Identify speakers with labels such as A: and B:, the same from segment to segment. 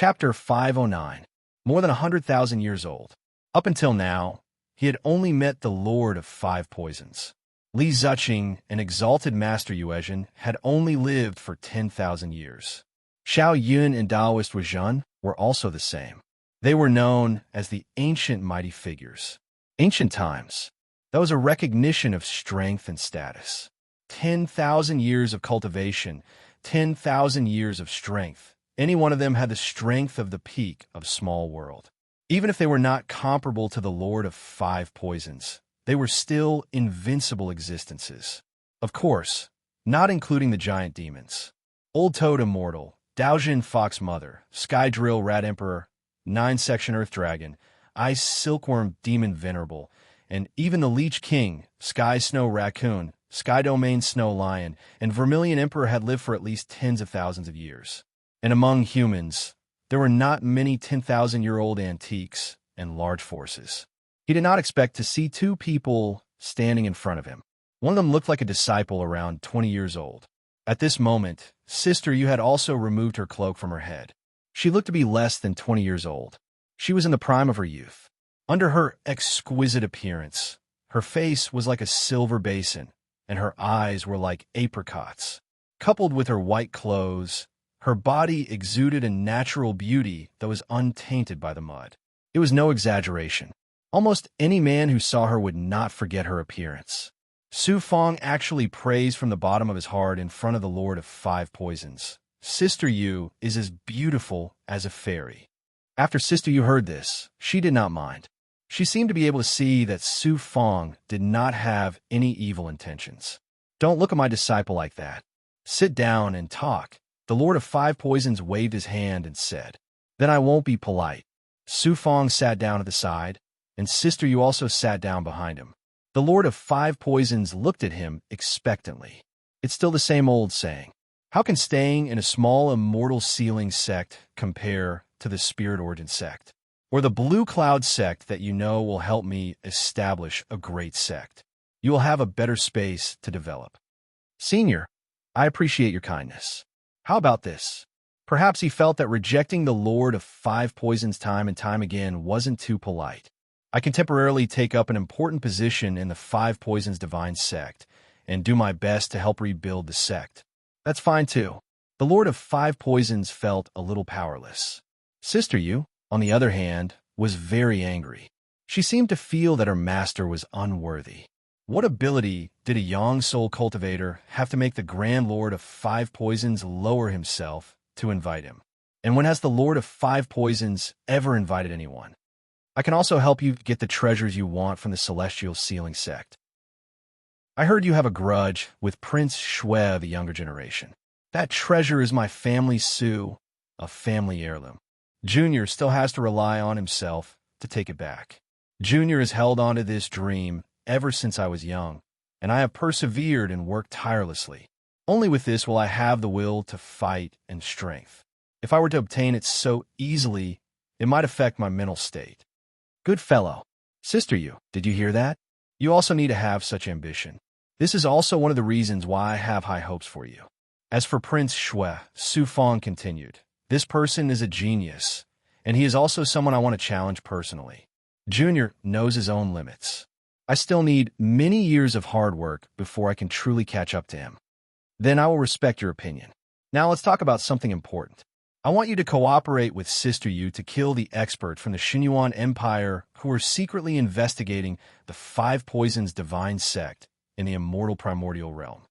A: Chapter 509. More than 100,000 years old. Up until now, he had only met the Lord of Five Poisons. Li Ziqing, an exalted master Yuezhan, had only lived for 10,000 years. Xiao Yun and Taoist Wuzhen were also the same. They were known as the ancient mighty figures. Ancient times. That was a recognition of strength and status. 10,000 years of cultivation, 10,000 years of strength. Any one of them had the strength of the peak of small world. Even if they were not comparable to the Lord of Five Poisons, they were still invincible existences. Of course, not including the giant demons. Old Toad Immortal, Daojin Fox Mother, Sky Drill Rat Emperor, Nine-Section Earth Dragon, Ice Silkworm Demon Venerable, and even the Leech King, Sky Snow Raccoon, Sky Domain Snow Lion, and Vermilion Emperor had lived for at least tens of thousands of years. And among humans, there were not many 10,000-year-old antiques and large forces. He did not expect to see two people standing in front of him. One of them looked like a disciple around 20 years old. At this moment, Sister Yu had also removed her cloak from her head. She looked to be less than 20 years old. She was in the prime of her youth. Under her exquisite appearance, her face was like a silver basin, and her eyes were like apricots. Coupled with her white clothes, her body exuded a natural beauty that was untainted by the mud. It was no exaggeration. Almost any man who saw her would not forget her appearance. Su Fong actually praised from the bottom of his heart in front of the Lord of Five Poisons. Sister Yu is as beautiful as a fairy. After Sister Yu heard this, she did not mind. She seemed to be able to see that Su Fong did not have any evil intentions. Don't look at my disciple like that. Sit down and talk. The Lord of Five Poisons waved his hand and said, "Then I won't be polite." Su Fong sat down at the side, and Sister Yu also sat down behind him. The Lord of Five Poisons looked at him expectantly. It's still the same old saying. How can staying in a small immortal ceiling sect compare to the Spirit Origin sect? Or the Blue Cloud sect that you know will help me establish a great sect? You will have a better space to develop. Senior, I appreciate your kindness. How about this? Perhaps he felt that rejecting the Lord of Five Poisons time and time again wasn't too polite. I can temporarily take up an important position in the Five Poisons Divine Sect and do my best to help rebuild the sect. That's fine too. The Lord of Five Poisons felt a little powerless. Sister Yu, on the other hand, was very angry. She seemed to feel that her master was unworthy. What ability did a young soul cultivator have to make the Grand Lord of Five Poisons lower himself to invite him? And when has the Lord of Five Poisons ever invited anyone? I can also help you get the treasures you want from the Celestial Ceiling Sect. I heard you have a grudge with Prince Shui of the younger generation. That treasure is my family's Su, a family heirloom. Junior still has to rely on himself to take it back. Junior has held on to this dream ever since I was young, and I have persevered and worked tirelessly. Only with this will I have the will to fight and strength. If I were to obtain it so easily, it might affect my mental state. Good fellow. Sister Yu, did you hear that? You also need to have such ambition. This is also one of the reasons why I have high hopes for you. As for Prince Shui, Su Fong continued, this person is a genius, and he is also someone I want to challenge personally. Junior knows his own limits. I still need many years of hard work before I can truly catch up to him. Then I will respect your opinion. Now let's talk about something important. I want you to cooperate with Sister Yu to kill the expert from the Xinyuan Empire who are secretly investigating the Five Poisons Divine Sect in the Immortal Primordial Realm.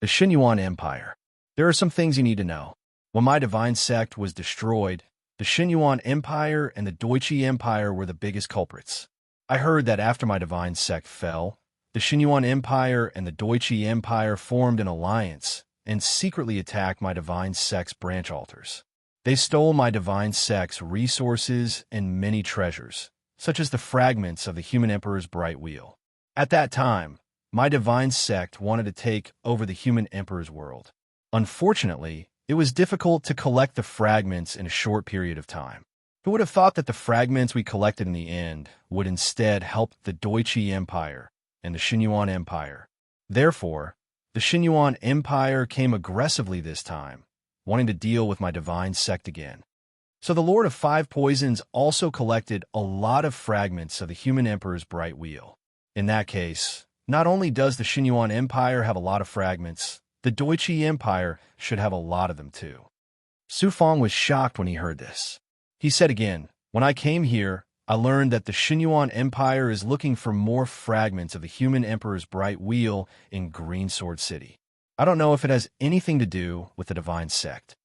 A: The Xinyuan Empire. There are some things you need to know. When my Divine Sect was destroyed, the Xinyuan Empire and the Deutsche Empire were the biggest culprits. I heard that after my Divine Sect fell, the Xinyuan Empire and the Deutsche Empire formed an alliance and secretly attacked my Divine Sect's branch altars. They stole my Divine Sect's resources and many treasures, such as the fragments of the Human Emperor's Bright Wheel. At that time, my Divine Sect wanted to take over the Human Emperor's world. Unfortunately, it was difficult to collect the fragments in a short period of time. Who would have thought that the fragments we collected in the end would instead help the Deutsche Empire and the Xinyuan Empire? Therefore, the Xinyuan Empire came aggressively this time, wanting to deal with my Divine Sect again. So the Lord of Five Poisons also collected a lot of fragments of the human emperor's bright wheel. In that case, not only does the Xinyuan Empire have a lot of fragments, the Deutsche Empire should have a lot of them too. Su Fong was shocked when he heard this. He said again, "When I came here, I learned that the Xinyuan Empire is looking for more fragments of the human emperor's bright wheel in Green Sword City. I don't know if it has anything to do with the divine sect."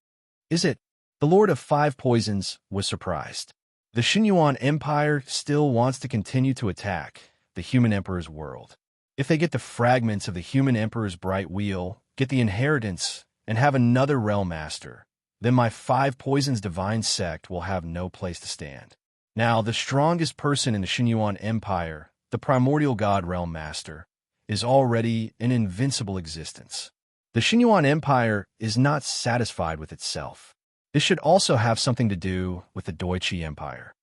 A: "Is it?" The Lord of Five Poisons was surprised. The Xinyuan Empire still wants to continue to attack the human emperor's world. If they get the fragments of the human emperor's bright wheel, get the inheritance, and have another realm master, then my Five Poisons divine sect will have no place to stand. Now, the strongest person in the Xinyuan Empire, the primordial god realm master, is already an invincible existence. The Xinyuan Empire is not satisfied with itself. This should also have something to do with the Deutsche Empire.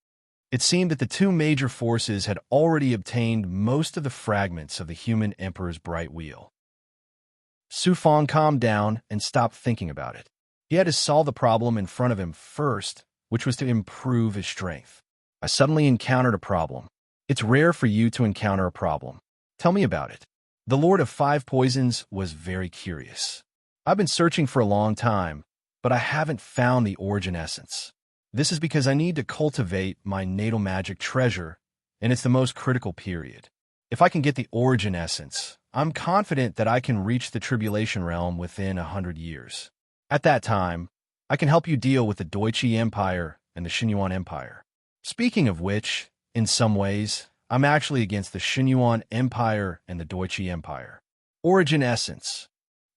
A: It seemed that the two major forces had already obtained most of the fragments of the human emperor's bright wheel. Su Fong calmed down and stopped thinking about it. He had to solve the problem in front of him first, which was to improve his strength. "I suddenly encountered a problem." "It's rare for you to encounter a problem. Tell me about it." The Lord of Five Poisons was very curious. "I've been searching for a long time, but I haven't found the origin essence. This is because I need to cultivate my natal magic treasure, and it's the most critical period. If I can get the origin essence, I'm confident that I can reach the Tribulation Realm within 100 years. At that time, I can help you deal with the Deutsche Empire and the Xinyuan Empire. Speaking of which, in some ways, I'm actually against the Xinyuan Empire and the Deutsche Empire." Origin essence.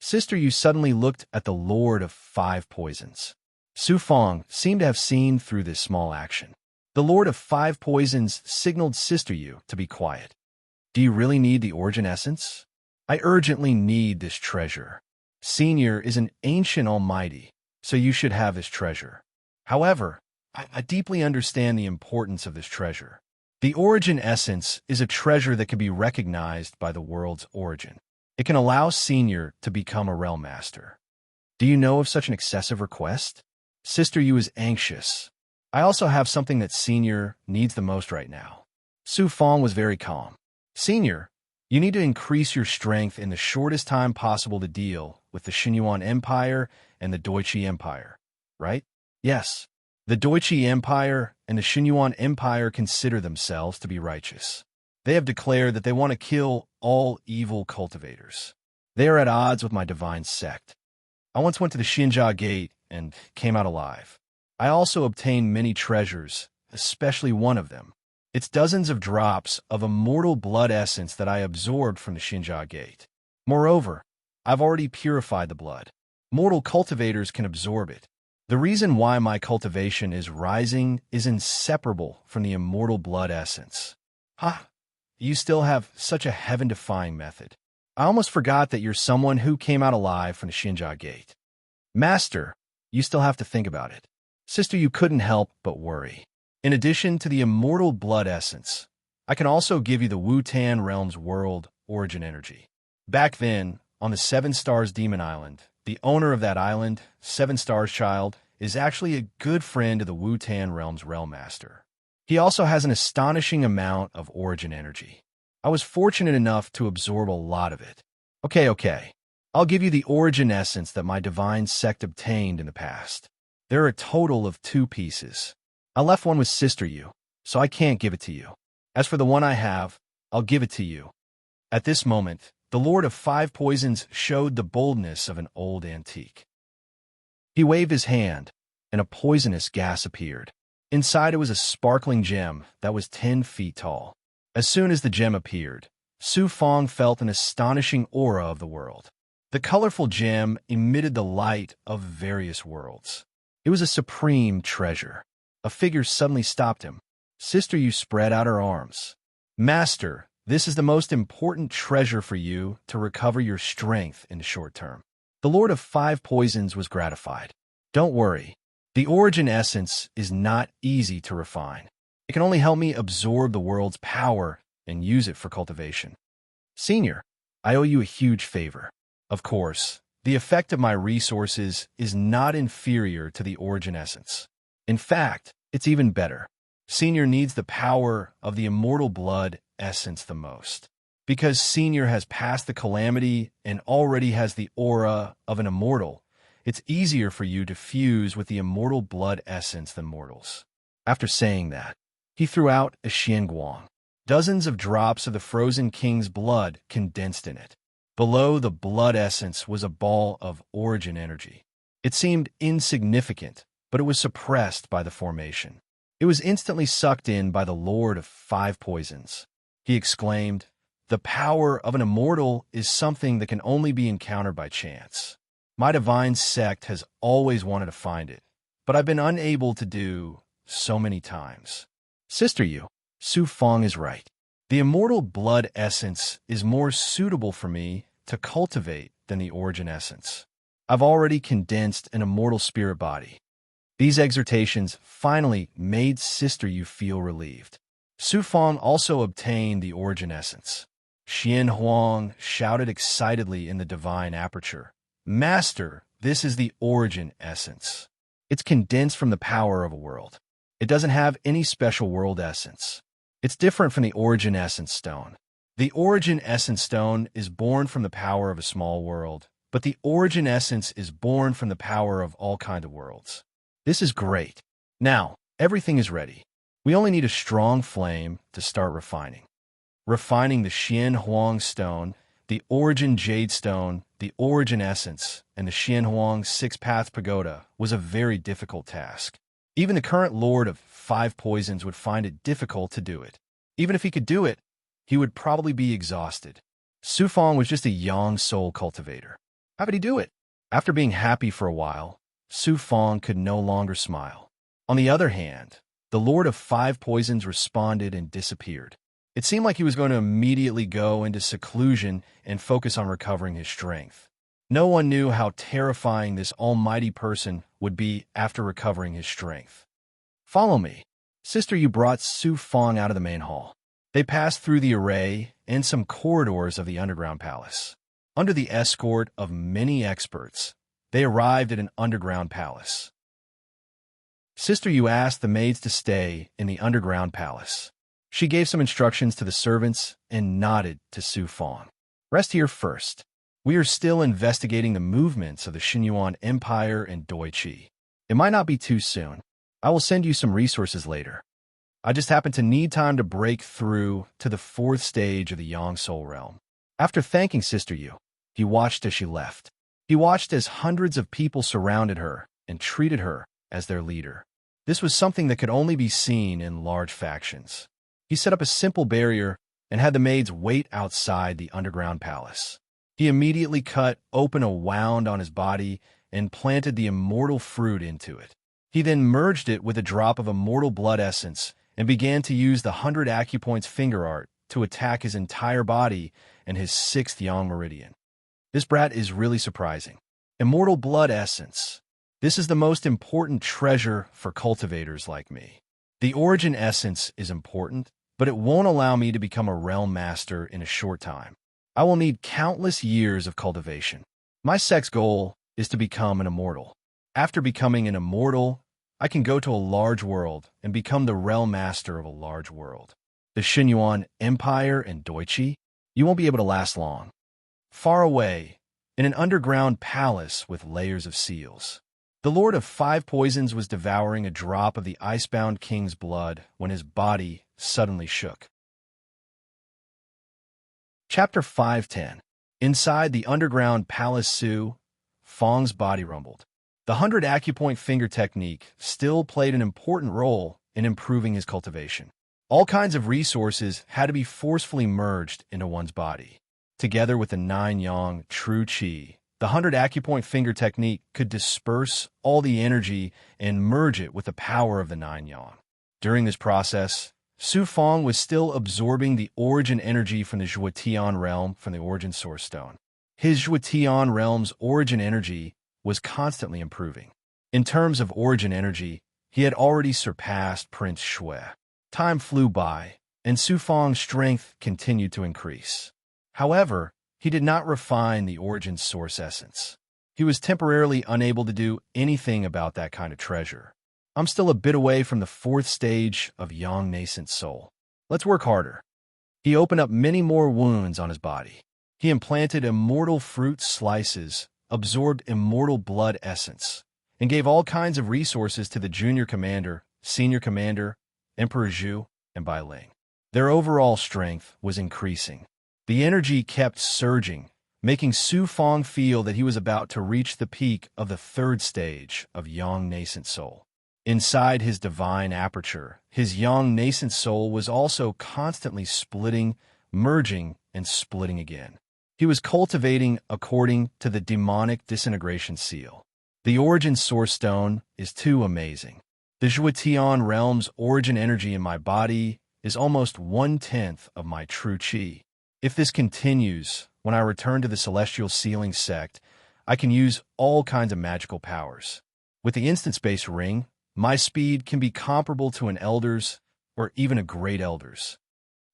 A: Sister Yu suddenly looked at the Lord of Five Poisons. Su Fong seemed to have seen through this small action. The Lord of Five Poisons signaled Sister Yu to be quiet. "Do you really need the origin essence?" "I urgently need this treasure. Senior is an ancient almighty, so you should have this treasure. However, I deeply understand the importance of this treasure. The origin essence is a treasure that can be recognized by the world's origin. It can allow Senior to become a realm master. Do you know of such an excessive request?" Sister Yu is anxious. "I also have something that Senior needs the most right now." Su Fong was very calm. "Senior, you need to increase your strength in the shortest time possible to deal with the Xinyuan Empire and the Deutsche Empire, right?" "Yes. The Deutsche Empire and the Xinyuan Empire consider themselves to be righteous. They have declared that they want to kill all evil cultivators. They are at odds with my divine sect. I once went to the Xinjia Gate and came out alive. I also obtained many treasures, especially one of them. It's dozens of drops of immortal blood essence that I absorbed from the Xinjia Gate. Moreover, I've already purified the blood. Mortal cultivators can absorb it. The reason why my cultivation is rising is inseparable from the immortal blood essence." "Ha! You still have such a heaven-defying method. I almost forgot that you're someone who came out alive from the Xinjia Gate." "Master, you still have to think about it." Sister Yu couldn't help but worry. "In addition to the immortal blood essence, I can also give you the Wu-Tan Realm's world origin energy. Back then, on the Seven Stars Demon Island, the owner of that island, Seven Stars Child, is actually a good friend of the Wu-Tan Realm's Realm Master. He also has an astonishing amount of origin energy. I was fortunate enough to absorb a lot of it." Okay. I'll give you the origin essence that my divine sect obtained in the past. There are a total of 2 pieces. I left one with Sister Yu, so I can't give it to you. As for the one I have, I'll give it to you." At this moment, the Lord of Five Poisons showed the boldness of an old antique. He waved his hand, and a poisonous gas appeared. Inside it was a sparkling gem that was 10 feet tall. As soon as the gem appeared, Su Fong felt an astonishing aura of the world. The colorful gem emitted the light of various worlds. It was a supreme treasure. A figure suddenly stopped him. Sister Yu spread out her arms. "Master, this is the most important treasure for you to recover your strength in the short term." The Lord of Five Poisons was gratified. "Don't worry. The origin essence is not easy to refine. It can only help me absorb the world's power and use it for cultivation. Senior, I owe you a huge favor. Of course, the effect of my resources is not inferior to the origin essence. In fact, it's even better. Senior needs the power of the immortal blood essence the most. Because Senior has passed the calamity and already has the aura of an immortal, it's easier for you to fuse with the immortal blood essence than mortals. After saying that, he threw out a xianguang. Dozens of drops of the frozen king's blood condensed in it. Below the blood essence was a ball of origin energy. It seemed insignificant, but it was suppressed by the formation. It was instantly sucked in by the Lord of Five Poisons. He exclaimed, "The power of an immortal is something that can only be encountered by chance. My divine sect has always wanted to find it, but I've been unable to do so many times." Sister Yu, Su Fong is right. The immortal blood essence is more suitable for me to cultivate than the origin essence. I've already condensed an immortal spirit body. These exhortations finally made Sister Yu feel relieved. Su Fong also obtained the origin essence. Xian Huang shouted excitedly in the divine aperture, "Master, this is the origin essence. It's condensed from the power of a world. It doesn't have any special world essence. It's different from the origin essence stone. The origin essence stone is born from the power of a small world, but the origin essence is born from the power of all kinds of worlds. This is great. Now, everything is ready. We only need a strong flame to start refining." Refining the Xian Huang stone, the origin jade stone, the origin essence, and the Xian Huang six-path pagoda was a very difficult task. Even the current Lord of Five Poisons would find it difficult to do it. Even if he could do it, he would probably be exhausted. Su Fong was just a young soul cultivator. How could he do it? After being happy for a while, Su Fong could no longer smile. On the other hand, the Lord of Five Poisons responded and disappeared. It seemed like he was going to immediately go into seclusion and focus on recovering his strength. No one knew how terrifying this almighty person would be after recovering his strength. "Follow me." Sister Yu brought Su Fong out of the main hall. They passed through the array and some corridors of the underground palace. Under the escort of many experts, they arrived at an underground palace. Sister Yu asked the maids to stay in the underground palace. She gave some instructions to the servants and nodded to Su Fong. "Rest here first. We are still investigating the movements of the Xinyuan Empire and Doichi. It might not be too soon. I will send you some resources later. I just happen to need time to break through to the fourth stage of the Yang Soul Realm." After thanking Sister Yu, he watched as she left. He watched as hundreds of people surrounded her and treated her as their leader. This was something that could only be seen in large factions. He set up a simple barrier and had the maids wait outside the underground palace. He immediately cut open a wound on his body and planted the immortal fruit into it. He then merged it with a drop of immortal blood essence and began to use the 100 acupoints finger art to attack his entire body and his sixth yang meridian. This brat is really surprising. Immortal blood essence. This is the most important treasure for cultivators like me. The origin essence is important, but it won't allow me to become a realm master in a short time. I will need countless years of cultivation. My sect's goal is to become an immortal. After becoming an immortal, I can go to a large world and become the realm master of a large world. The Xinyuan Empire and Doichi, you won't be able to last long. Far away, in an underground palace with layers of seals, the Lord of Five Poisons was devouring a drop of the icebound king's blood when his body suddenly shook. Chapter 510. Inside the underground palace Su Fong's body rumbled. The 100 acupoint finger technique still played an important role in improving his cultivation. All kinds of resources had to be forcefully merged into one's body. Together with the 9 yang true qi, the 100 acupoint finger technique could disperse all the energy and merge it with the power of the 9 yang. During this process, Su Fong was still absorbing the origin energy from the Zhuotian realm from the origin source stone. His Zhuotian realm's origin energy was constantly improving. In terms of origin energy, he had already surpassed Prince Shui. Time flew by, and Su Fong's strength continued to increase. However, he did not refine the origin source essence. He was temporarily unable to do anything about that kind of treasure. I'm still a bit away from the fourth stage of young nascent soul. Let's work harder. He opened up many more wounds on his body. He implanted immortal fruit slices, absorbed immortal blood essence, and gave all kinds of resources to the junior commander, senior commander, Emperor Zhu, and Bai Ling. Their overall strength was increasing. The energy kept surging, making Su Fong feel that he was about to reach the peak of the third stage of young nascent soul. Inside his divine aperture, his young nascent soul was also constantly splitting, merging, and splitting again. He was cultivating according to the demonic disintegration seal. The origin source stone is too amazing. The Zhuotian realm's origin energy in my body is almost 1/10 of my true qi. If this continues, when I return to the celestial sealing sect, I can use all kinds of magical powers. With the instant space ring, my speed can be comparable to an elder's or even a great elder's.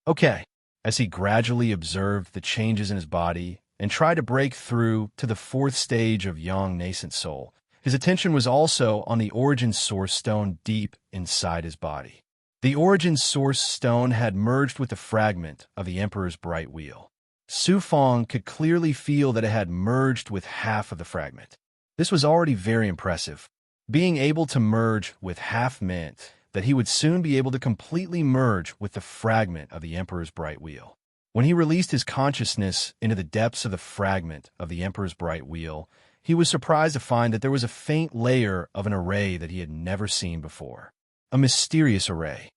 A: Okay, as he gradually observed the changes in his body and tried to break through to the fourth stage of young nascent soul, his attention was also on the origin source stone deep inside his body. The origin source stone had merged with the fragment of the Emperor's bright wheel. Su Fong could clearly feel that it had merged with half of the fragment. This was already very impressive. Being able to merge with half meant that he would soon be able to completely merge with the fragment of the Emperor's bright wheel. When he released his consciousness into the depths of the fragment of the Emperor's bright wheel, he was surprised to find that there was a faint layer of an array that he had never seen before. A mysterious array.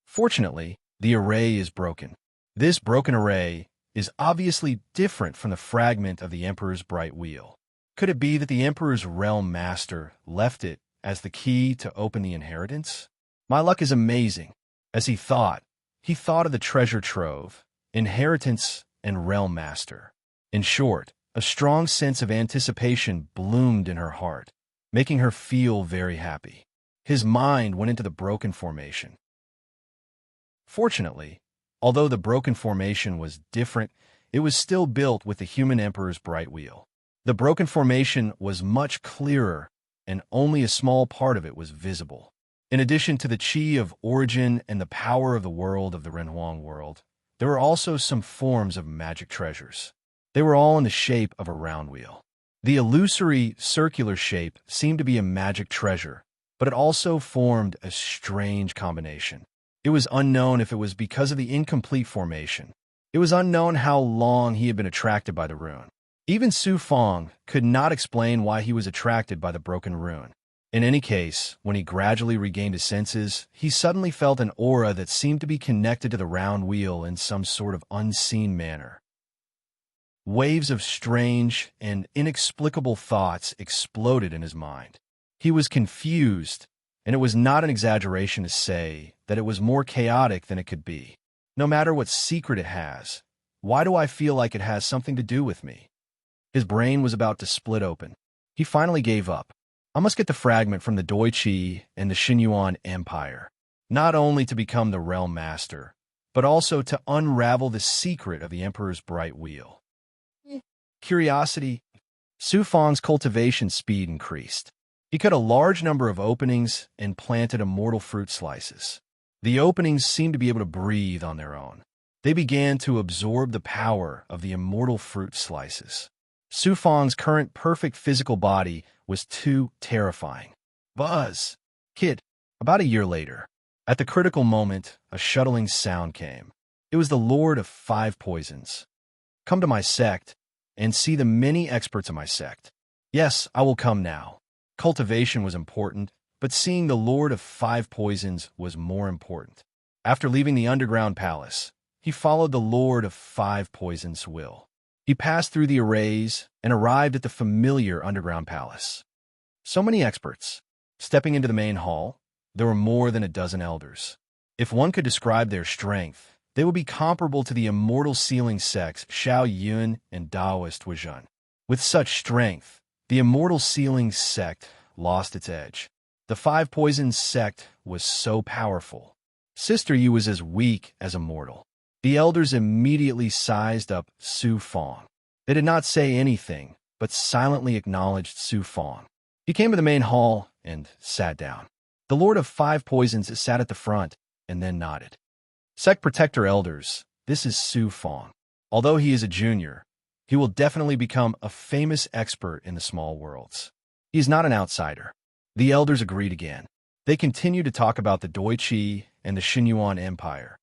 A: Fortunately, the array is broken. This broken array is obviously different from the fragment of the Emperor's bright wheel. Could it be that the Emperor's realm master left it as the key to open the inheritance? My luck is amazing. As he thought of the treasure trove, inheritance, and realm master. In short, a strong sense of anticipation bloomed in her heart, making her feel very happy. His mind went into the broken formation. Fortunately, although the broken formation was different, it was still built with the human Emperor's bright wheel. The broken formation was much clearer, and only a small part of it was visible. In addition to the qi of origin and the power of the world of the Renhuang world, there were also some forms of magic treasures. They were all in the shape of a round wheel. The illusory circular shape seemed to be a magic treasure, but it also formed a strange combination. It was unknown if it was because of the incomplete formation. It was unknown how long he had been attracted by the rune. Even Su Fong could not explain why he was attracted by the broken rune. In any case, when he gradually regained his senses, he suddenly felt an aura that seemed to be connected to the round wheel in some sort of unseen manner. Waves of strange and inexplicable thoughts exploded in his mind. He was confused, and it was not an exaggeration to say that it was more chaotic than it could be. No matter what secret it has, why do I feel like it has something to do with me? His brain was about to split open. He finally gave up. I must get the fragment from the Doichi and the Xinyuan Empire, not only to become the realm master, but also to unravel the secret of the Emperor's bright wheel. Curiosity. Su Fong's cultivation speed increased. He cut a large number of openings and planted immortal fruit slices. The openings seemed to be able to breathe on their own. They began to absorb the power of the immortal fruit slices. Su Fong's current perfect physical body was too terrifying. Buzz! Kid! About a year later, at the critical moment, a shuttling sound came. It was the Lord of Five Poisons. Come to my sect, and see the many experts of my sect. Yes, I will come now. Cultivation was important, but seeing the Lord of Five Poisons was more important. After leaving the underground palace, he followed the Lord of Five Poisons' will. He passed through the arrays and arrived at the familiar underground palace. So many experts. Stepping into the main hall, there were more than a dozen elders. If one could describe their strength, they would be comparable to the immortal sealing sects Xiao Yun and Taoist Wuzhen. With such strength, the immortal sealing sect lost its edge. The Five Poisons sect was so powerful. Sister Yu was as weak as a mortal. The elders immediately sized up Su Fong. They did not say anything, but silently acknowledged Su Fong. He came to the main hall and sat down. The Lord of Five Poisons sat at the front and then nodded. Sect Protector Elders, this is Su Fong. Although he is a junior, he will definitely become a famous expert in the small worlds. He is not an outsider. The elders agreed again. They continued to talk about the Doi Qi and the Xinyuan Empire.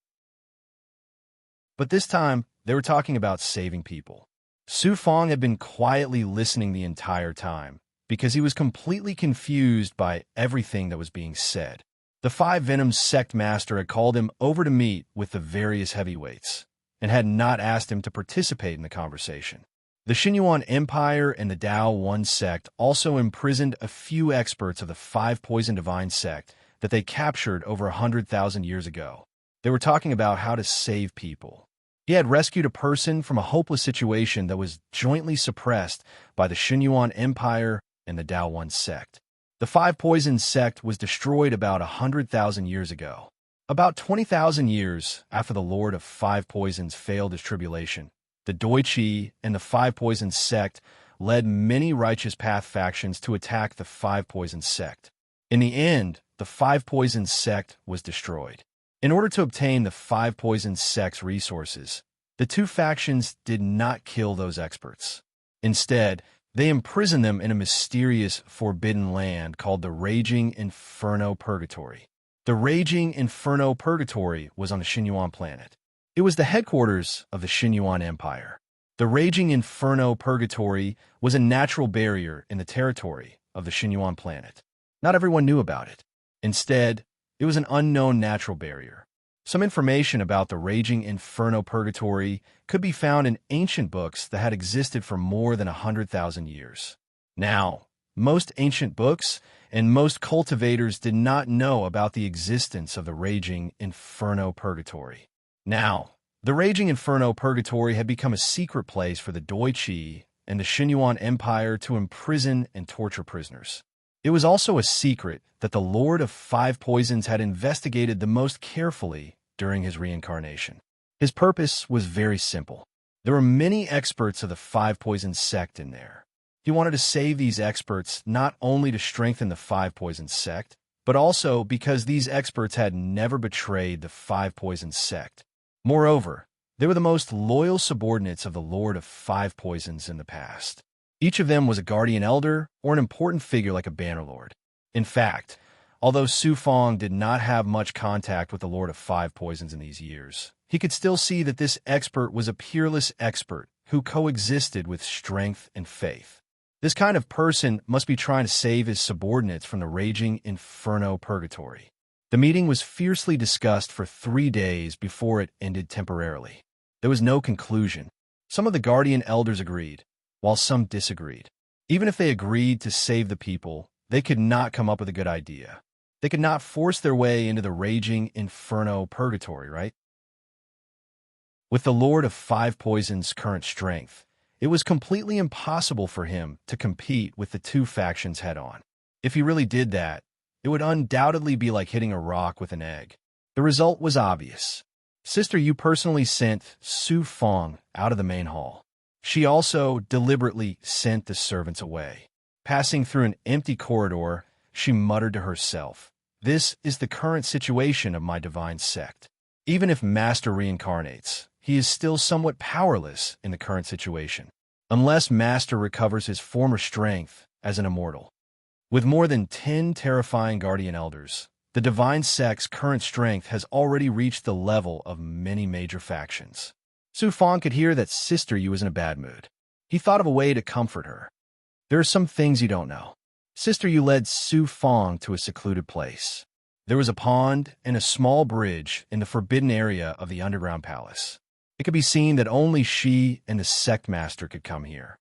A: But this time, they were talking about saving people. Su Fong had been quietly listening the entire time because he was completely confused by everything that was being said. The Five Venoms sect master had called him over to meet with the various heavyweights and had not asked him to participate in the conversation. The Xinyuan Empire and the Dao One sect also imprisoned a few experts of the Five Poison Divine sect that they captured over 100,000 years ago. They were talking about how to save people. He had rescued a person from a hopeless situation that was jointly suppressed by the Xinyuan Empire and the Dao One sect. The Five Poisons sect was destroyed about 100,000 years ago. About 20,000 years after the Lord of Five Poisons failed his tribulation, the Doi Qi and the Five Poisons sect led many Righteous Path factions to attack the Five Poisons sect. In the end, the Five Poisons sect was destroyed. In order to obtain the Five Poisons sect's resources, the two factions did not kill those experts. Instead, they imprisoned them in a mysterious, forbidden land called the Raging Inferno Purgatory. The Raging Inferno Purgatory was on the Xinyuan planet. It was the headquarters of the Xinyuan Empire. The Raging Inferno Purgatory was a natural barrier in the territory of the Xinyuan planet. Not everyone knew about it. Instead, it was an unknown natural barrier. Some information about the Raging Inferno Purgatory could be found in ancient books that had existed for more than 100,000 years. Now, most ancient books and most cultivators did not know about the existence of the Raging Inferno Purgatory. Now, the Raging Inferno Purgatory had become a secret place for the Doi Qi and the Xinyuan Empire to imprison and torture prisoners. It was also a secret that the Lord of Five Poisons had investigated the most carefully during his reincarnation. His purpose was very simple. There were many experts of the Five Poisons sect in there. He wanted to save these experts not only to strengthen the Five Poisons sect, but also because these experts had never betrayed the Five Poisons sect. Moreover, they were the most loyal subordinates of the Lord of Five Poisons in the past. Each of them was a guardian elder or an important figure like a bannerlord. In fact, although Su Fong did not have much contact with the Lord of Five Poisons in these years, he could still see that this expert was a peerless expert who coexisted with strength and faith. This kind of person must be trying to save his subordinates from the Raging Inferno Purgatory. The meeting was fiercely discussed for 3 days before it ended temporarily. There was no conclusion. Some of the guardian elders agreed, while some disagreed. Even if they agreed to save the people, they could not come up with a good idea. They could not force their way into the Raging Inferno Purgatory, right? With the Lord of Five Poisons' current strength, it was completely impossible for him to compete with the two factions head-on. If he really did that, it would undoubtedly be like hitting a rock with an egg. The result was obvious. Sister Yu personally sent Su Fong out of the main hall. She also deliberately sent the servants away. Passing through an empty corridor, she muttered to herself, "This is the current situation of my divine sect. Even if Master reincarnates, he is still somewhat powerless in the current situation, unless Master recovers his former strength as an immortal." With more than 10 terrifying guardian elders, the divine sect's current strength has already reached the level of many major factions. Su Fong could hear that Sister Yu was in a bad mood. He thought of a way to comfort her. There are some things you don't know. Sister Yu led Su Fong to a secluded place. There was a pond and a small bridge in the forbidden area of the underground palace. It could be seen that only she and the sect master could come here.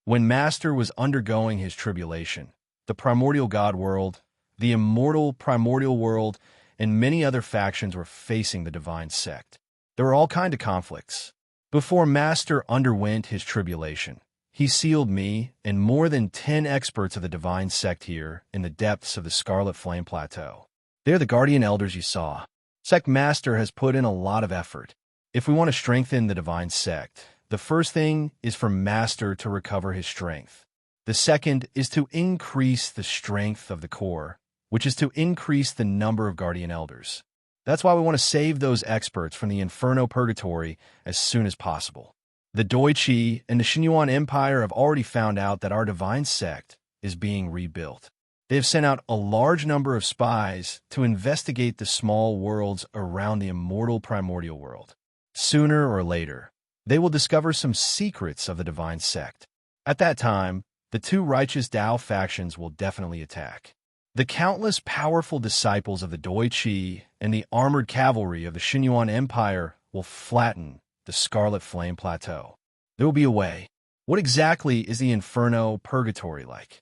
A: When Master was undergoing his tribulation, the primordial god world, the immortal primordial world, and many other factions were facing the divine sect. There were all kinds of conflicts. Before Master underwent his tribulation, he sealed me and more than 10 experts of the divine sect here in the depths of the Scarlet Flame Plateau. They're the guardian elders you saw. Sect Master has put in a lot of effort. If we want to strengthen the divine sect, the first thing is for Master to recover his strength. The second is to increase the strength of the core. which is to increase the number of guardian elders. That's why we want to save those experts from the Inferno Purgatory as soon as possible. The Doi-Chi and the Xinyuan Empire have already found out that our divine sect is being rebuilt. They have sent out a large number of spies to investigate the small worlds around the immortal primordial world. Sooner or later, they will discover some secrets of the divine sect. At that time, the two righteous Dao factions will definitely attack. The countless powerful disciples of the Doi-Chi and the armored cavalry of the Xinyuan Empire will flatten the Scarlet Flame Plateau. There will be a way. What exactly is the Inferno Purgatory like?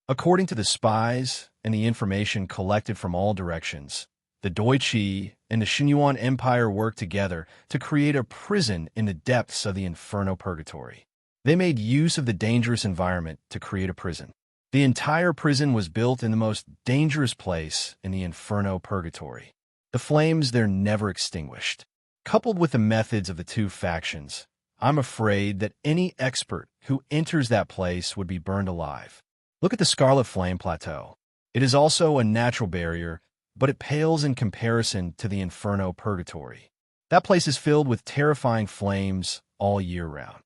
A: According to the spies and the information collected from all directions, the Doi-Chi and the Xinyuan Empire worked together to create a prison in the depths of the Inferno Purgatory. They made use of the dangerous environment to create a prison. The entire prison was built in the most dangerous place in the Inferno Purgatory. The flames there never extinguished. Coupled with the methods of the two factions, I'm afraid that any expert who enters that place would be burned alive. Look at the Scarlet Flame Plateau. It is also a natural barrier, but it pales in comparison to the Inferno Purgatory. That place is filled with terrifying flames all year round.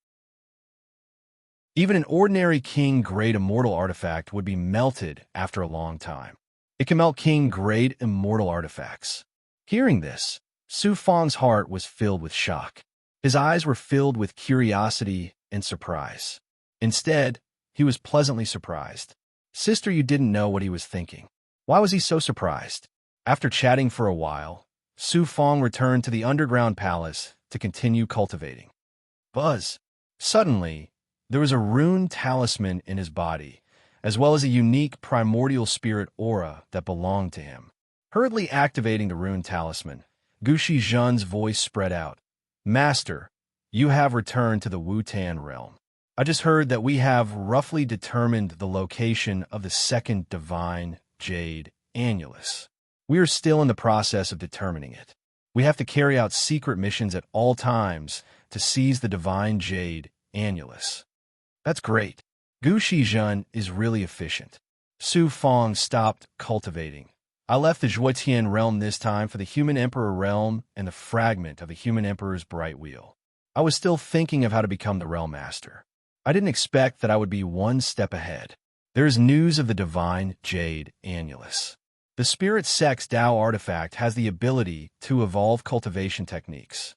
A: Even an ordinary King-grade immortal artifact would be melted after a long time. It can melt King-grade immortal artifacts. Hearing this, Su Fang's heart was filled with shock. His eyes were filled with curiosity and surprise. Instead, he was pleasantly surprised. Sister, you didn't know what he was thinking. Why was he so surprised? After chatting for a while, Su Fang returned to the underground palace to continue cultivating. Buzz. Suddenly, there was a rune talisman in his body, as well as a unique primordial spirit aura that belonged to him. Hurriedly activating the rune talisman, Gushi Zhen's voice spread out. Master, you have returned to the Wu-Tan realm. I just heard that we have roughly determined the location of the second divine jade annulus. We are still in the process of determining it. We have to carry out secret missions at all times to seize the divine jade annulus. That's great. Gu Shizhen is really efficient. Su Fang stopped cultivating. I left the Zhuotian realm this time for the Human Emperor realm and the fragment of the Human Emperor's bright wheel. I was still thinking of how to become the realm master. I didn't expect that I would be one step ahead. There is news of the divine jade annulus. The Spirit Sex Dao artifact has the ability to evolve cultivation techniques.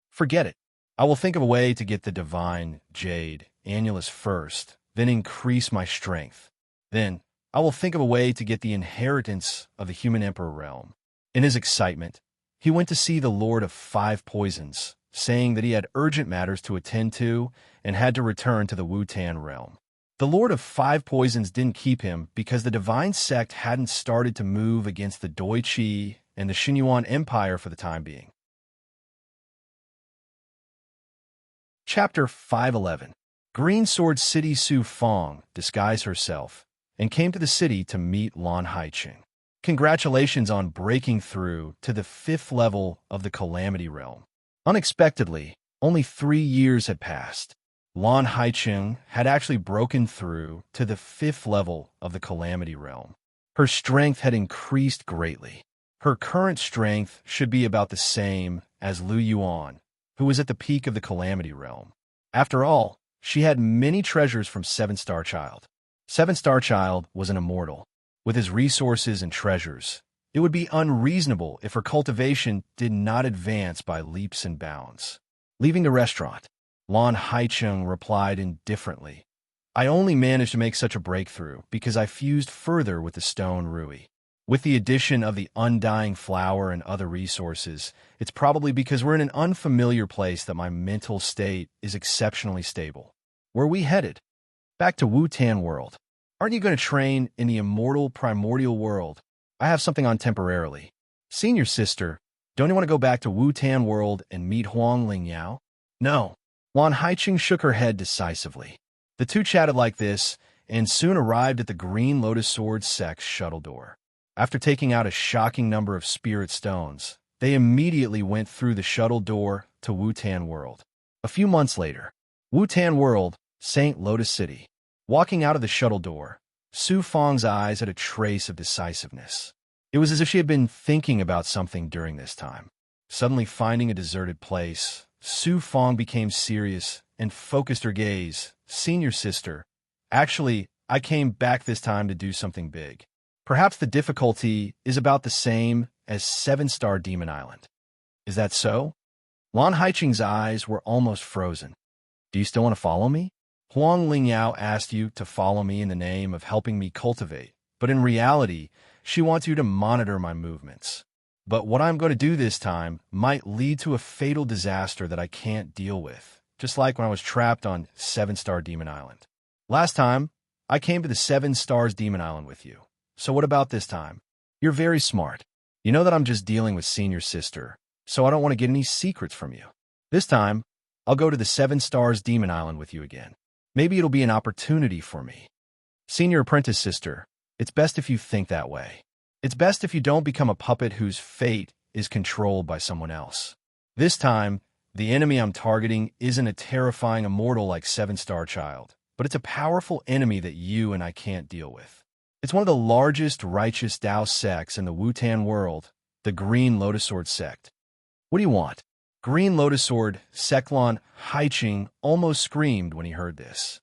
A: Forget it. I will think of a way to get the divine jade annulus first, then increase my strength. Then, I will think of a way to get the inheritance of the Human Emperor realm. In his excitement, he went to see the Lord of Five Poisons, saying that he had urgent matters to attend to and had to return to the Wu-Tan realm. The Lord of Five Poisons didn't keep him because the divine sect hadn't started to move against the Doi-Chi and the Xinyuan Empire for the time being. Chapter 511. Green Sword City Su Fang disguised herself and came to the city to meet Lan Haiqing. Congratulations on breaking through to the 5th level of the Calamity Realm. Unexpectedly, only 3 years had passed. Lan Haiqing had actually broken through to the 5th level of the Calamity Realm. Her strength had increased greatly. Her current strength should be about the same as Lu Yuan, who was at the peak of the Calamity Realm. After all, she had many treasures from Seven-Star Child. Seven-Star Child was an immortal. With his resources and treasures, it would be unreasonable if her cultivation did not advance by leaps and bounds. Leaving the restaurant, Lan Haiqing replied indifferently, I only managed to make such a breakthrough because I fused further with the stone Rui. With the addition of the undying flower and other resources, it's probably because we're in an unfamiliar place that my mental state is exceptionally stable. Where are we headed? Back to Wu-Tan world. Aren't you going to train in the immortal primordial world? I have something on temporarily. Senior sister, don't you want to go back to Wu-Tan world and meet Huang Lingyao? No. Lan Haiqing shook her head decisively. The two chatted like this and soon arrived at the Green Lotus Sword Sex shuttle door. After taking out a shocking number of spirit stones, they immediately went through the shuttle door to Wu-Tan world. A few months later, Wu-Tan world, St. Lotus City. Walking out of the shuttle door, Su Fang's eyes had a trace of decisiveness. It was as if she had been thinking about something during this time. Suddenly finding a deserted place, Su Fang became serious and focused her gaze. Senior sister, actually, I came back this time to do something big. Perhaps the difficulty is about the same as 7-Star Demon Island. Is that so? Lan Haiqing's eyes were almost frozen. Do you still want to follow me? Huang Lingyao asked you to follow me in the name of helping me cultivate, but in reality, she wants you to monitor my movements. But what I'm going to do this time might lead to a fatal disaster that I can't deal with, just like when I was trapped on 7-Star Demon Island. Last time, I came to the 7 Stars Demon Island with you. So what about this time? You're very smart. You know that I'm just dealing with senior sister, so I don't want to get any secrets from you. This time, I'll go to the 7 Stars Demon Island with you again. Maybe it'll be an opportunity for me. Senior apprentice sister, it's best if you think that way. It's best if you don't become a puppet whose fate is controlled by someone else. This time, the enemy I'm targeting isn't a terrifying immortal like 7-Star Child, but it's a powerful enemy that you and I can't deal with. It's one of the largest righteous Dao sects in the Wutan world, the Green Lotus Sword sect. What do you want? Green Lotus Sword, Lan Haiqing almost screamed when he heard this.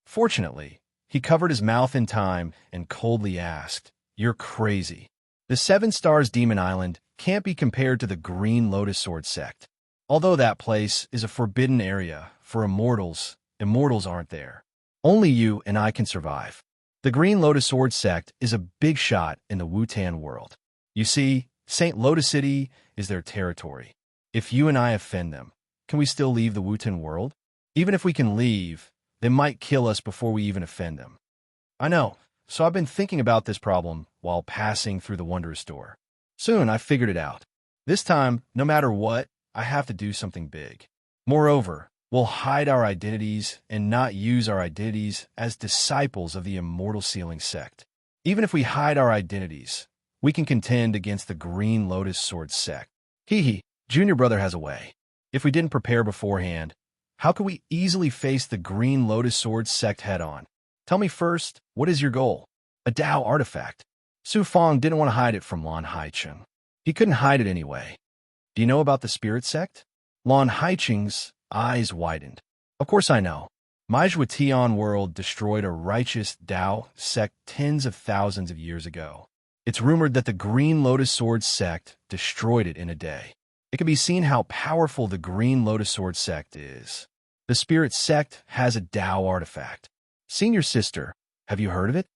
A: Fortunately, he covered his mouth in time and coldly asked, "You're crazy. The 7 Stars Demon Island can't be compared to the Green Lotus Sword sect. Although that place is a forbidden area for immortals, immortals aren't there. Only you and I can survive. The Green Lotus Sword sect is a big shot in the Wutan world. You see, St. Lotus City is their territory. If you and I offend them, can we still leave the Wutan world? Even if we can leave, they might kill us before we even offend them." I know, so I've been thinking about this problem while passing through the Wondrous Door. Soon I figured it out. This time, no matter what, I have to do something big. Moreover, we'll hide our identities and not use our identities as disciples of the Immortal Sealing sect. Even if we hide our identities, we can contend against the Green Lotus Sword sect. Junior brother has a way. If we didn't prepare beforehand, how could we easily face the Green Lotus Sword sect head-on? Tell me first, what is your goal? A Dao artifact. Su Fang didn't want to hide it from Lan Haiqing. He couldn't hide it anyway. Do you know about the Spirit Sect? Lan Haiqing's eyes widened. Of course I know. My Zhuotian world destroyed a righteous Dao sect tens of thousands of years ago. It's rumored that the Green Lotus Sword sect destroyed it in a day. It can be seen how powerful the Green Lotus Sword sect is. The Spirit Sect has a Dao artifact. Senior sister, have you heard of it?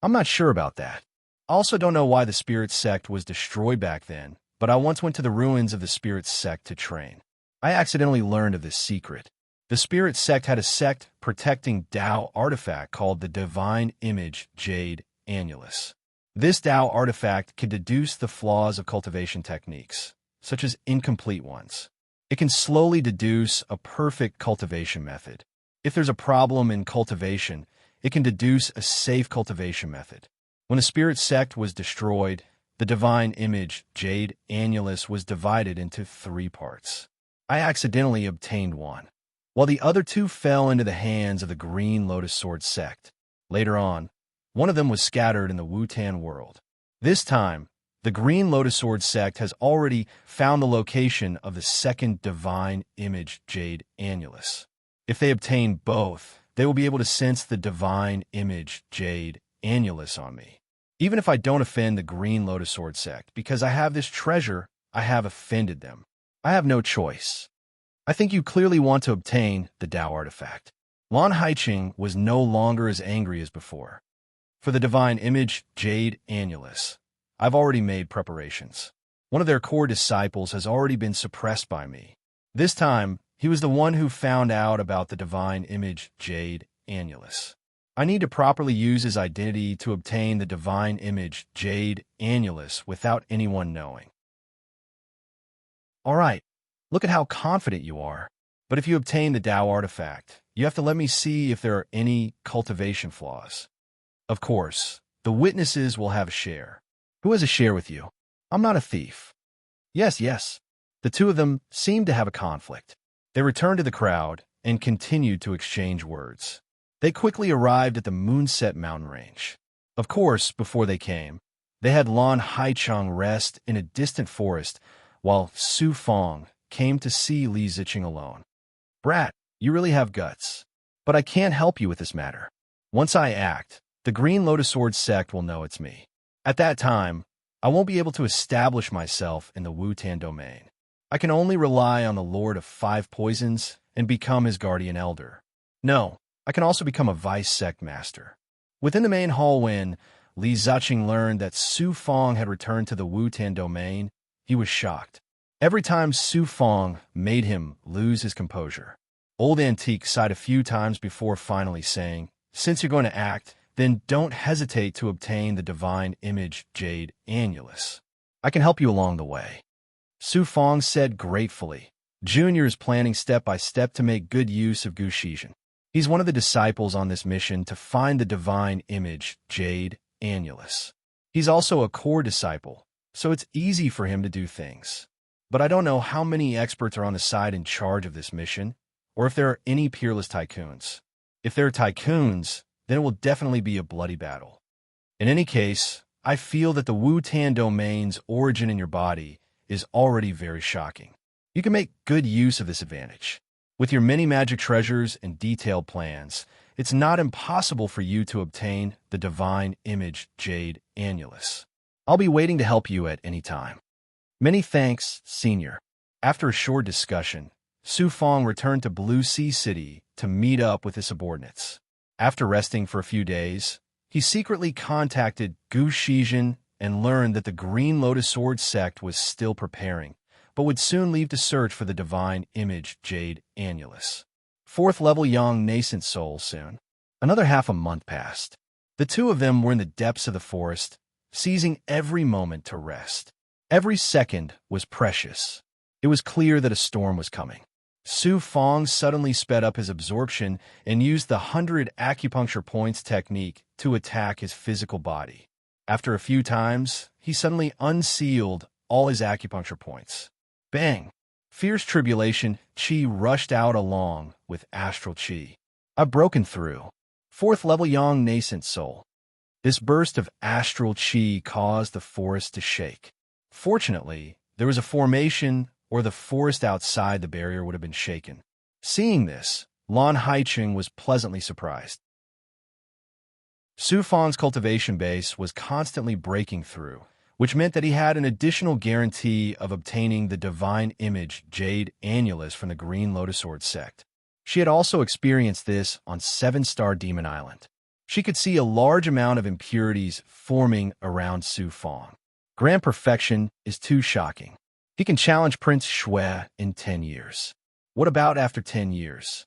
A: I'm not sure about that. I also don't know why the Spirit Sect was destroyed back then, but I once went to the ruins of the Spirit Sect to train. I accidentally learned of this secret. The Spirit Sect had a sect protecting Dao artifact called the Divine Image Jade Annulus. This Dao artifact can deduce the flaws of cultivation techniques, such as incomplete ones. It can slowly deduce a perfect cultivation method. If there's a problem in cultivation, it can deduce a safe cultivation method. When the Spirit Sect was destroyed, the Divine Image Jade Annulus was divided into 3 parts. I accidentally obtained one, while the other 2 fell into the hands of the Green Lotus Sword sect. Later on, one of them was scattered in the Wutan world. This time, the Green Lotus Sword sect has already found the location of the second Divine Image Jade Annulus. If they obtain both, they will be able to sense the Divine Image Jade Annulus on me. Even if I don't offend the Green Lotus Sword sect, because I have this treasure, I have offended them. I have no choice. I think you clearly want to obtain the Dao artifact. Lan Haiqing was no longer as angry as before. For the Divine Image Jade Annulus, I've already made preparations. One of their core disciples has already been suppressed by me. This time, he was the one who found out about the Divine Image Jade Annulus. I need to properly use his identity to obtain the Divine Image Jade Annulus without anyone knowing. All right, look at how confident you are. But if you obtain the Dao artifact, you have to let me see if there are any cultivation flaws. Of course, the witnesses will have a share. Who has a share with you? I'm not a thief. Yes. The 2 of them seemed to have a conflict. They returned to the crowd and continued to exchange words. They quickly arrived at the Moonset mountain range. Of course, before they came, they had Lan Haicheng rest in a distant forest, while Su Fong came to see Li Ziqing alone. Brat, you really have guts. But I can't help you with this matter. Once I act, the Green Lotus Sword sect will know it's me. At that time, I won't be able to establish myself in the Wu-Tan domain. I can only rely on the Lord of Five Poisons and become his guardian elder. No, I can also become a vice sect master. Within the main hall when Li Ziqing learned that Su Fong had returned to the Wu-Tan domain, he was shocked. Every time Su Fong made him lose his composure. Old Antique sighed a few times before finally saying, "Since you're going to act, then don't hesitate to obtain the divine image Jade Annulus. I can help you along the way." Su Fong said gratefully. Junior is planning step by step to make good use of Gu Shizhen. He's one of the disciples on this mission to find the divine image Jade Annulus. He's also a core disciple, so it's easy for him to do things. But I don't know how many experts are on the side in charge of this mission, or if there are any peerless tycoons. If there are tycoons, then it will definitely be a bloody battle. In any case, I feel that the Wu-Tan domain's origin in your body is already very shocking. You can make good use of this advantage. With your many magic treasures and detailed plans, it's not impossible for you to obtain the divine image Jade Annulus. I'll be waiting to help you at any time. Many thanks, Senior. After a short discussion, Su Fong returned to Blue Sea City to meet up with his subordinates. After resting for a few days, he secretly contacted Gu Shizhen and learned that the Green Lotus Sword sect was still preparing, but would soon leave to search for the divine image Jade Annulus. 4th level young nascent soul soon. Another half a month passed. The two of them were in the depths of the forest, seizing every moment to rest. Every second was precious. It was clear that a storm was coming. Su Fong suddenly sped up his absorption and used the 100 acupuncture points technique to attack his physical body. After a few times, he suddenly unsealed all his acupuncture points. Bang! Fierce tribulation, Qi rushed out along with astral Qi. I've broken through. 4th level young nascent soul. This burst of astral Qi caused the forest to shake. Fortunately, there was a formation, or the forest outside the barrier would have been shaken. Seeing this, Lan Haicheng was pleasantly surprised. Su Fong's cultivation base was constantly breaking through, which meant that he had an additional guarantee of obtaining the divine image Jade Annulus from the Green Lotus Sword sect. She had also experienced this on 7-Star Demon Island. She could see a large amount of impurities forming around Su Fong. Grand perfection is too shocking. He can challenge Prince Shui in 10 years. What about after 10 years?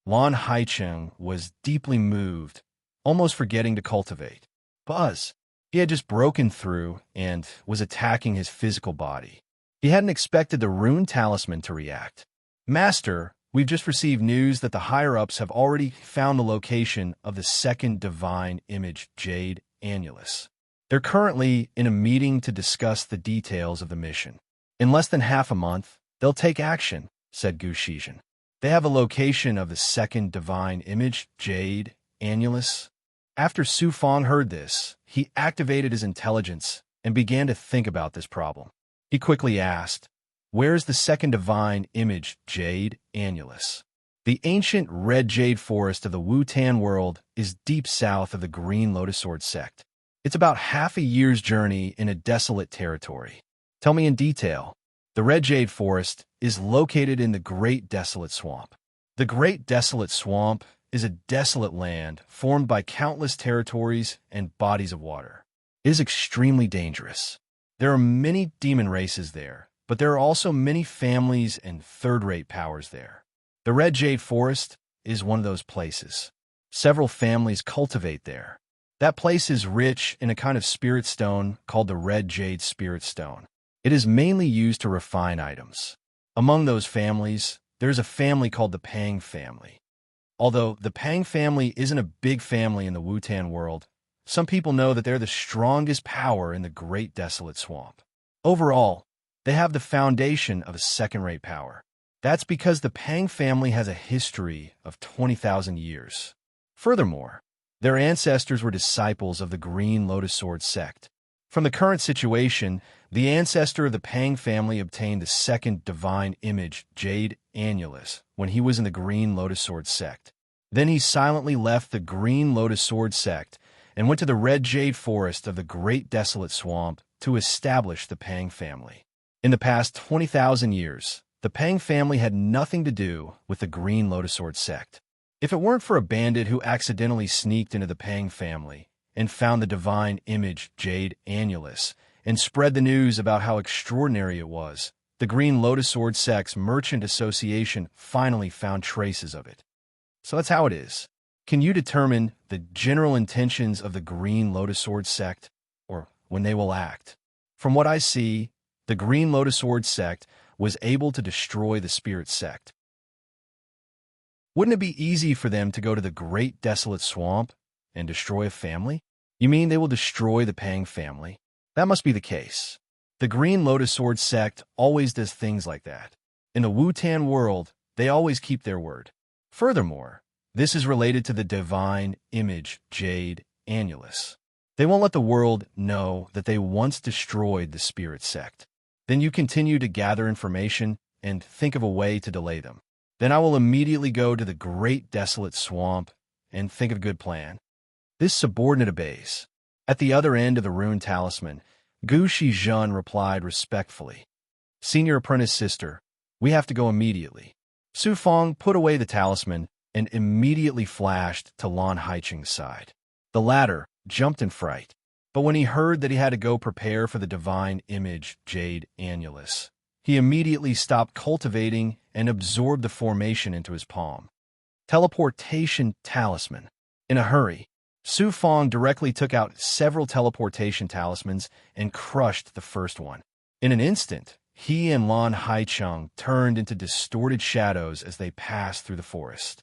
A: Lan Haicheng was deeply moved, almost forgetting to cultivate. Buzz. He had just broken through and was attacking his physical body. He hadn't expected the rune talisman to react. Master, we've just received news that the higher-ups have already found the location of the second divine image Jade Annulus. They're currently in a meeting to discuss the details of the mission. In less than half a month, they'll take action, said Gu Shizhen. They have a location of the second divine image, Jade Annulus. After Su Fong heard this, he activated his intelligence and began to think about this problem. He quickly asked, "Where's the second divine image, Jade Annulus?" The ancient red jade forest of the Wu-Tan world is deep south of the Green Lotus Sword sect. It's about half a year's journey in a desolate territory. Tell me in detail. The Red Jade Forest is located in the Great Desolate Swamp. The Great Desolate Swamp is a desolate land formed by countless territories and bodies of water. It is extremely dangerous. There are many demon races there, but there are also many families and third-rate powers there. The Red Jade Forest is one of those places. Several families cultivate there. That place is rich in a kind of spirit stone called the Red Jade Spirit Stone. It is mainly used to refine items. Among those families, there is a family called the Pang family. Although the Pang family isn't a big family in the Wu-Tan world, some people know that they're the strongest power in the Great Desolate Swamp. Overall, they have the foundation of a second-rate power. That's because the Pang family has a history of 20,000 years. Furthermore, their ancestors were disciples of the Green Lotus Sword sect. From the current situation, the ancestor of the Pang family obtained the second divine image, Jade Annulus, when he was in the Green Lotus Sword sect. Then he silently left the Green Lotus Sword sect and went to the Red Jade Forest of the Great Desolate Swamp to establish the Pang family. In the past 20,000 years, the Pang family had nothing to do with the Green Lotus Sword sect. If it weren't for a bandit who accidentally sneaked into the Pang family and found the divine image Jade Annulus and spread the news about how extraordinary it was, the Green Lotus Sword sect's merchant association finally found traces of it. So that's how it is. Can you determine the general intentions of the Green Lotus Sword sect, or when they will act? From what I see, the Green Lotus Sword sect was able to destroy the Spirit sect. Wouldn't it be easy for them to go to the Great Desolate Swamp and destroy a family? You mean they will destroy the Pang family? That must be the case. The Green Lotus Sword sect always does things like that. In the Wu-Tan world, they always keep their word. Furthermore, this is related to the divine image Jade Annulus. They won't let the world know that they once destroyed the Spirit sect. Then you continue to gather information and think of a way to delay them. Then I will immediately go to the Great Desolate Swamp and think of a good plan. This subordinate obeys. At the other end of the rune talisman, Gu Shizhen replied respectfully, "Senior apprentice sister, we have to go immediately." Su Fong put away the talisman and immediately flashed to Lan Haicheng's side. The latter jumped in fright, but when he heard that he had to go prepare for the divine image Jade Annulus, he immediately stopped cultivating and absorbed the formation into his palm. Teleportation talisman. In a hurry, Su Fong directly took out several teleportation talismans and crushed the first one. In an instant, he and Lan Haicheng turned into distorted shadows as they passed through the forest.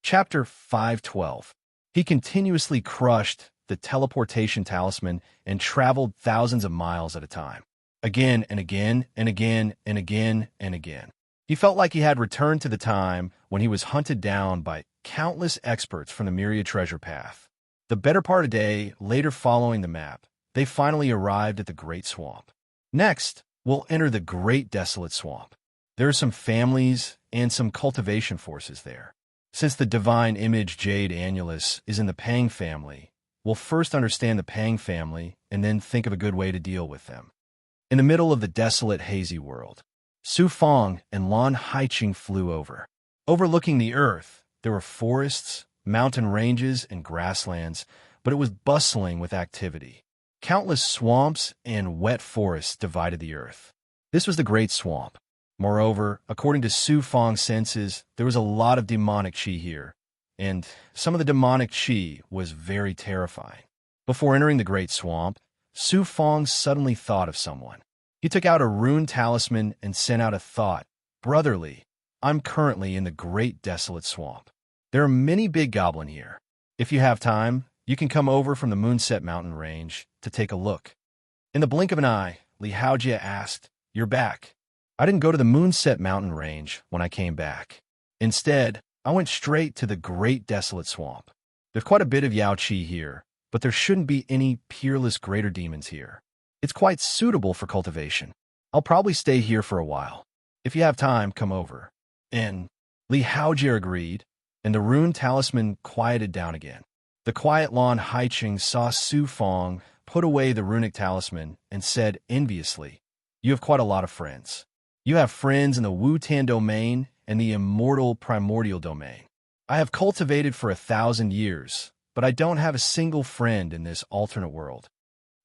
A: Chapter 512. He continuously crushed the teleportation talisman and traveled thousands of miles at a time. Again and again and again and again and again. He felt like he had returned to the time when he was hunted down by countless experts from the Myriad Treasure Path. The better part of a day later following the map, they finally arrived at the Great Swamp. Next, we'll enter the Great Desolate Swamp. There are some families and some cultivation forces there. Since the divine image Jade Annulus is in the Pang family, we'll first understand the Pang family and then think of a good way to deal with them. In the middle of the desolate, hazy world, Su Fong and Lan Haicheng flew over. Overlooking the earth, there were forests, mountain ranges, and grasslands, but it was bustling with activity. Countless swamps and wet forests divided the earth. This was the Great Swamp. Moreover, according to Su Fong's senses, there was a lot of demonic qi here, and some of the demonic qi was very terrifying. Before entering the Great Swamp, Su Fong suddenly thought of someone. He took out a rune talisman and sent out a thought. "Brotherly, I'm currently in the Great Desolate Swamp. There are many big goblin here. If you have time, you can come over from the Moonset Mountain Range to take a look." In the blink of an eye, Li Haojie asked, "You're back?" "I didn't go to the Moonset Mountain Range when I came back. Instead, I went straight to the Great Desolate Swamp. There's quite a bit of Yao Qi here, but there shouldn't be any peerless greater demons here. It's quite suitable for cultivation. I'll probably stay here for a while. If you have time, come over." And Li Haojie agreed, and the rune talisman quieted down again. The quiet Lan Haicheng saw Su Fong put away the runic talisman and said enviously, "You have quite a lot of friends. You have friends in the Wu-Tan domain and the immortal primordial domain. I have cultivated for 1,000 years, but I don't have a single friend in this alternate world.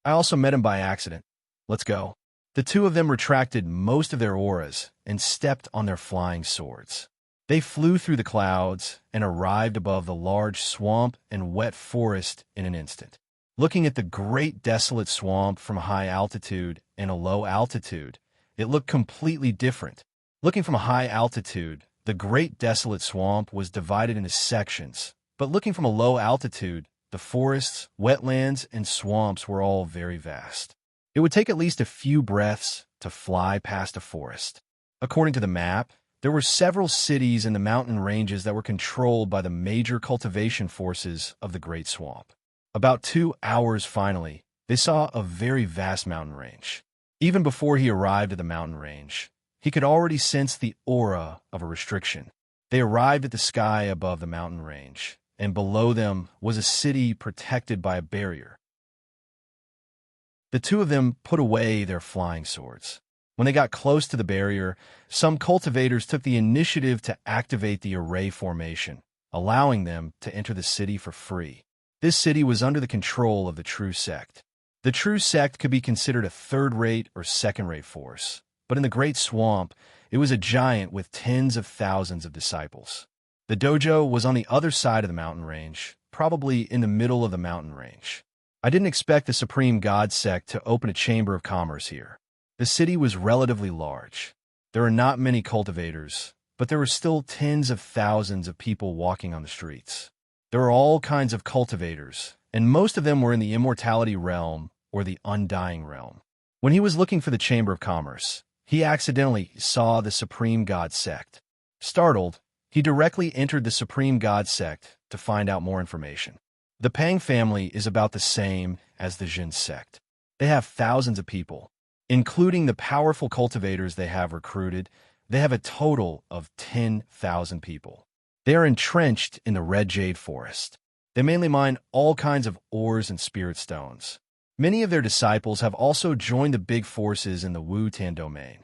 A: I also met him by accident. Let's go." The two of them retracted most of their auras and stepped on their flying swords. They flew through the clouds and arrived above the large swamp and wet forest in an instant. Looking at the Great Desolate Swamp from a high altitude and a low altitude, it looked completely different. Looking from a high altitude, the Great Desolate Swamp was divided into sections, but looking from a low altitude, the forests, wetlands, and swamps were all very vast. It would take at least a few breaths to fly past a forest. According to the map, There were several cities in the mountain ranges that were controlled by the major cultivation forces of the Great Swamp. About 2 hours finally, they saw a very vast mountain range. Even before he arrived at the mountain range, he could already sense the aura of a restriction. They arrived at the sky above the mountain range, and below them was a city protected by a barrier. The two of them put away their flying swords. When they got close to the barrier, some cultivators took the initiative to activate the array formation, allowing them to enter the city for free. This city was under the control of the True Sect. The True Sect could be considered a third-rate or second-rate force, but in the Great Swamp, it was a giant with tens of thousands of disciples. The dojo was on the other side of the mountain range, probably in the middle of the mountain range. I didn't expect the Supreme God Sect to open a chamber of commerce here. The city was relatively large. There are not many cultivators, but there were still tens of thousands of people walking on the streets. There were all kinds of cultivators, and most of them were in the immortality realm or the undying realm. When he was looking for the Chamber of Commerce, he accidentally saw the Supreme God Sect. Startled, he directly entered the Supreme God Sect to find out more information. The Pang family is about the same as the Jin Sect. They have thousands of people. Including the powerful cultivators they have recruited, they have a total of 10,000 people. They are entrenched in the Red Jade Forest. They mainly mine all kinds of ores and spirit stones. Many of their disciples have also joined the big forces in the Wu-Tan domain.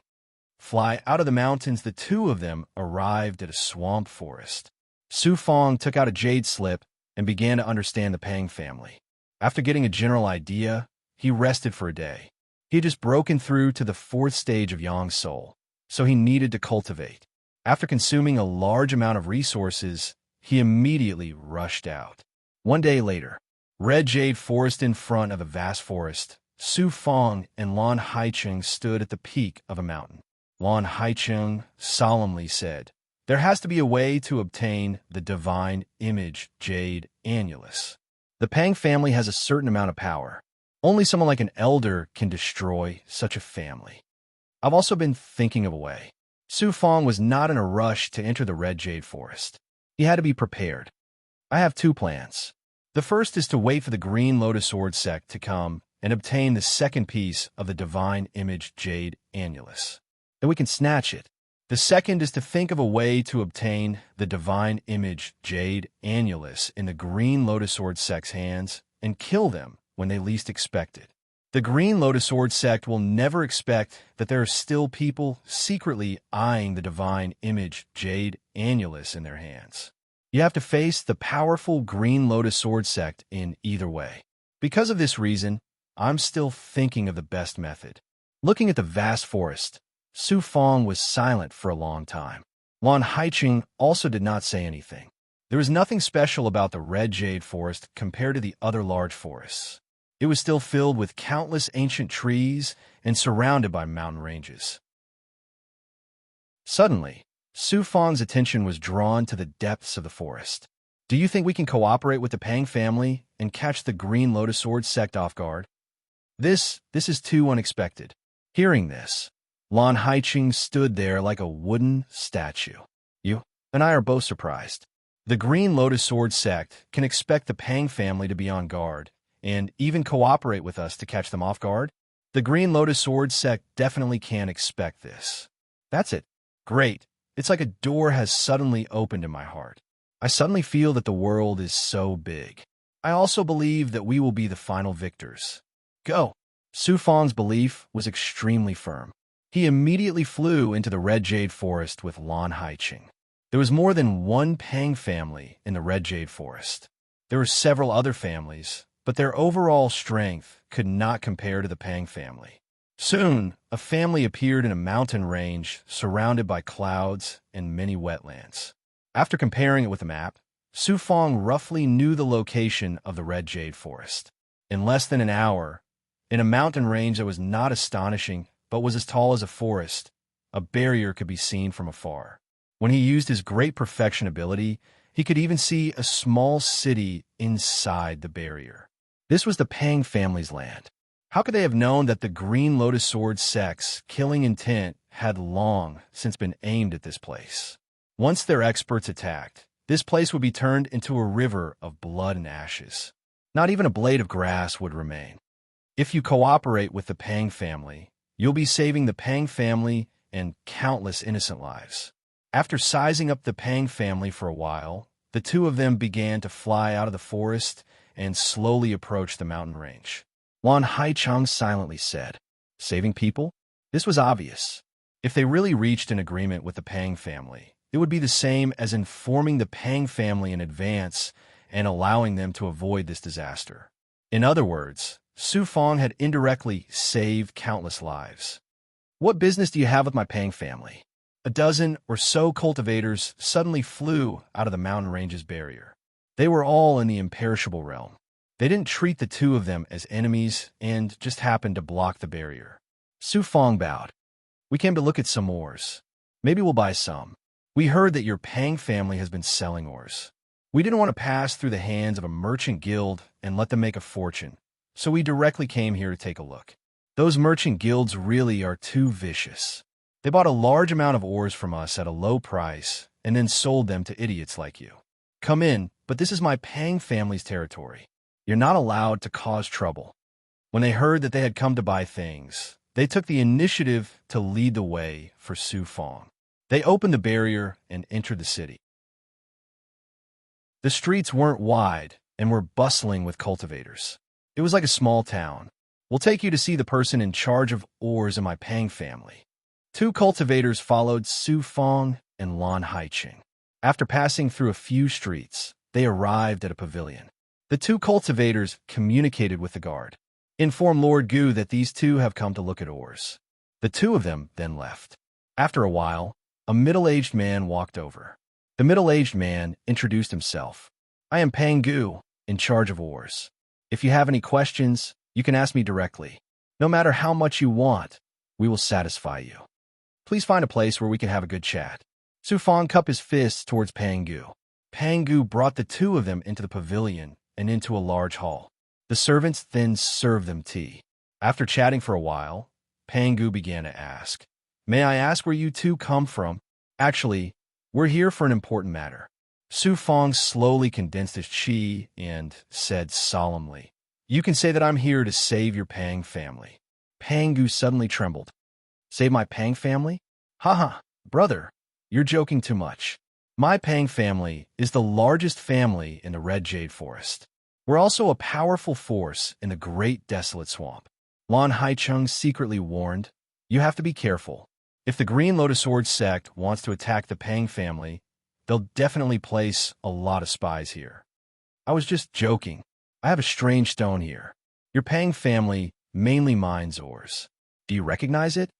A: Fly out of the mountains, the two of them arrived at a swamp forest. Su Fong took out a jade slip and began to understand the Pang family. After getting a general idea, he rested for a day. He had just broken through to the 4th stage of Yang Soul, so he needed to cultivate. After consuming a large amount of resources, he immediately rushed out. 1 day later, Red Jade Forest in front of a vast forest, Su Fong and Lan Haicheng stood at the peak of a mountain. Lan Haicheng solemnly said, "There has to be a way to obtain the divine image Jade Annulus. The Pang family has a certain amount of power. Only someone like an elder can destroy such a family. I've also been thinking of a way." Su Fong was not in a rush to enter the Red Jade Forest. He had to be prepared. "I have 2 plans. The first is to wait for the Green Lotus Sword Sect to come and obtain the second piece of the divine image Jade Annulus. Then we can snatch it. The second is to think of a way to obtain the divine image Jade Annulus in the Green Lotus Sword Sect's hands and kill them when they least expect it. The Green Lotus Sword Sect will never expect that there are still people secretly eyeing the divine image Jade Annulus in their hands. You have to face the powerful Green Lotus Sword Sect in either way. Because of this reason, I'm still thinking of the best method." Looking at the vast forest, Su Fong was silent for a long time. Lan Haicheng also did not say anything. There was nothing special about the Red Jade Forest compared to the other large forests. It was still filled with countless ancient trees and surrounded by mountain ranges. Suddenly, Su Fong's attention was drawn to the depths of the forest. "Do you think we can cooperate with the Pang family and catch the Green Lotus Sword Sect off guard?" This is too unexpected." Hearing this, Lan Haicheng stood there like a wooden statue. "You and I are both surprised. The Green Lotus Sword Sect can expect the Pang family to be on guard and even cooperate with us to catch them off guard? The Green Lotus Sword Sect definitely can't expect this." "That's it. Great. It's like a door has suddenly opened in my heart. I suddenly feel that the world is so big. I also believe that we will be the final victors. Go." Su Fong's belief was extremely firm. He immediately flew into the Red Jade Forest with Lan Haicheng. There was more than one Pang family in the Red Jade Forest. There were several other families, but their overall strength could not compare to the Pang family. Soon, a family appeared in a mountain range surrounded by clouds and many wetlands. After comparing it with a map, Su Fong roughly knew the location of the Red Jade Forest. In less than an hour, in a mountain range that was not astonishing but was as tall as a forest, a barrier could be seen from afar. When he used his great perfection ability, he could even see a small city inside the barrier. This was the Pang family's land. How could they have known that the Green Lotus Sword Sect's killing intent had long since been aimed at this place. Once their experts attacked, this place would be turned into a river of blood and ashes. Not even a blade of grass would remain. If you cooperate with the Pang family, you'll be saving the Pang family and countless innocent lives. After sizing up the Pang family for a while, the two of them began to fly out of the forest and slowly approach the mountain range. Lan Haicheng silently said, "Saving people? This was obvious. If they really reached an agreement with the Pang family, it would be the same as informing the Pang family in advance and allowing them to avoid this disaster." In other words, Su Fong had indirectly saved countless lives. "What business do you have with my Pang family?" A dozen or so cultivators suddenly flew out of the mountain range's barrier. They were all in the imperishable realm. They didn't treat the two of them as enemies and just happened to block the barrier. Su Fong bowed. "We came to look at some ores. Maybe we'll buy some. We heard that your Pang family has been selling ores. We didn't want to pass through the hands of a merchant guild and let them make a fortune, so we directly came here to take a look. Those merchant guilds really are too vicious. They bought a large amount of ores from us at a low price and then sold them to idiots like you. Come in, but this is my Pang family's territory. You're not allowed to cause trouble." When they heard that they had come to buy things, they took the initiative to lead the way for Su Fong. They opened the barrier and entered the city. The streets weren't wide and were bustling with cultivators. It was like a small town. "We'll take you to see the person in charge of ores in my Pang family." Two cultivators followed Su Fong and Lan Haicheng. After passing through a few streets, they arrived at a pavilion. The two cultivators communicated with the guard. "Inform Lord Gu that these two have come to look at ores." The two of them then left. After a while, a middle-aged man walked over. The middle-aged man introduced himself. "I am Pang Gu, in charge of ores. If you have any questions, you can ask me directly. No matter how much you want, we will satisfy you. Please find a place where we can have a good chat." Su Fong cupped his fists towards Pang Gu. Pang Gu brought the two of them into the pavilion and into a large hall. The servants then served them tea. After chatting for a while, Pang Gu began to ask, "May I ask where you two come from?" "Actually, we're here for an important matter." Su Fong slowly condensed his qi and said solemnly, "You can say that I'm here to save your Pang family." Pang Gu suddenly trembled. "Save my Pang family? Haha, brother, you're joking too much. My Pang family is the largest family in the Red Jade Forest. We're also a powerful force in the Great Desolate Swamp." Lan Haicheng secretly warned, "You have to be careful. If the Green Lotus Sword sect wants to attack the Pang family, they'll definitely place a lot of spies here." "I was just joking. I have a strange stone here. Your Pang family mainly mines ores. Do you recognize it?"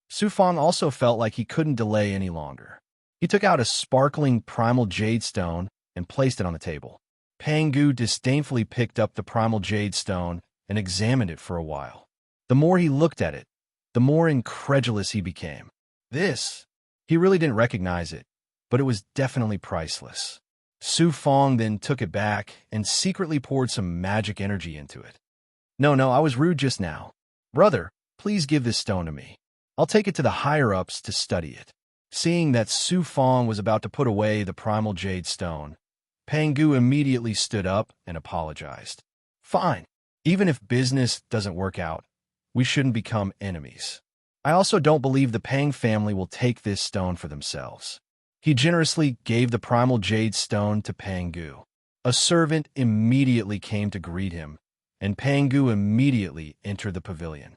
A: Su Fong also felt like he couldn't delay any longer. He took out a sparkling primal jade stone and placed it on the table. Pang Gu disdainfully picked up the primal jade stone and examined it for a while. The more he looked at it, the more incredulous he became. He really didn't recognize it, but it was definitely priceless. Su Fong then took it back and secretly poured some magic energy into it. No, I was rude just now. Brother, please give this stone to me. I'll take it to the higher-ups to study it." Seeing that Su Fong was about to put away the primal jade stone, Pang Gu immediately stood up and apologized. "Fine. Even if business doesn't work out, we shouldn't become enemies. I also don't believe the Pang family will take this stone for themselves." He generously gave the primal jade stone to Pang Gu. A servant immediately came to greet him, and Pang Gu immediately entered the pavilion.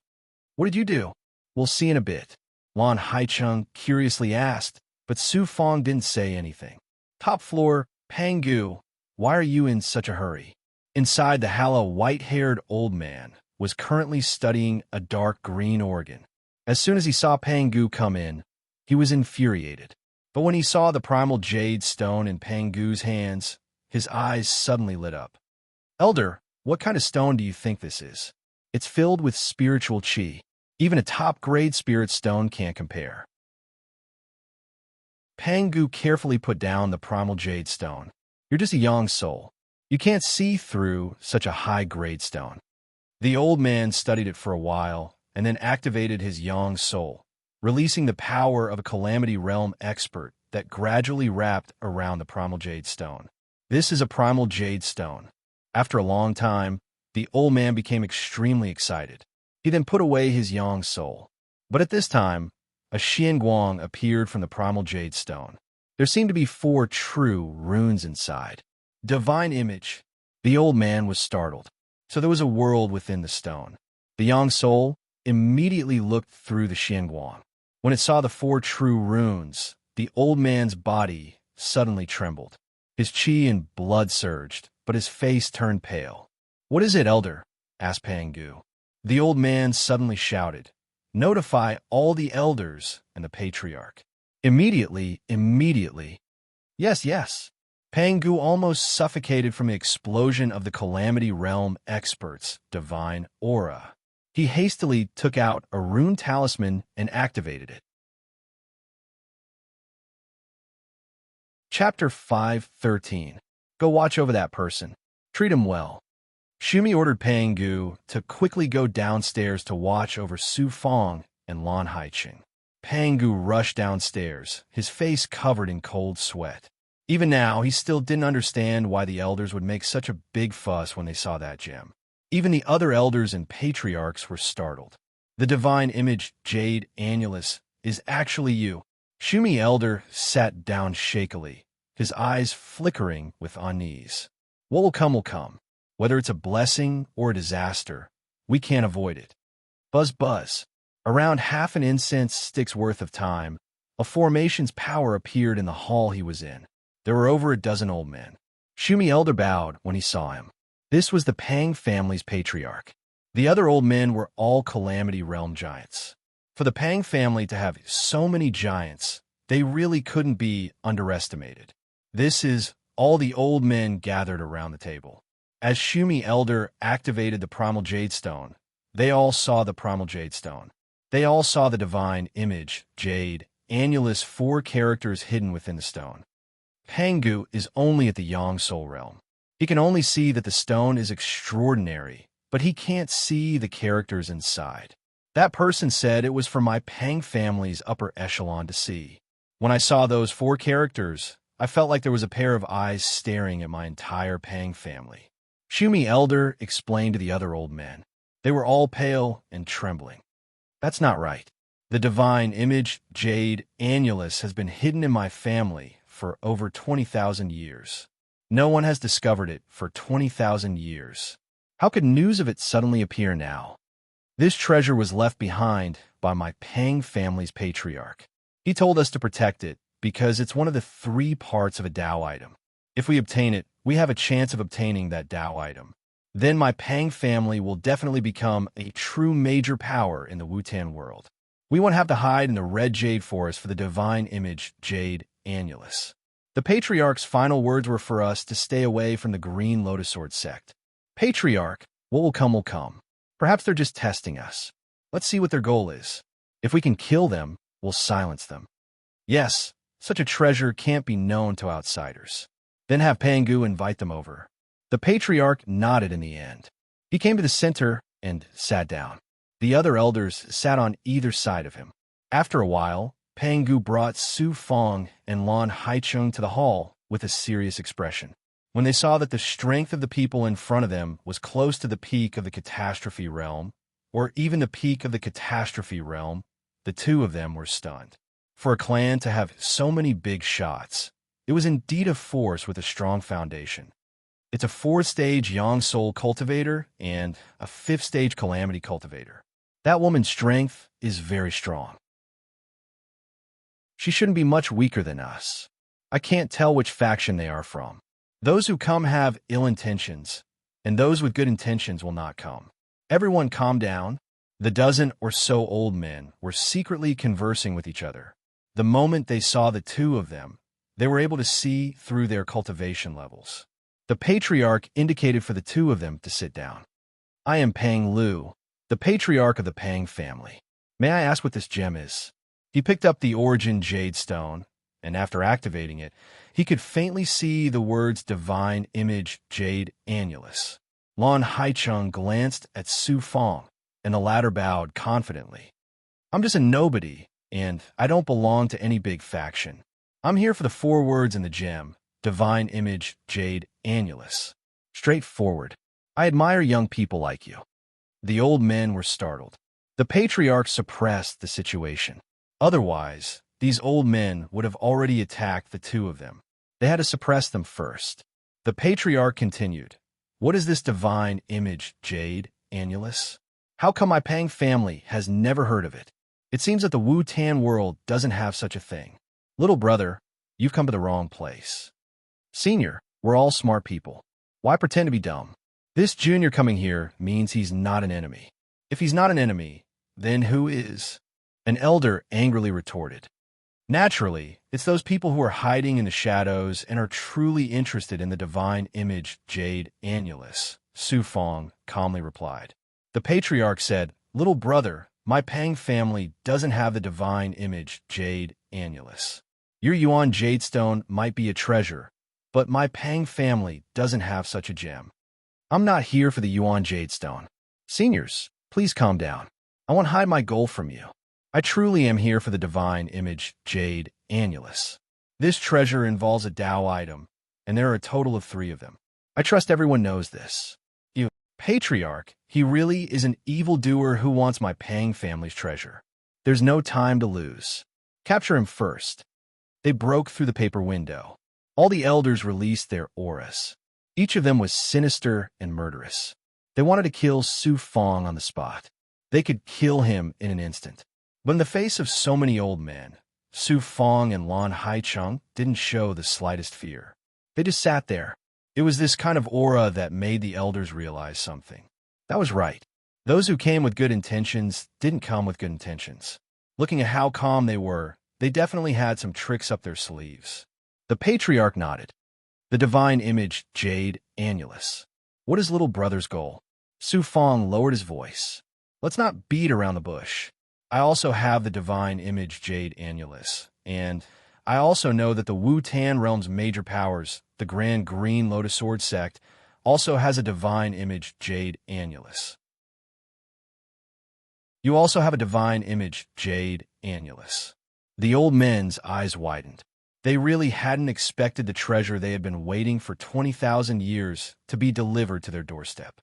A: "What did you do?" "We'll see in a bit," Lan Haicheng curiously asked, but Su Fong didn't say anything. Top floor, Pang Gu, why are you in such a hurry? Inside, the hollow white-haired old man was currently studying a dark green organ. As soon as he saw Pang Gu come in, he was infuriated. But when he saw the primal jade stone in Pang Gu's hands, his eyes suddenly lit up. "Elder, what kind of stone do you think this is? It's filled with spiritual qi. Even a top-grade spirit stone can't compare." Pang Gu carefully put down the primal jade stone. "You're just a young soul. You can't see through such a high-grade stone." The old man studied it for a while and then activated his yang soul, releasing the power of a Calamity Realm expert that gradually wrapped around the Primal Jade Stone. This is a Primal Jade Stone. After a long time, the old man became extremely excited. He then put away his young soul. But at this time, a Xianguang appeared from the Primal Jade Stone. There seemed to be 4 true runes inside. Divine image. The old man was startled. So there was a world within the stone. The young soul immediately looked through the Xianguang. When it saw the 4 true runes, the old man's body suddenly trembled. His qi and blood surged, but his face turned pale. "What is it, elder?" asked Pangu. The old man suddenly shouted, "Notify all the elders and the patriarch." Immediately. Yes. Pangu almost suffocated from the explosion of the Calamity Realm expert's divine aura. He hastily took out a rune talisman and activated it. Chapter 5:13. Go watch over that person. Treat him well. Shumi ordered Pangu to quickly go downstairs to watch over Su Fong and Lan Haiqing. Pangu rushed downstairs, his face covered in cold sweat. Even now, he still didn't understand why the elders would make such a big fuss when they saw that gem. Even the other elders and patriarchs were startled. The divine image, Jade Annulus, is actually you. Shumi Elder sat down shakily, his eyes flickering with unease. What will come will come. Whether it's a blessing or a disaster, we can't avoid it. Buzz buzz. Around half an incense stick's worth of time, a formation's power appeared in the hall he was in. There were over a dozen old men. Shumi Elder bowed when he saw him. This was the Pang family's patriarch. The other old men were all Calamity Realm giants. For the Pang family to have so many giants, they really couldn't be underestimated. This is all the old men gathered around the table. As Shumi Elder activated the Primal Jade Stone, they all saw the Primal Jade Stone. They all saw the divine image, Jade, Annulus, 4 characters hidden within the stone. Pangu is only at the Yang Soul realm. He can only see that the stone is extraordinary, but he can't see the characters inside. That person said it was for my Pang family's upper echelon to see. When I saw those 4 characters, I felt like there was a pair of eyes staring at my entire Pang family. Shumi Elder explained to the other old men. They were all pale and trembling. That's not right. The divine image, Jade Annulus, has been hidden in my family for over 20,000 years. No one has discovered it for 20,000 years. How could news of it suddenly appear now? This treasure was left behind by my Pang family's patriarch. He told us to protect it because it's one of the 3 parts of a Dao item. If we obtain it, we have a chance of obtaining that Dao item. Then my Pang family will definitely become a true major power in the Wutan world. We won't have to hide in the red jade forest for the divine image, Jade Annulus. The patriarch's final words were for us to stay away from the Green Lotus Sword sect. Patriarch, what will come will come. Perhaps they're just testing us. Let's see what their goal is. If we can kill them, we'll silence them. Yes, such a treasure can't be known to outsiders. Then have Pangu invite them over. The patriarch nodded in the end. He came to the center and sat down. The other elders sat on either side of him. After a while, Pangu brought Su Fong and Lan Haicheng to the hall with a serious expression. When they saw that the strength of the people in front of them was close to the peak of the catastrophe realm, or even the peak of the catastrophe realm, the 2 of them were stunned. For a clan to have so many big shots, it was indeed a force with a strong foundation. It's a 4th-stage Yang Soul cultivator and a 5th-stage Calamity cultivator. That woman's strength is very strong. She shouldn't be much weaker than us. I can't tell which faction they are from. Those who come have ill intentions, and those with good intentions will not come. Everyone calm down. The dozen or so old men were secretly conversing with each other. The moment they saw the 2 of them, they were able to see through their cultivation levels. The patriarch indicated for the 2 of them to sit down. I am Pang Lu, the patriarch of the Pang family. May I ask what this gem is? He picked up the Origin Jade Stone, and after activating it, he could faintly see the words Divine Image Jade Annulus. Lan Haicheng glanced at Su Fong, and the latter bowed confidently. I'm just a nobody, and I don't belong to any big faction. I'm here for the 4 words in the gem, divine image, jade, annulus. Straightforward. I admire young people like you. The old men were startled. The patriarch suppressed the situation. Otherwise, these old men would have already attacked the 2 of them. They had to suppress them first. The patriarch continued, "What is this divine image, jade, annulus? How come my Pang family has never heard of it? It seems that the Wu-Tan world doesn't have such a thing. Little brother, you've come to the wrong place. Senior, we're all smart people. Why pretend to be dumb? This junior coming here means he's not an enemy. If he's not an enemy, then who is?" An elder angrily retorted. "Naturally, it's those people who are hiding in the shadows and are truly interested in the divine image, jade, annulus," Su Fong calmly replied. The patriarch said, "Little brother, my Pang family doesn't have the divine image, jade, annulus. Your Yuan jade stone might be a treasure, but my Pang family doesn't have such a gem. I'm not here for the Yuan jade stone. Seniors, please calm down. I won't hide my goal from you. I truly am here for the divine image, jade, annulus. This treasure involves a Tao item, and there are a total of 3 of them. I trust everyone knows this. You, patriarch, he really is an evildoer who wants my Pang family's treasure. There's no time to lose. Capture him first." They broke through the paper window. All the elders released their auras. Each of them was sinister and murderous. They wanted to kill Su Fong on the spot. They could kill him in an instant. But in the face of so many old men, Su Fong and Lan Haicheng didn't show the slightest fear. They just sat there. It was this kind of aura that made the elders realize something. That was right. Those who came with good intentions didn't come with good intentions. Looking at how calm they were, they definitely had some tricks up their sleeves. The patriarch nodded. "The divine image, jade, annulus. What is little brother's goal?" Su Fong lowered his voice. "Let's not beat around the bush. I also have the divine image, jade, annulus, and I also know that the Wu-Tan realm's major powers, the Grand Green Lotus Sword sect, also has a divine image, jade, annulus. You also have a divine image, jade, annulus." The old men's eyes widened. They really hadn't expected the treasure they had been waiting for 20,000 years to be delivered to their doorstep.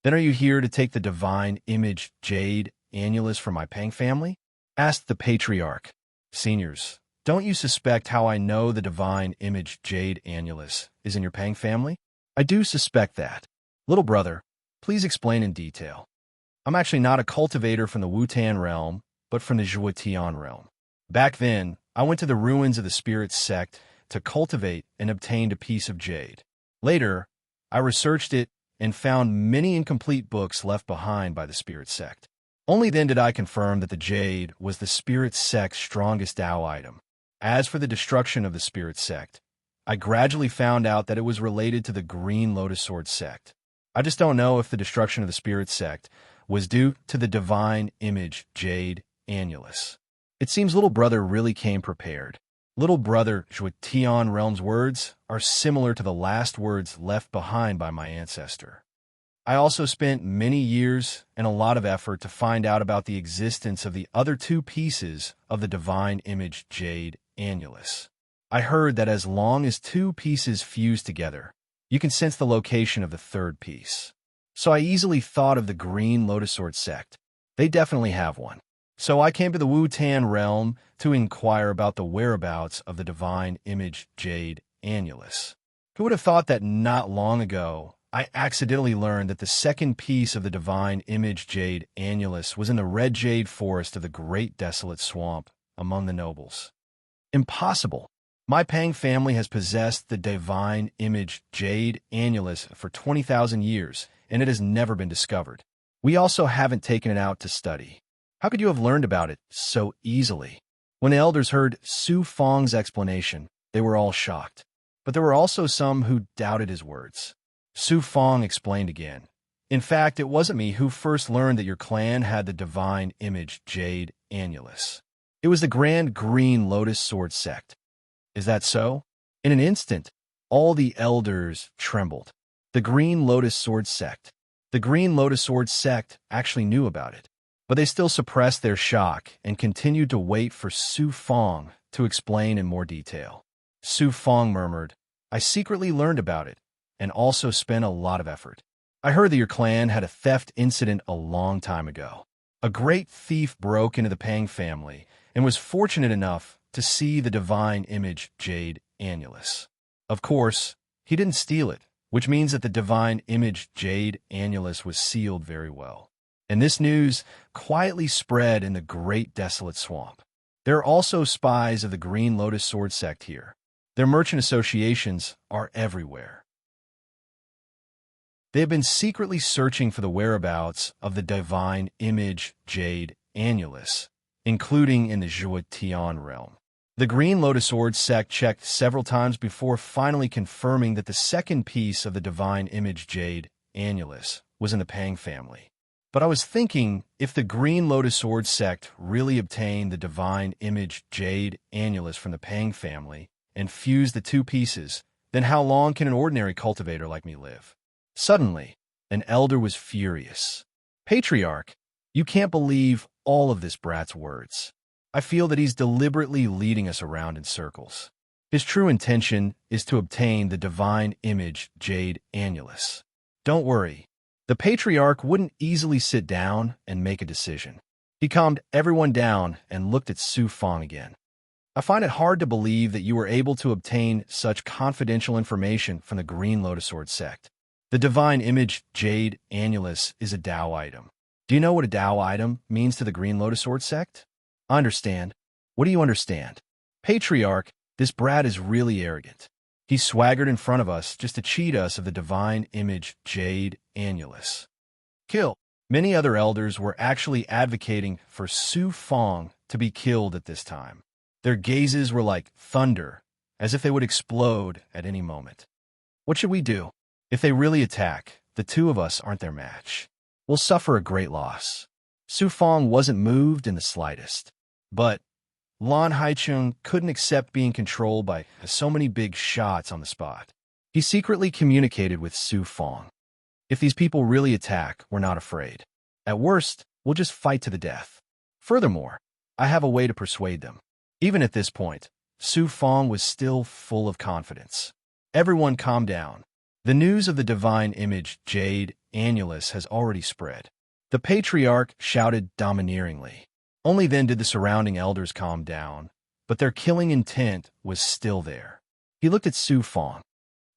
A: "Then are you here to take the divine image, jade, annulus from my Pang family?" asked the patriarch. "Seniors, don't you suspect how I know the divine image, jade, annulus is in your Pang family?" "I do suspect that. Little brother, please explain in detail." "I'm actually not a cultivator from the Wu-Tan realm, but from the Zhuotian realm. Back then, I went to the ruins of the spirit sect to cultivate and obtained a piece of jade. Later, I researched it and found many incomplete books left behind by the spirit sect. Only then did I confirm that the jade was the spirit sect's strongest Tao item. As for the destruction of the spirit sect, I gradually found out that it was related to the Green Lotus Sword sect. I just don't know if the destruction of the spirit sect was due to the divine image, jade, annulus. It seems little brother really came prepared. Little brother Zhuotian realm's words are similar to the last words left behind by my ancestor. I also spent many years and a lot of effort to find out about the existence of the other 2 pieces of the divine image, jade, annulus. I heard that as long as 2 pieces fuse together, you can sense the location of the 3rd piece. So I easily thought of the Green Lotus Sword sect. They definitely have one. So I came to the Wu-Tan realm to inquire about the whereabouts of the divine image, jade, annulus. Who would have thought that not long ago, I accidentally learned that the 2nd piece of the divine image, jade, annulus was in the red jade forest of the great desolate swamp among the nobles. Impossible. My Pang family has possessed the divine image, jade, annulus for 20,000 years, and it has never been discovered. We also haven't taken it out to study. How could you have learned about it so easily?" When the elders heard Su Fong's explanation, they were all shocked. But there were also some who doubted his words. Su Fong explained again. "In fact, it wasn't me who first learned that your clan had the divine image, jade, annulus. It was the Grand Green Lotus Sword sect. Is that so?" In an instant, all the elders trembled. The Green Lotus Sword sect. The Green Lotus Sword sect actually knew about it. But they still suppressed their shock and continued to wait for Su Fong to explain in more detail. Su Fong murmured, "I secretly learned about it, and also spent a lot of effort. I heard that your clan had a theft incident a long time ago. A great thief broke into the Pang family and was fortunate enough to see the divine image jade annulus. Of course, he didn't steal it, which means that the divine image jade annulus was sealed very well. And this news quietly spread in the great desolate swamp. There are also spies of the Green Lotus Sword sect here. Their merchant associations are everywhere. They have been secretly searching for the whereabouts of the divine image jade annulus, including in the Zhuotian realm. The Green Lotus Sword sect checked several times before finally confirming that the second piece of the divine image jade annulus was in the Pang family. But I was thinking, if the Green Lotus Sword sect really obtained the divine image jade annulus from the Pang family and fused the two pieces, then how long can an ordinary cultivator like me live? Suddenly, an elder was furious. "Patriarch, you can't believe all of this brat's words. I feel that he's deliberately leading us around in circles. His true intention is to obtain the divine image jade annulus. Don't worry. The patriarch wouldn't easily sit down and make a decision." He calmed everyone down and looked at Su Fong again. "I find it hard to believe that you were able to obtain such confidential information from the Green Lotus Sword sect. The divine image jade annulus is a Tao item. Do you know what a Tao item means to the Green Lotus Sword sect?" "I understand." "What do you understand?" "Patriarch, this brat is really arrogant. He swaggered in front of us just to cheat us of the divine image jade annulus." Kill. Many other elders were actually advocating for Su Fong to be killed at this time. Their gazes were like thunder, as if they would explode at any moment. "What should we do? If they really attack, the two of us aren't their match. We'll suffer a great loss." Su Fong wasn't moved in the slightest. But Lan Haichung couldn't accept being controlled by so many big shots on the spot. He secretly communicated with Su Fong. "If these people really attack, we're not afraid. At worst, we'll just fight to the death. Furthermore, I have a way to persuade them." Even at this point, Su Fong was still full of confidence. Everyone calmed down. The news of the divine image jade annulus has already spread. The patriarch shouted domineeringly. Only then did the surrounding elders calm down, but their killing intent was still there. He looked at Su Fong.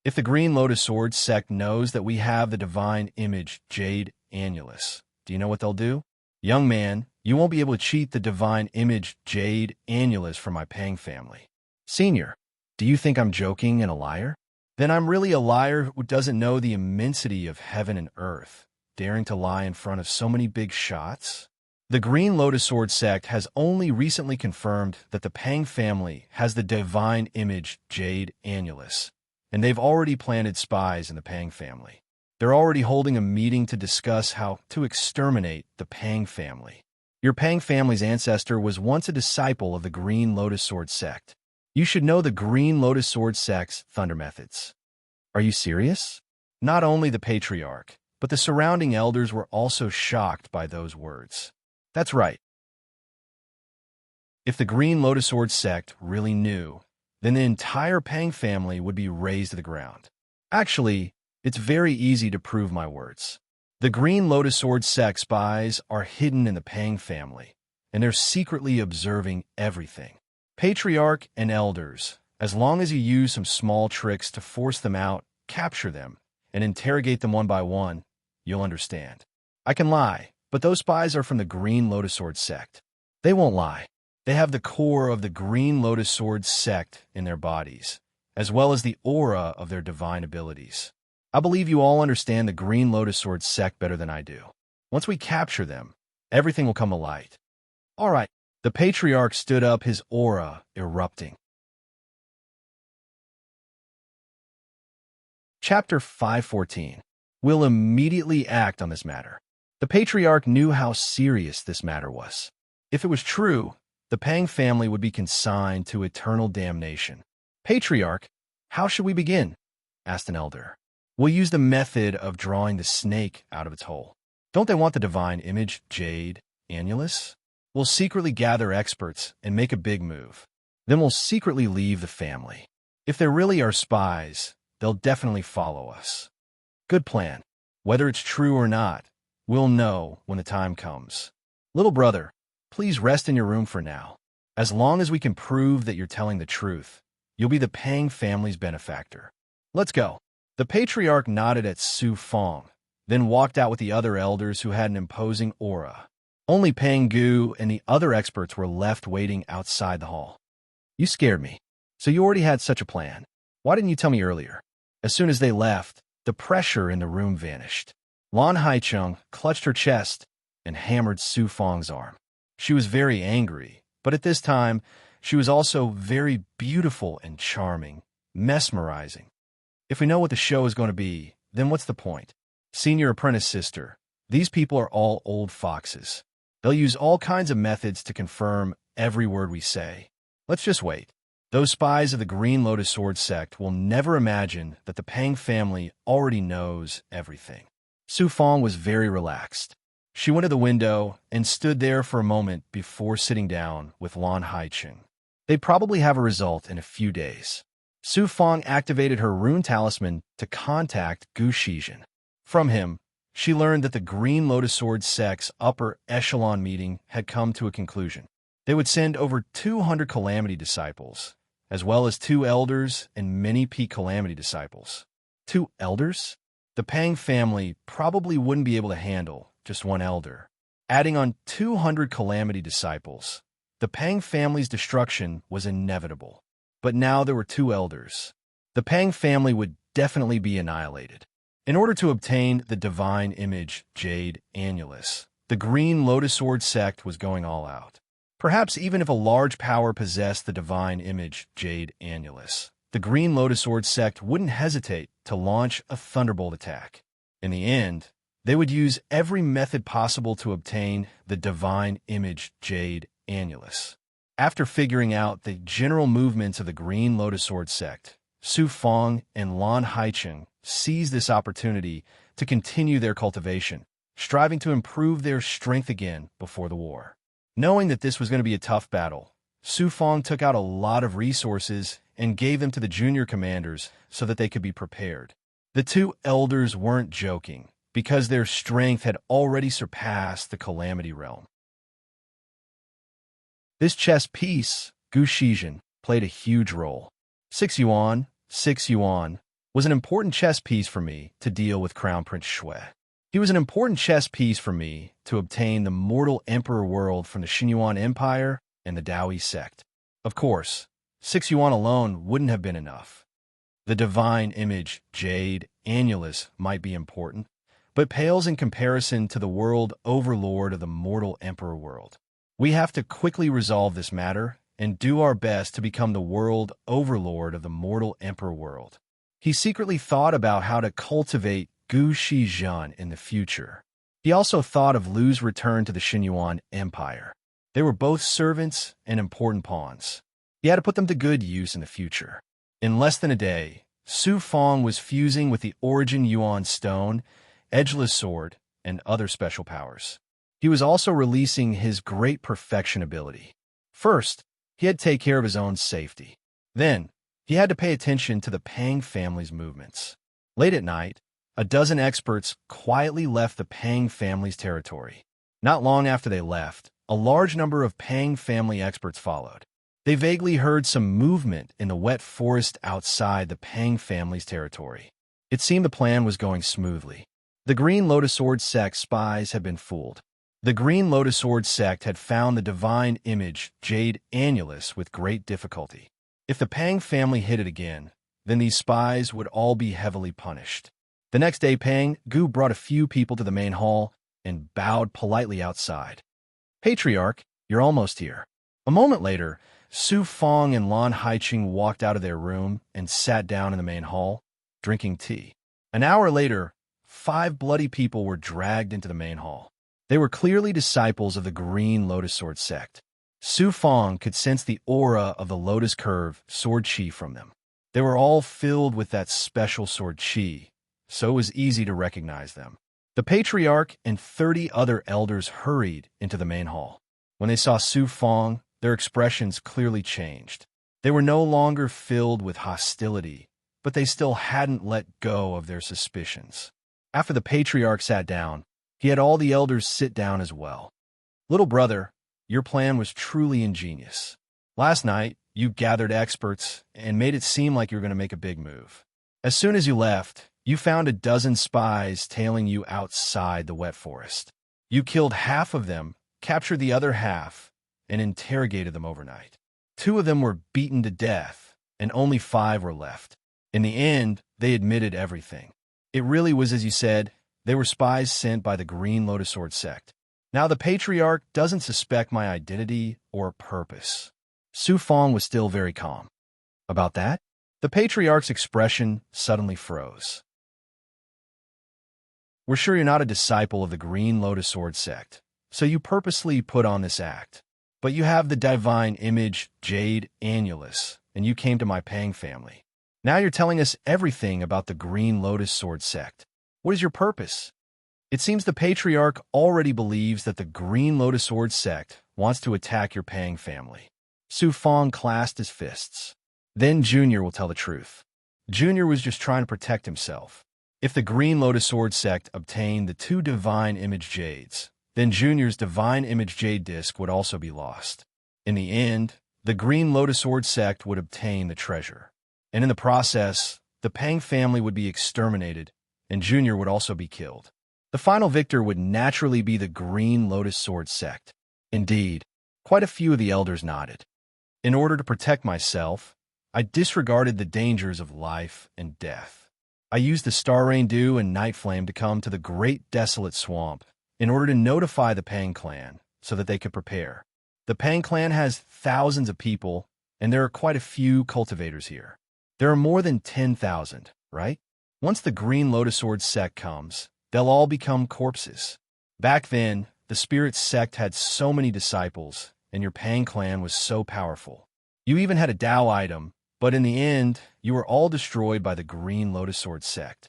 A: "If the Green Lotus Sword sect knows that we have the divine image jade annulus, do you know what they'll do? Young man, you won't be able to cheat the divine image jade annulus from my Pang family. Senior, do you think I'm joking and a liar? Then I'm really a liar who doesn't know the immensity of heaven and earth, daring to lie in front of so many big shots." The Green Lotus Sword sect has only recently confirmed that the Pang family has the divine image jade annulus, and they've already planted spies in the Pang family. They're already holding a meeting to discuss how to exterminate the Pang family. Your Pang family's ancestor was once a disciple of the Green Lotus Sword sect. You should know the Green Lotus Sword sect's thunder methods. Are you serious? Not only the patriarch, but the surrounding elders were also shocked by those words. That's right. If the Green Lotus Sword sect really knew, then the entire Pang family would be razed to the ground. Actually, it's very easy to prove my words. The Green Lotus Sword sect spies are hidden in the Pang family, and they're secretly observing everything. Patriarch and elders, as long as you use some small tricks to force them out, capture them, and interrogate them one by one, you'll understand. I can lie, but those spies are from the Green Lotus Sword sect. They won't lie. They have the core of the Green Lotus Sword sect in their bodies, as well as the aura of their divine abilities. I believe you all understand the Green Lotus Sword sect better than I do. Once we capture them, everything will come to light. All right. The patriarch stood up, his aura erupting. Chapter 514. We'll immediately act on this matter. The patriarch knew how serious this matter was. If it was true, the Pang family would be consigned to eternal damnation. "Patriarch, how should we begin?" asked an elder. "We'll use the method of drawing the snake out of its hole. Don't they want the divine image jade Annulus? We'll secretly gather experts and make a big move. Then we'll secretly leave the family. If they really are spies, they'll definitely follow us. Good plan. Whether it's true or not, we'll know when the time comes. Little brother, please rest in your room for now. As long as we can prove that you're telling the truth, you'll be the Pang family's benefactor. Let's go. The patriarch nodded at Su Fong, then walked out with the other elders who had an imposing aura. Only Pang Gu and the other experts were left waiting outside the hall. You scared me. So you already had such a plan. Why didn't you tell me earlier? As soon as they left, the pressure in the room vanished. Lan Haicheng clutched her chest and hammered Su Fong's arm. She was very angry, but at this time, she was also very beautiful and charming, mesmerizing. If we know what the show is going to be, then what's the point? Senior apprentice sister, these people are all old foxes. They'll use all kinds of methods to confirm every word we say. Let's just wait. Those spies of the Green Lotus Sword sect will never imagine that the Pang family already knows everything. Su Fong was very relaxed. She went to the window and stood there for a moment before sitting down with Lan Haicheng. They'd probably have a result in a few days. Su Fong activated her rune talisman to contact Gu Shizhen. From him, she learned that the Green Lotus Sword sect's upper echelon meeting had come to a conclusion. They would send over 200 Calamity disciples, as well as 2 elders and many peak Calamity disciples. 2 elders? The Pang family probably wouldn't be able to handle just 1 elder. Adding on 200 Calamity disciples, the Pang family's destruction was inevitable. But now there were 2 elders. The Pang family would definitely be annihilated. In order to obtain the divine image Jade Annulus, the Green Lotus Sword sect was going all out. Perhaps even if a large power possessed the divine image Jade Annulus, the Green Lotus Sword sect wouldn't hesitate to launch a thunderbolt attack. In the end, they would use every method possible to obtain the divine image Jade Annulus. After figuring out the general movements of the Green Lotus Sword sect, Su Fong and Lan Haicheng seized this opportunity to continue their cultivation, striving to improve their strength again before the war. Knowing that this was going to be a tough battle, Su Fong took out a lot of resources and gave them to the junior commanders so that they could be prepared. The 2 elders weren't joking, because their strength had already surpassed the Calamity realm. This chess piece, Gu Shizhen, played a huge role. 6 yuan, was an important chess piece for me to deal with Crown Prince Shui. He was an important chess piece for me to obtain the mortal emperor world from the Xinyuan Empire and the Daoi sect. Of course, 6 yuan alone wouldn't have been enough. The divine image Jade Annulus might be important, but pales in comparison to the world overlord of the mortal emperor world. We have to quickly resolve this matter and do our best to become the world overlord of the mortal emperor world. He secretly thought about how to cultivate Gu Shizhen in the future. He also thought of Lu's return to the Xinyuan Empire. They were both servants and important pawns. He had to put them to good use in the future. In less than a day, Su Fong was fusing with the Origin Yuan Stone, Edgeless Sword, and other special powers. He was also releasing his Great Perfection ability. First, he had to take care of his own safety. Then, he had to pay attention to the Pang family's movements. Late at night, a dozen experts quietly left the Pang family's territory. Not long after they left, a large number of Pang family experts followed. They vaguely heard some movement in the wet forest outside the Pang family's territory. It seemed the plan was going smoothly. The Green Lotus Sword sect spies had been fooled. The Green Lotus Sword sect had found the divine image Jade Annulus with great difficulty. If the Pang family hid it again, then these spies would all be heavily punished. The next day, Pang Gu brought a few people to the main hall and bowed politely outside. Patriarch, you're almost here. A moment later, Su Fong and Lan Haicheng walked out of their room and sat down in the main hall, drinking tea. An hour later, 5 bloody people were dragged into the main hall. They were clearly disciples of the Green Lotus Sword sect. Su Fong could sense the aura of the Lotus Curve sword chi from them. They were all filled with that special sword chi, so it was easy to recognize them. The patriarch and 30 other elders hurried into the main hall. When they saw Su Fong, their expressions clearly changed. They were no longer filled with hostility, but they still hadn't let go of their suspicions. After the patriarch sat down, he had all the elders sit down as well. Little brother, your plan was truly ingenious. Last night, you gathered experts and made it seem like you were going to make a big move. As soon as you left, you found a dozen spies tailing you outside the wet forest. You killed half of them, captured the other half, and interrogated them overnight. 2 of them were beaten to death, and only 5 were left. In the end, they admitted everything. It really was as you said. They were spies sent by the Green Lotus Sword sect. Now the patriarch doesn't suspect my identity or purpose. Su Fong was still very calm. About that? The patriarch's expression suddenly froze. We're sure you're not a disciple of the Green Lotus Sword sect, so you purposely put on this act. But you have the divine image, Jade Annulus, and you came to my Pang family. Now you're telling us everything about the Green Lotus Sword sect. What is your purpose? It seems the patriarch already believes that the Green Lotus Sword sect wants to attack your Pang family. Su Fong clasped his fists. Then Junior will tell the truth. Junior was just trying to protect himself. If the Green Lotus Sword sect obtained the 2 divine image jades, then Junior's divine image jade disc would also be lost. In the end, the Green Lotus Sword sect would obtain the treasure. And in the process, the Pang family would be exterminated, and Junior would also be killed. The final victor would naturally be the Green Lotus Sword sect. Indeed, quite a few of the elders nodded. In order to protect myself, I disregarded the dangers of life and death. I used the Star Rain Dew and Night Flame to come to the Great Desolate Swamp in order to notify the Pang clan so that they could prepare. The Pang clan has thousands of people, and there are quite a few cultivators here. There are more than 10,000, right? Once the Green Lotus Sword sect comes, they'll all become corpses. Back then, the Spirit sect had so many disciples, and your Pang clan was so powerful. You even had a Tao item, but in the end, you were all destroyed by the Green Lotus Sword sect.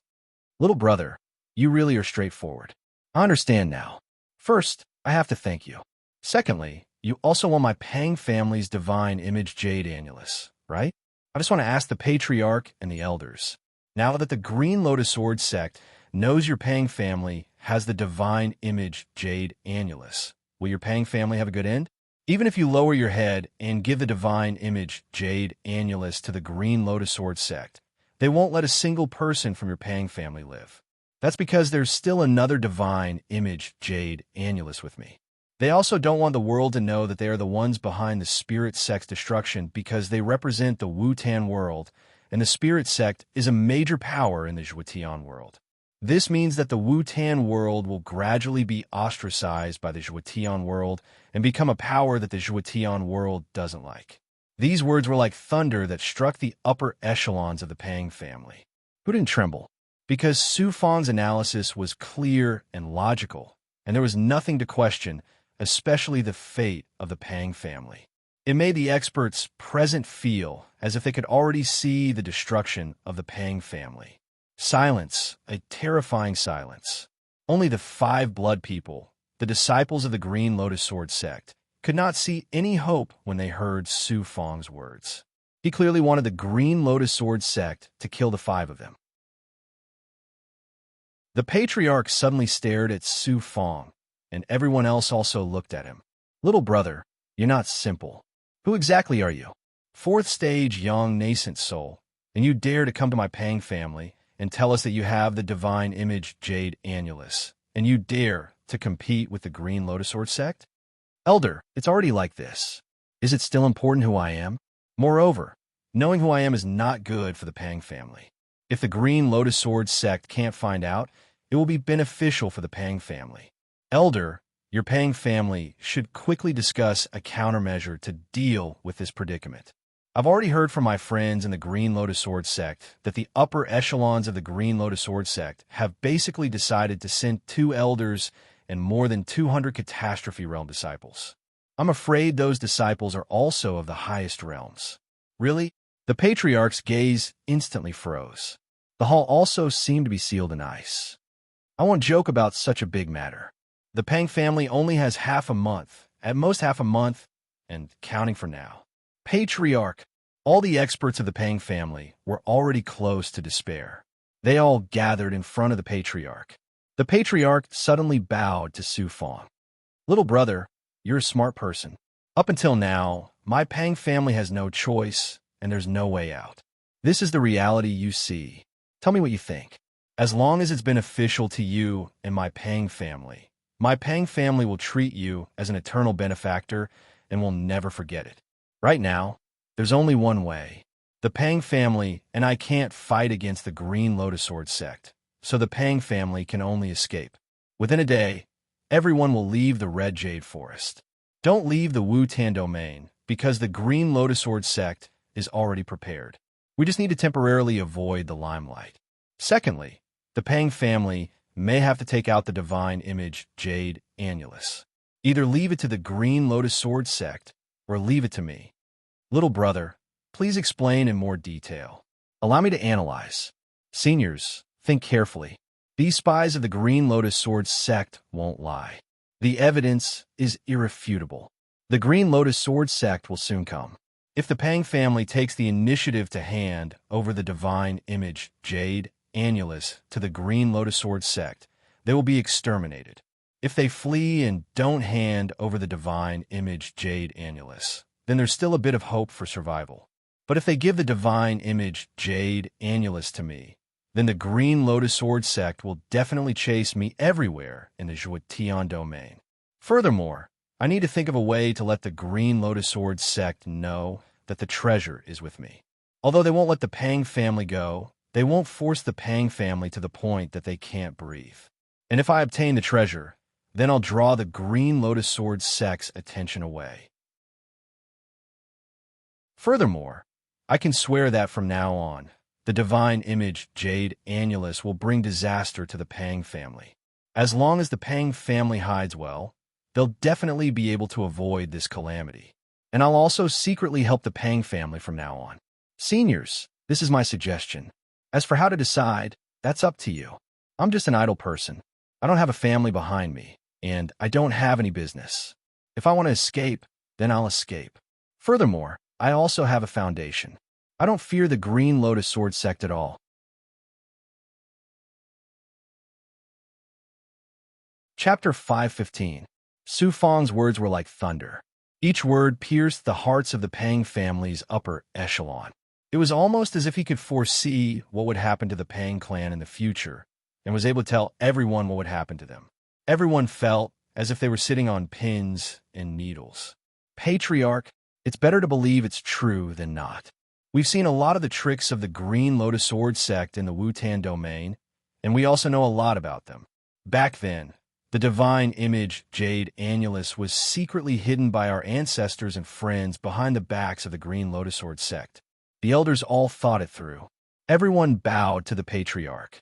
A: Little brother, you really are straightforward. I understand now. First, I have to thank you. Secondly, you also want my Pang family's divine image Jade Annulus, right? I just want to ask the patriarch and the elders. Now that the Green Lotus Sword sect knows your Pang family has the divine image Jade Annulus, will your Pang family have a good end? Even if you lower your head and give the divine image Jade Annulus to the Green Lotus Sword sect, they won't let a single person from your Pang family live. That's because there's still another divine image Jade Annulus with me. They also don't want the world to know that they are the ones behind the Spirit sect's destruction because they represent the Wu-Tan world, and the Spirit sect is a major power in the Zhuotian world. This means that the Wu-Tan world will gradually be ostracized by the Zhuotian world and become a power that the Zhuotian world doesn't like. These words were like thunder that struck the upper echelons of the Pang family. Who didn't tremble? Because Su Fong's analysis was clear and logical, and there was nothing to question, especially the fate of the Pang family. It made the experts present feel as if they could already see the destruction of the Pang family. Silence, a terrifying silence. Only the 5 blood people, the disciples of the Green Lotus Sword sect, could not see any hope when they heard Su Fong's words. He clearly wanted the Green Lotus Sword sect to kill the 5 of them. The patriarch suddenly stared at Su Fong, and everyone else also looked at him. Little brother, you're not simple. Who exactly are you? 4th stage young nascent soul, and you dare to come to my Pang family and tell us that you have the divine image Jade Annulus, and you dare to compete with the Green Lotus Sword sect? Elder, it's already like this. Is it still important who I am? Moreover, knowing who I am is not good for the Pang family. If the Green Lotus Sword sect can't find out, it will be beneficial for the Pang family. Elder, your Pang family should quickly discuss a countermeasure to deal with this predicament. I've already heard from my friends in the Green Lotus Sword sect that the upper echelons of the Green Lotus Sword sect have basically decided to send 2 elders and more than 200 Catastrophe Realm disciples. I'm afraid those disciples are also of the highest realms. Really? The patriarch's gaze instantly froze. The hall also seemed to be sealed in ice. I won't joke about such a big matter. The Pang family only has half a month, at most half a month, and counting for now. Patriarch, all the experts of the Pang family were already close to despair. They all gathered in front of the Patriarch. The Patriarch suddenly bowed to Su Fang. Little brother, you're a smart person. Up until now, my Pang family has no choice, and there's no way out. This is the reality you see. Tell me what you think. As long as it's beneficial to you and my Pang family will treat you as an eternal benefactor and will never forget it. Right now, there's only one way. The Pang family and I can't fight against the Green Lotus Sword sect, so the Pang family can only escape. Within a day, everyone will leave the Red Jade Forest. Don't leave the Wu-Tan domain, because the Green Lotus Sword sect is already prepared. We just need to temporarily avoid the limelight. Secondly, the Pang family may have to take out the divine image Jade Annulus. Either leave it to the Green Lotus Sword sect, or leave it to me. Little brother, please explain in more detail. Allow me to analyze. Seniors, think carefully. These spies of the Green Lotus Sword sect won't lie. The evidence is irrefutable. The Green Lotus Sword sect will soon come. If the Pang family takes the initiative to hand over the divine image Jade Annulus to the Green Lotus Sword sect, they will be exterminated. If they flee and don't hand over the divine image Jade Annulus, then there's still a bit of hope for survival. But if they give the divine image Jade Annulus to me, then the Green Lotus Sword sect will definitely chase me everywhere in the Zhuotian domain. Furthermore, I need to think of a way to let the Green Lotus Sword sect know that the treasure is with me. Although they won't let the Pang family go, they won't force the Pang family to the point that they can't breathe. And if I obtain the treasure, then I'll draw the Green Lotus Sword sect's attention away. Furthermore, I can swear that from now on, the divine image Jade Annulus will bring disaster to the Pang family. As long as the Pang family hides well, they'll definitely be able to avoid this calamity. And I'll also secretly help the Pang family from now on. Seniors, this is my suggestion. As for how to decide, that's up to you. I'm just an idle person. I don't have a family behind me, and I don't have any business. If I want to escape, then I'll escape. Furthermore, I also have a foundation. I don't fear the Green Lotus Sword sect at all. Chapter 515. Su Fang's words were like thunder. Each word pierced the hearts of the Pang family's upper echelon. It was almost as if he could foresee what would happen to the Pang clan in the future, and was able to tell everyone what would happen to them. Everyone felt as if they were sitting on pins and needles. Patriarch, it's better to believe it's true than not. We've seen a lot of the tricks of the Green Lotus Sword sect in the Wu-Tan domain, and we also know a lot about them. Back then, the divine image Jade Annulus was secretly hidden by our ancestors and friends behind the backs of the Green Lotus Sword sect. The elders all thought it through. Everyone bowed to the Patriarch.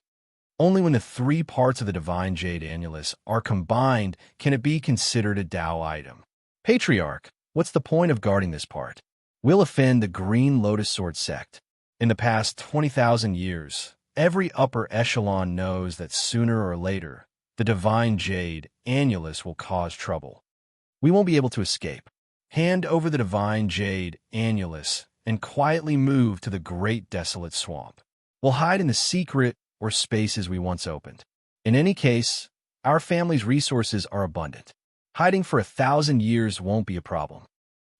A: Only when the three parts of the divine Jade Annulus are combined can it be considered a Tao item. Patriarch, what's the point of guarding this part? We'll offend the Green Lotus Sword sect. In the past 20,000 years, every upper echelon knows that sooner or later, the divine Jade Annulus will cause trouble. We won't be able to escape. Hand over the divine Jade Annulus and quietly move to the great desolate swamp. We'll hide in the secret or spaces we once opened. In any case, our family's resources are abundant. Hiding for 1,000 years won't be a problem.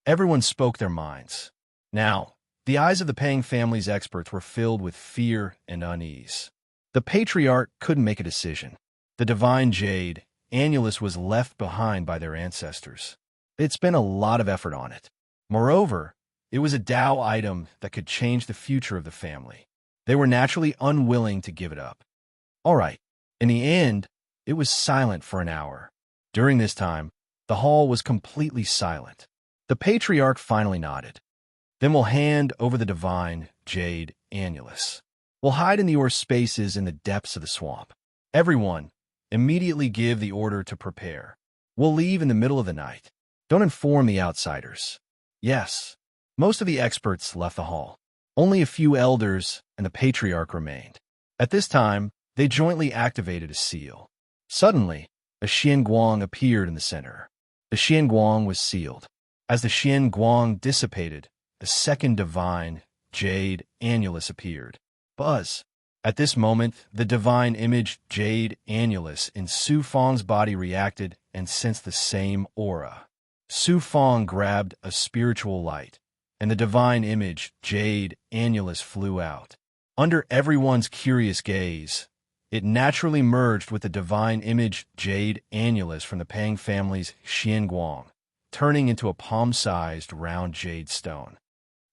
A: Everyone spoke their minds. Now, the eyes of the Pang family's experts were filled with fear and unease. The Patriarch couldn't make a decision. The divine Jade Annulus was left behind by their ancestors. They'd spent a lot of effort on it. Moreover, it was a Tao item that could change the future of the family. They were naturally unwilling to give it up. All right. In the end, it was silent for an hour. During this time, the hall was completely silent. The Patriarch finally nodded. Then we'll hand over the divine Jade Annulus. We'll hide in the ore spaces in the depths of the swamp. Everyone, immediately give the order to prepare. We'll leave in the middle of the night. Don't inform the outsiders. Yes. Most of the experts left the hall. Only a few elders and the Patriarch remained. At this time, They jointly activated a seal. Suddenly, a Xianguang appeared in the center. The Xianguang was sealed. As the Xianguang dissipated, a second divine, Jade Annulus, appeared. Buzz! At this moment, the divine image Jade Annulus in Su Fang's body reacted and sensed the same aura. Su Fang grabbed a spiritual light, and the divine image Jade Annulus flew out. Under everyone's curious gaze, it naturally merged with the divine image Jade Annulus from the Pang family's Xianguang, turning into a palm-sized round jade stone.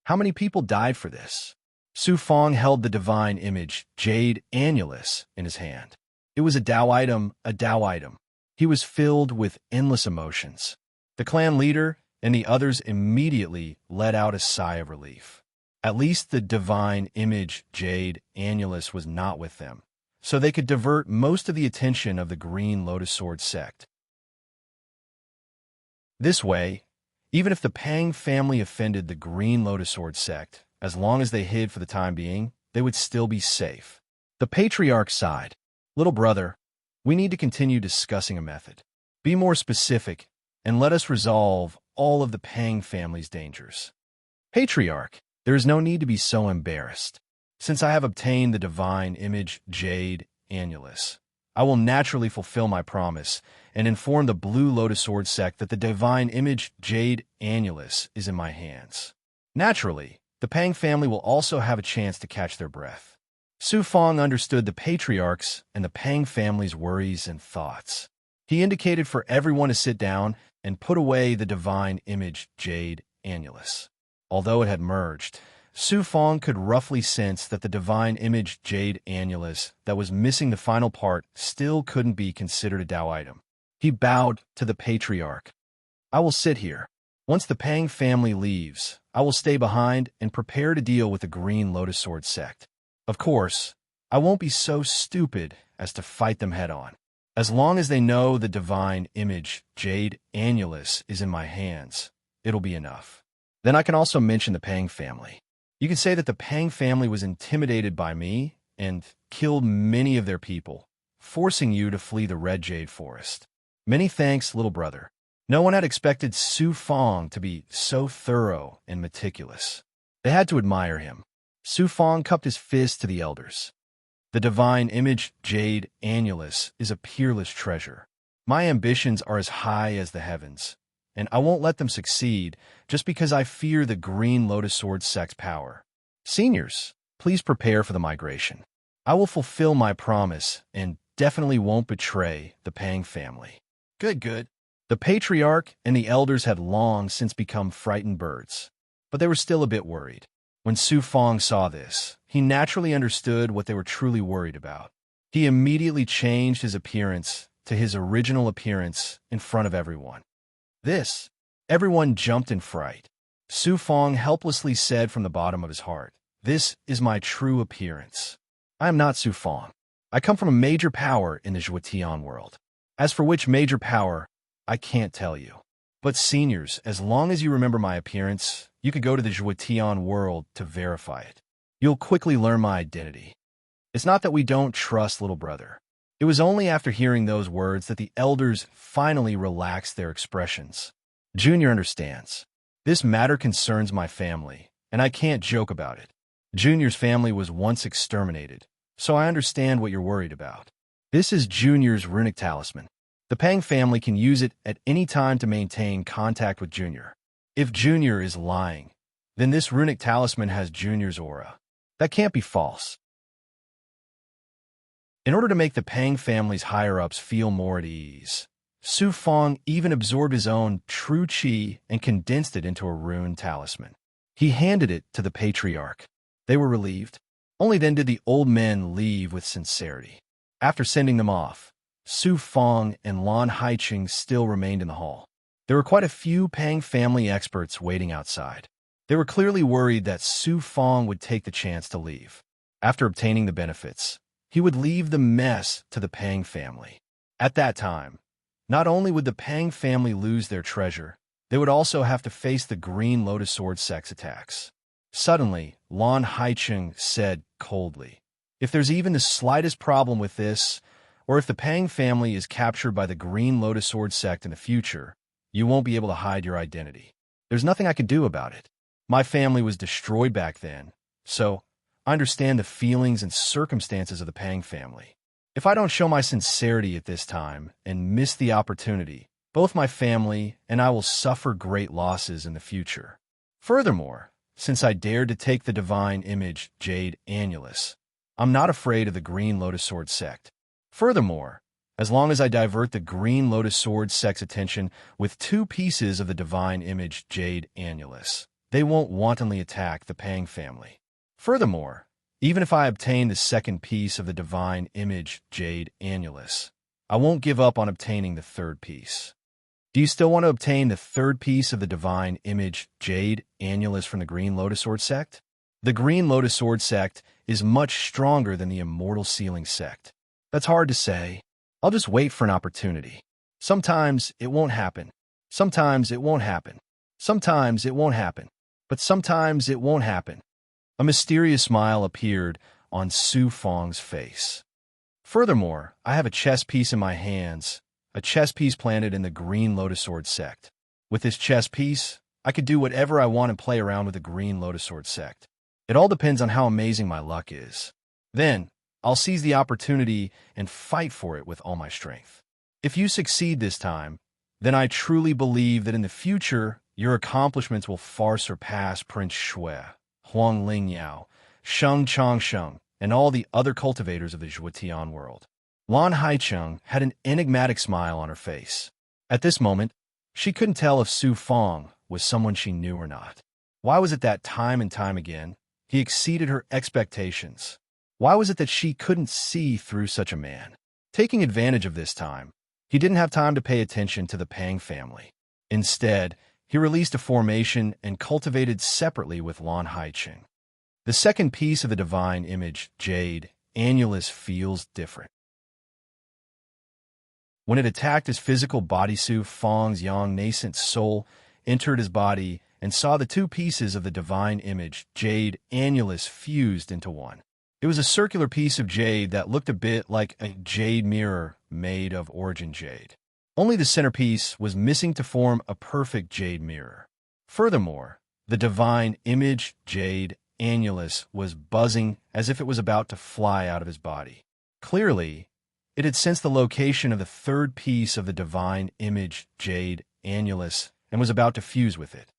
A: How many people died for this? Su Fang held the divine image Jade Annulus in his hand. It was a Tao item, a Tao item. He was filled with endless emotions. The clan leader and the others immediately let out a sigh of relief. At least the divine image Jade Annulus was not with them, so they could divert most of the attention of the Green Lotus Sword sect. This way, even if the Pang family offended the Green Lotus Sword sect, as long as they hid for the time being, they would still be safe. The patriarch sighed. Little brother, we need to continue discussing a method. Be more specific, and let us resolve all of the Pang family's dangers. Patriarch, there is no need to be so embarrassed. Since I have obtained the divine image Jade Annulus, I will naturally fulfill my promise and inform the Blue Lotus Sword sect that the divine image Jade Annulus is in my hands. Naturally, the Pang family will also have a chance to catch their breath. Su Fang understood the patriarch's and the Pang family's worries and thoughts. He indicated for everyone to sit down and put away the divine image Jade Annulus. Although it had merged, Su Fang could roughly sense that the divine image Jade Annulus that was missing the final part still couldn't be considered a Tao item. He bowed to the patriarch. I will sit here. Once the Pang family leaves, I will stay behind and prepare to deal with the Green Lotus Sword sect. Of course, I won't be so stupid as to fight them head-on. As long as they know the divine image Jade Annulus is in my hands, it'll be enough. Then I can also mention the Pang family. You can say that the Pang family was intimidated by me and killed many of their people, forcing you to flee the Red Jade Forest. Many thanks, little brother. No one had expected Su Fang to be so thorough and meticulous. They had to admire him. Su Fang cupped his fist to the elders. The divine image Jade Annulus is a peerless treasure. My ambitions are as high as the heavens, and I won't let them succeed just because I fear the Green Lotus Sword sect's power. Seniors, please prepare for the migration. I will fulfill my promise and definitely won't betray the Pang family. Good. The patriarch and the elders had long since become frightened birds, but they were still a bit worried. When Su Fang saw this, he naturally understood what they were truly worried about. He immediately changed his appearance to his original appearance in front of everyone. Everyone jumped in fright. Su Fang helplessly said from the bottom of his heart, "This is my true appearance. I am not Su Fang. I come from a major power in the Zhuotian world. As for which major power, I can't tell you. But seniors, as long as you remember my appearance, you could go to the Zhuotian world to verify it. You'll quickly learn my identity. It's not that we don't trust little brother." It was only after hearing those words that the elders finally relaxed their expressions. Junior understands. This matter concerns my family, and I can't joke about it. Junior's family was once exterminated, so I understand what you're worried about. This is Junior's runic talisman. The Pang family can use it at any time to maintain contact with Junior. If Junior is lying, then this runic talisman has Junior's aura. That can't be false. In order to make the Pang family's higher-ups feel more at ease, Su Fang even absorbed his own true qi and condensed it into a rune talisman. He handed it to the patriarch. They were relieved. Only then did the old men leave with sincerity. After sending them off, Su Fang and Lan Haiqing still remained in the hall. There were quite a few Pang family experts waiting outside. They were clearly worried that Su Fang would take the chance to leave. After obtaining the benefits, he would leave the mess to the Pang family. At that time, not only would the Pang family lose their treasure, they would also have to face the Green Lotus Sword sect's attacks. Suddenly, Lan Haiqing said coldly, If there's even the slightest problem with this, or if the Pang family is captured by the Green Lotus Sword sect in the future, you won't be able to hide your identity. There's nothing I could do about it. My family was destroyed back then, so I understand the feelings and circumstances of the Pang family. If I don't show my sincerity at this time and miss the opportunity, both my family and I will suffer great losses in the future. Furthermore, since I dared to take the divine image Jade Annulus, I'm not afraid of the Green Lotus Sword sect. Furthermore, as long as I divert the Green Lotus Sword sect's attention with 2 pieces of the divine image Jade Annulus, they won't wantonly attack the Pang family. Furthermore, even if I obtain the 2nd piece of the divine image Jade Annulus, I won't give up on obtaining the 3rd piece. Do you still want to obtain the 3rd piece of the divine image Jade Annulus from the Green Lotus Sword sect? The Green Lotus Sword sect is much stronger than the Immortal Sealing sect. That's hard to say. I'll just wait for an opportunity. Sometimes it won't happen. Sometimes it won't happen. Sometimes it won't happen. But sometimes it won't happen. A mysterious smile appeared on Su Fong's face. Furthermore, I have a chess piece in my hands, a chess piece planted in the Green Lotus Sword sect. With this chess piece, I could do whatever I want and play around with the Green Lotus Sword sect. It all depends on how amazing my luck is. Then, I'll seize the opportunity and fight for it with all my strength. If you succeed this time, then I truly believe that in the future, your accomplishments will far surpass Prince Shui, Huang Lingyao, Sheng Changsheng, and all the other cultivators of the Zhuotian world. Lan Haicheng had an enigmatic smile on her face. At this moment, she couldn't tell if Su Fong was someone she knew or not. Why was it that time and time again, he exceeded her expectations? Why was it that she couldn't see through such a man? Taking advantage of this time, he didn't have time to pay attention to the Pang family. Instead, he released a formation and cultivated separately with Lan Haicheng. The 2nd piece of the divine image, Jade Annulus, feels different. When it attacked his physical body, Su Fong's young nascent soul entered his body and saw the 2 pieces of the divine image, Jade Annulus, fused into one. It was a circular piece of jade that looked a bit like a jade mirror made of origin jade. Only the centerpiece was missing to form a perfect jade mirror. Furthermore, the divine image, Jade Annulus, was buzzing as if it was about to fly out of his body. Clearly, it had sensed the location of the 3rd piece of the divine image, Jade Annulus, and was about to fuse with it.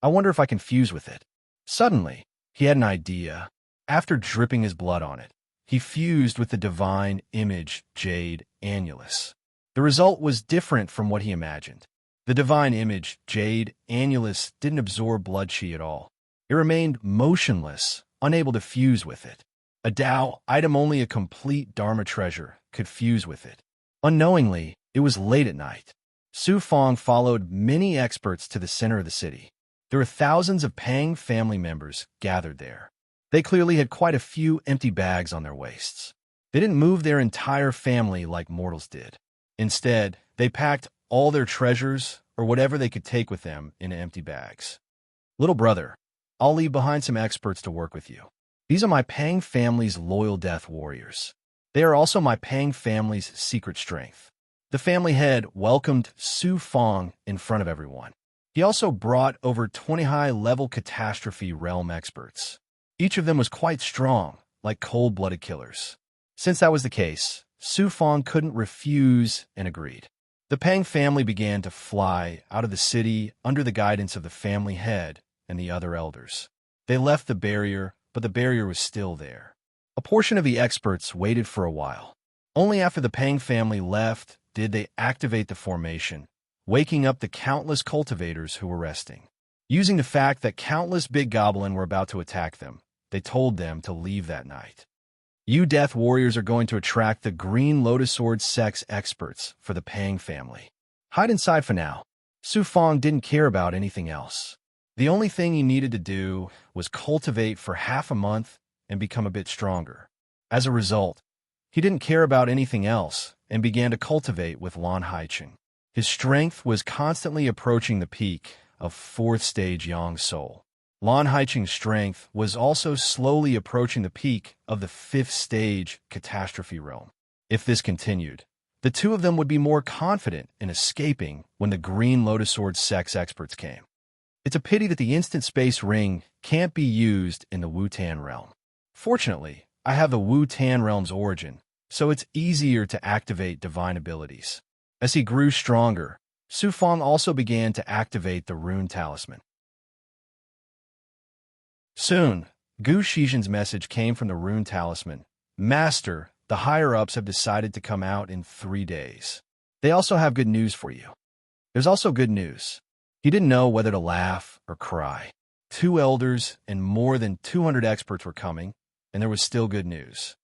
A: I wonder if I can fuse with it. Suddenly, he had an idea. After dripping his blood on it, he fused with the divine image, Jade Annulus. The result was different from what he imagined. The divine image, Jade Annulus, didn't absorb blood chi at all. It remained motionless, unable to fuse with it. A Dao item only a complete Dharma treasure could fuse with it. Unknowingly, it was late at night. Su Fong followed many experts to the center of the city. There were thousands of Pang family members gathered there. They clearly had quite a few empty bags on their waists. They didn't move their entire family like mortals did. Instead, they packed all their treasures or whatever they could take with them in empty bags. Little brother, I'll leave behind some experts to work with you. These are my Pang family's loyal death warriors. They are also my Pang family's secret strength. The family head welcomed Su Fong in front of everyone. He also brought over 20 high-level catastrophe realm experts. Each of them was quite strong, like cold-blooded killers. Since that was the case, Su Fong couldn't refuse and agreed. The Pang family began to fly out of the city under the guidance of the family head and the other elders. They left the barrier, but the barrier was still there. A portion of the experts waited for a while. Only after the Pang family left did they activate the formation, waking up the countless cultivators who were resting. Using the fact that countless big goblin were about to attack them, they told them to leave that night. You death warriors are going to attract the Green Lotus Sword sex experts for the Pang family. Hide inside for now. Su Fong didn't care about anything else. The only thing he needed to do was cultivate for half a month and become a bit stronger. As a result, he didn't care about anything else and began to cultivate with Lan Haicheng. His strength was constantly approaching the peak of 4th stage Yang Soul. Lan Haicheng's strength was also slowly approaching the peak of the 5th stage catastrophe realm. If this continued, the two of them would be more confident in escaping when the Green Lotus Sword sex experts came. It's a pity that the instant space ring can't be used in the Wu-Tan realm. Fortunately, I have the Wu-Tan realm's origin, so it's easier to activate divine abilities. As he grew stronger, Su Fang also began to activate the rune talisman. Soon, Gu Shizhen's message came from the rune talisman. Master, the higher-ups have decided to come out in 3 days. They also have good news for you. There's also good news. He didn't know whether to laugh or cry. 2 elders and more than 200 experts were coming, and there was still good news.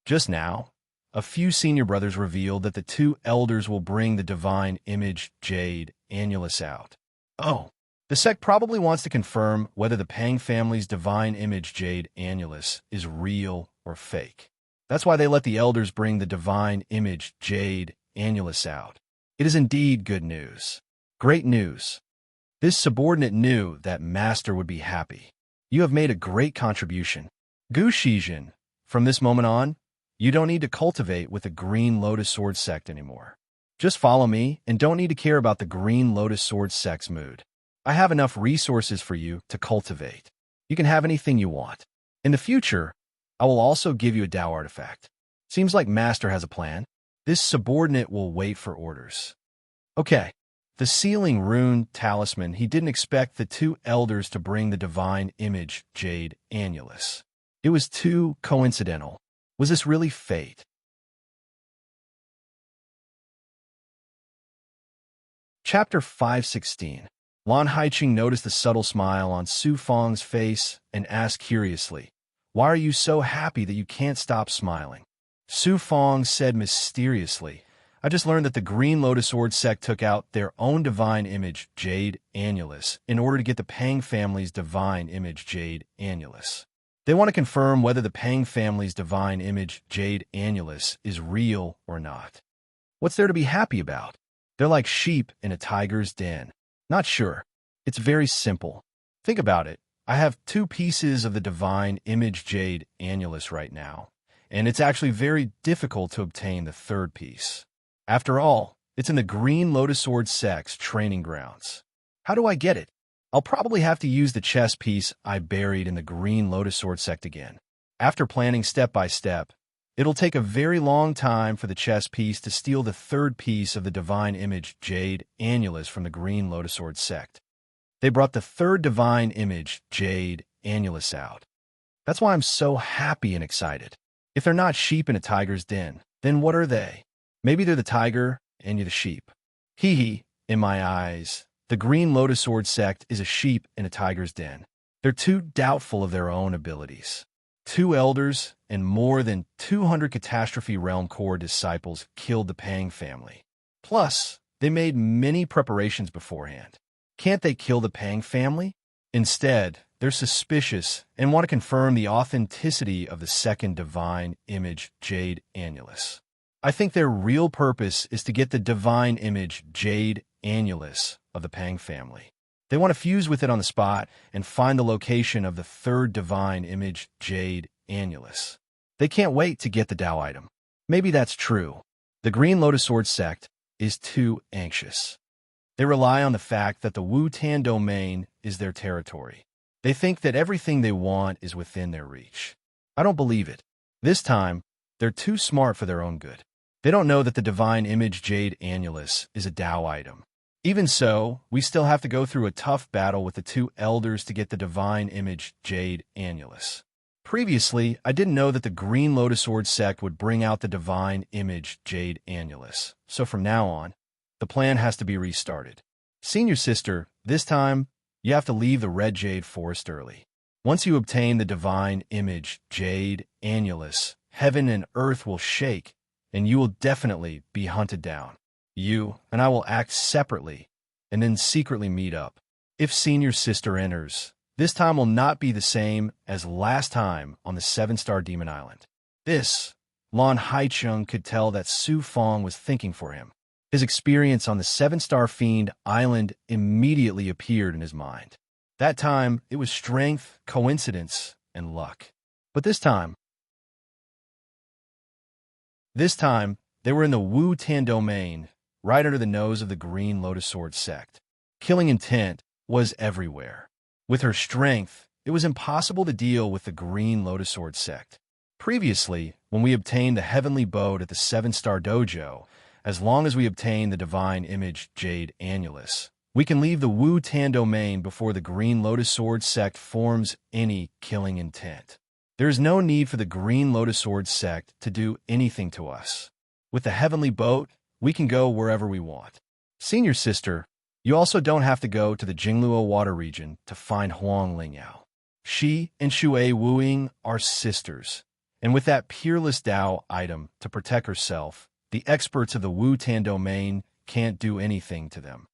A: Just now, a few senior brothers revealed that the 2 elders will bring the divine image Jade Annulus out. Oh, the sect probably wants to confirm whether the Pang family's divine image Jade Annulus is real or fake. That's why they let the elders bring the divine image Jade Annulus out. It is indeed good news. Great news. This subordinate knew that Master would be happy. You have made a great contribution. Gu Shizhen, from this moment on, you don't need to cultivate with the Green Lotus Sword sect anymore. Just follow me and don't need to care about the Green Lotus Sword sect's mood. I have enough resources for you to cultivate. You can have anything you want. In the future, I will also give you a Tao artifact. Seems like Master has a plan. This subordinate will wait for orders. Okay. The sealing rune talisman, he didn't expect the 2 elders to bring the divine image Jade Annulus. It was too coincidental. Was this really fate? Chapter 516. Lan Haicheng noticed the subtle smile on Su Fang's face and asked curiously, "Why are you so happy that you can't stop smiling?" Su Fang said mysteriously, "I just learned that the Green Lotus Sword sect took out their own divine image, Jade Annulus, in order to get the Pang family's divine image, Jade Annulus. They want to confirm whether the Pang family's divine image, Jade Annulus, is real or not. What's there to be happy about? They're like sheep in a tiger's den. Not sure. It's very simple. Think about it. I have 2 pieces of the divine image Jade Annulus right now, and it's actually very difficult to obtain the 3rd piece. After all, it's in the Green Lotus Sword sect's training grounds. How do I get it? I'll probably have to use the chess piece I buried in the Green Lotus Sword sect again. After planning step by step, it'll take a very long time for the chess piece to steal the 3rd piece of the divine image Jade Annulus from the Green Lotus Sword sect. They brought the 3rd divine image Jade Annulus out. That's why I'm so happy and excited. If they're not sheep in a tiger's den, then what are they? Maybe they're the tiger and you're the sheep. Hee hee, in my eyes, the Green Lotus Sword sect is a sheep in a tiger's den. They're too doubtful of their own abilities. 2 elders and more than 200 Catastrophe Realm Core disciples killed the Pang family. Plus, they made many preparations beforehand. Can't they kill the Pang family? Instead, they're suspicious and want to confirm the authenticity of the 2nd divine image, Jade Annulus. I think their real purpose is to get the divine image, Jade Annulus, of the Pang family. They want to fuse with it on the spot and find the location of the 3rd divine image, Jade Annulus. They can't wait to get the Tao item. Maybe that's true. The Green Lotus Sword sect is too anxious. They rely on the fact that the Wu-Tan domain is their territory. They think that everything they want is within their reach. I don't believe it. This time, they're too smart for their own good. They don't know that the divine image Jade Annulus is a Tao item. Even so, we still have to go through a tough battle with the 2 elders to get the divine image Jade Annulus. Previously, I didn't know that the Green Lotus Sword sect would bring out the divine image Jade Annulus. So from now on, the plan has to be restarted. Senior sister, this time, you have to leave the Red Jade Forest early. Once you obtain the divine image Jade Annulus, heaven and earth will shake, and you will definitely be hunted down. You and I will act separately, and then secretly meet up. If senior sister enters, this time will not be the same as last time on the 7-star Demon Island. This, Lan Haicheng could tell that Su Fang was thinking for him. His experience on the 7-star Fiend Island immediately appeared in his mind. That time, it was strength, coincidence, and luck. But this time, they were in the Wu Tan domain, right under the nose of the Green Lotus Sword sect. Killing intent was everywhere. With her strength, it was impossible to deal with the Green Lotus Sword sect. Previously, when we obtained the heavenly boat at the 7-star dojo, as long as we obtain the divine image Jade Annulus, we can leave the Wu Tan domain before the Green Lotus Sword sect forms any killing intent. There is no need for the Green Lotus Sword sect to do anything to us. With the heavenly boat, we can go wherever we want. Senior sister, you also don't have to go to the Jingluo water region to find Huang Lingyao. She and Shui Wuing are sisters, and with that peerless Dao item to protect herself, the experts of the Wu Tan domain can't do anything to them.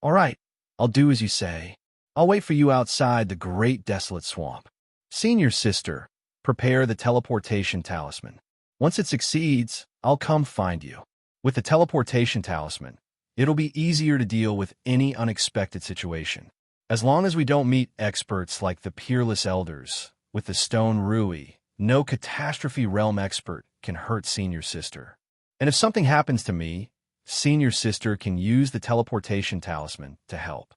A: All right, I'll do as you say. I'll wait for you outside the Great Desolate Swamp. Senior sister, prepare the teleportation talisman. Once it succeeds, I'll come find you. With the teleportation talisman, it'll be easier to deal with any unexpected situation. As long as we don't meet experts like the Peerless Elders, with the Stone Rui, no catastrophe realm expert can hurt Senior Sister. And if something happens to me, Senior Sister can use the teleportation talisman to help.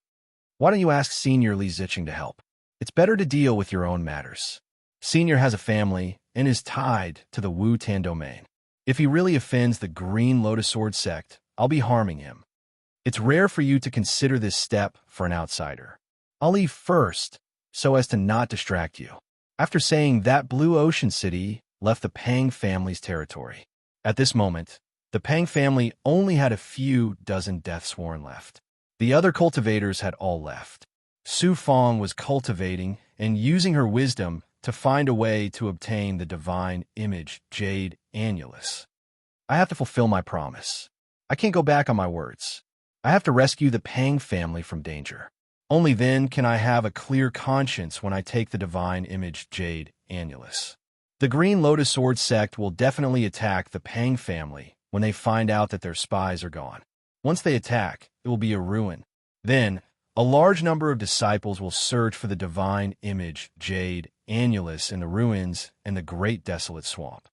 A: Why don't you ask Senior Li Zicheng to help? It's better to deal with your own matters. Senior has a family and is tied to the Wu Tan domain. If he really offends the Green Lotus Sword sect, I'll be harming him. It's rare for you to consider this step for an outsider. I'll leave first, so as to not distract you. After saying that, Blue Ocean City left the Pang family's territory. At this moment, the Pang family only had a few dozen deathsworn left. The other cultivators had all left. Su Fong was cultivating and using her wisdom to find a way to obtain the divine image Jade Annulus. I have to fulfill my promise. I can't go back on my words. I have to rescue the Pang family from danger. Only then can I have a clear conscience when I take the divine image Jade Annulus. The Green Lotus Sword sect will definitely attack the Pang family when they find out that their spies are gone. Once they attack, it will be a ruin. Then, a large number of disciples will search for the divine image Jade Annulus in the ruins and the Great Desolate Swamp.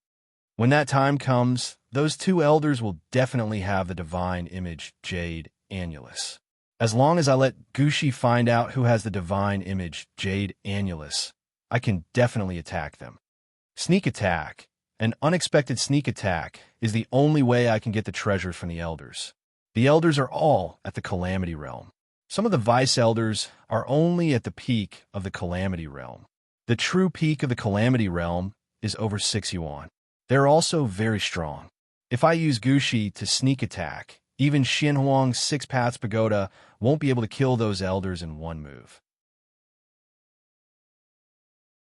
A: When that time comes, those two elders will definitely have the divine image Jade Annulus. As long as I let Gushi find out who has the divine image Jade Annulus, I can definitely attack them. Sneak attack, an unexpected sneak attack, is the only way I can get the treasures from the elders. The elders are all at the Calamity Realm. Some of the Vice Elders are only at the peak of the Calamity Realm. The true peak of the Calamity Realm is over 6 yuan. They're also very strong. If I use Gushi to sneak attack, even Xinhuang's 6 Paths Pagoda won't be able to kill those elders in one move.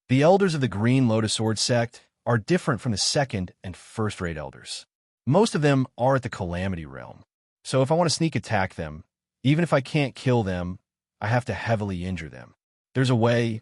A: The elders of the Green Lotus Sword sect are different from the second and first-rate elders. Most of them are at the Calamity Realm. So if I want to sneak attack them, even if I can't kill them, I have to heavily injure them. There's a way.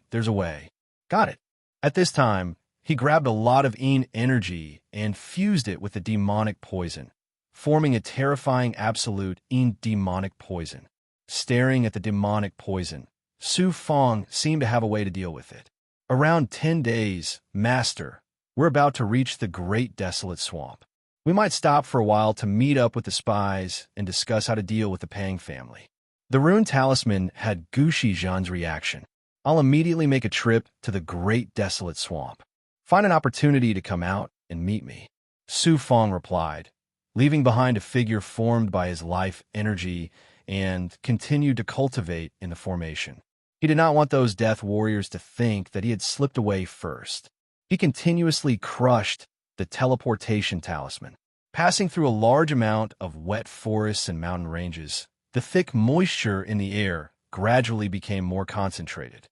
A: Got it. At this time, he grabbed a lot of Yin energy and fused it with the demonic poison, forming a terrifying absolute Yin demonic poison. Staring at the demonic poison, Su Fong seemed to have a way to deal with it. Around 10 days, Master, we're about to reach the Great Desolate Swamp. We might stop for a while to meet up with the spies and discuss how to deal with the Pang family. The rune talisman had Gushi Zhan's reaction. I'll immediately make a trip to the Great Desolate Swamp. Find an opportunity to come out and meet me. Su Fong replied, leaving behind a figure formed by his life energy and continued to cultivate in the formation. He did not want those death warriors to think that he had slipped away first. He continuously crushed the teleportation talisman. Passing through a large amount of wet forests and mountain ranges, the thick moisture in the air gradually became more concentrated.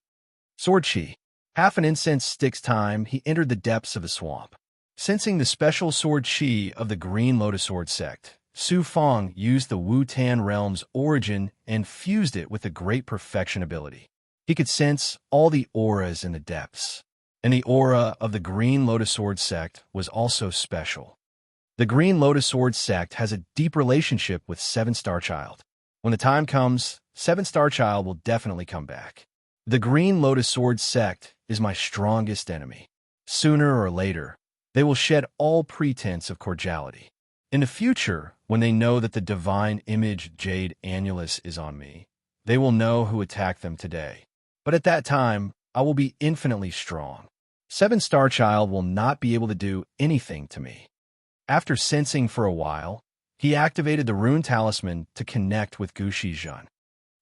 A: Sword Chi. Half an incense stick's time, he entered the depths of the swamp. Sensing the special sword Chi of the Green Lotus Sword sect, Su Fong used the Wu Tan realm's origin and fused it with the Great Perfection ability. He could sense all the auras in the depths. And the aura of the Green Lotus Sword sect was also special. The Green Lotus Sword sect has a deep relationship with 7-Star Child. When the time comes, 7-Star Child will definitely come back. The Green Lotus Sword sect is my strongest enemy. Sooner or later, they will shed all pretense of cordiality. In the future, when they know that the divine image Jade Annulus is on me, they will know who attacked them today. But at that time, I will be infinitely strong. Seven-Star Child will not be able to do anything to me. After sensing for a while, he activated the rune talisman to connect with Gu Shizhen.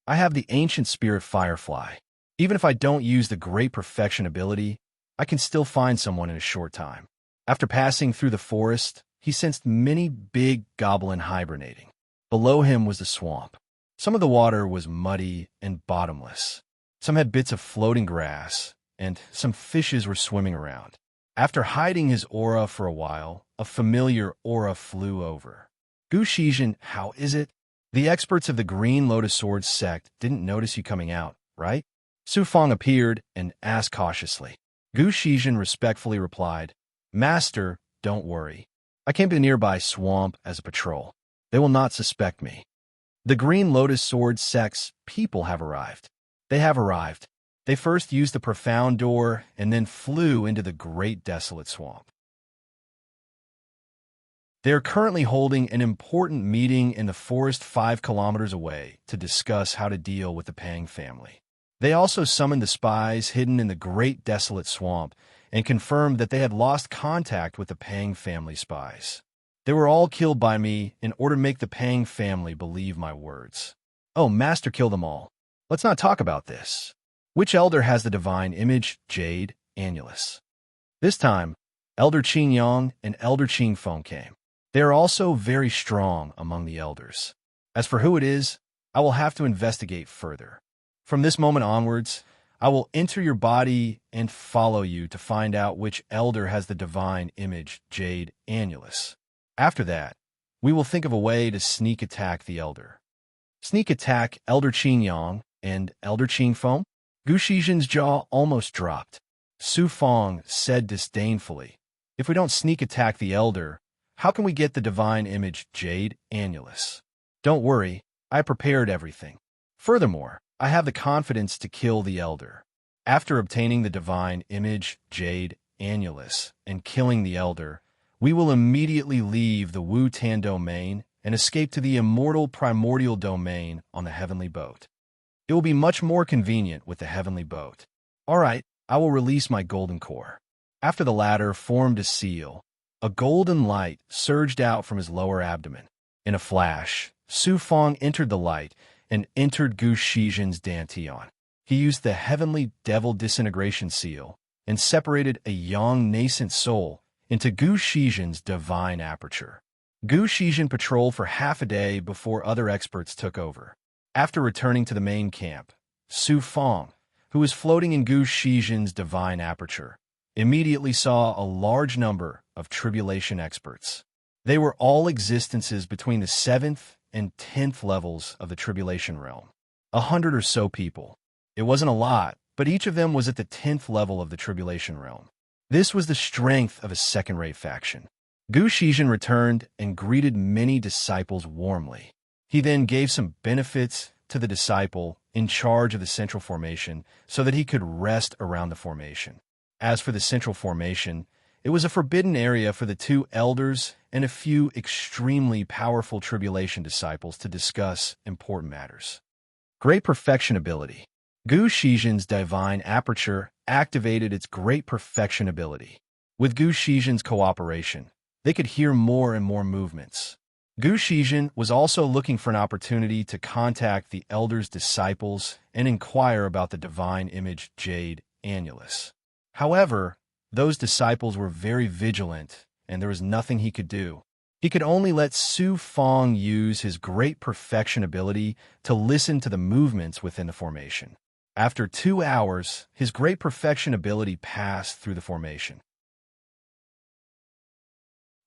A: I have the ancient spirit Firefly. Even if I don't use the Great Perfection ability, I can still find someone in a short time. After passing through the forest, he sensed many big goblin hibernating. Below him was the swamp. Some of the water was muddy and bottomless. Some had bits of floating grass, and some fishes were swimming around. After hiding his aura for a while, a familiar aura flew over. Gu Shizhen, how is it? The experts of the Green Lotus Sword sect didn't notice you coming out, right? Su Feng appeared and asked cautiously. Gu Shizhen respectfully replied, Master, don't worry. I came to the nearby swamp as a patrol. They will not suspect me. The Green Lotus Sword sect's people have arrived. They have arrived. They first used the profound door and then flew into the great desolate swamp. They are currently holding an important meeting in the forest 5 kilometers away to discuss how to deal with the Pang family. They also summoned the spies hidden in the great desolate swamp and confirmed that they had lost contact with the Pang family spies. They were all killed by me in order to make the Pang family believe my words. Oh, Master, kill them all. Let's not talk about this. Which elder has the divine image, Jade Annulus? This time, Elder Qing Yang and Elder Qing Feng came. They are also very strong among the elders. As for who it is, I will have to investigate further. From this moment onwards, I will enter your body and follow you to find out which elder has the divine image, Jade Annulus. After that, we will think of a way to sneak attack the elder. Sneak attack Elder Qing Yang and Elder Qing Feng? Gu Shizhen's jaw almost dropped. Su Feng said disdainfully, if we don't sneak attack the elder, how can we get the divine image Jade Annulus? Don't worry, I prepared everything. Furthermore, I have the confidence to kill the elder. After obtaining the divine image Jade Annulus and killing the elder, we will immediately leave the Wu Tan domain and escape to the immortal primordial domain on the heavenly boat. It will be much more convenient with the heavenly boat. All right, I will release my golden core. After the latter formed a seal, a golden light surged out from his lower abdomen. In a flash, Su Feng entered the light and entered Gu Shizhen's dantian. He used the heavenly devil disintegration seal and separated a young nascent soul into Gu Shizhen's divine aperture. Gu Shizhen patrolled for half a day before other experts took over. After returning to the main camp, Su Feng, who was floating in Gu Shizhen's divine aperture, immediately saw a large number of tribulation experts. They were all existences between the 7th and 10th levels of the tribulation realm. 100 or so people. It wasn't a lot, but each of them was at the 10th level of the tribulation realm. This was the strength of a second-rate faction. Gu Shizhen returned and greeted many disciples warmly. He then gave some benefits to the disciple in charge of the central formation so that he could rest around the formation. As for the central formation, it was a forbidden area for the 2 elders and a few extremely powerful tribulation disciples to discuss important matters. Great perfection ability. Gu Shizhen's divine aperture activated its great perfection ability. With Gu Shizhen's cooperation, they could hear more and more movements. Gu Shizhen was also looking for an opportunity to contact the elders' disciples and inquire about the divine image Jade Annulus. However, those disciples were very vigilant, and there was nothing he could do. He could only let Su Feng use his great perfection ability to listen to the movements within the formation. After 2 hours, his great perfection ability passed through the formation.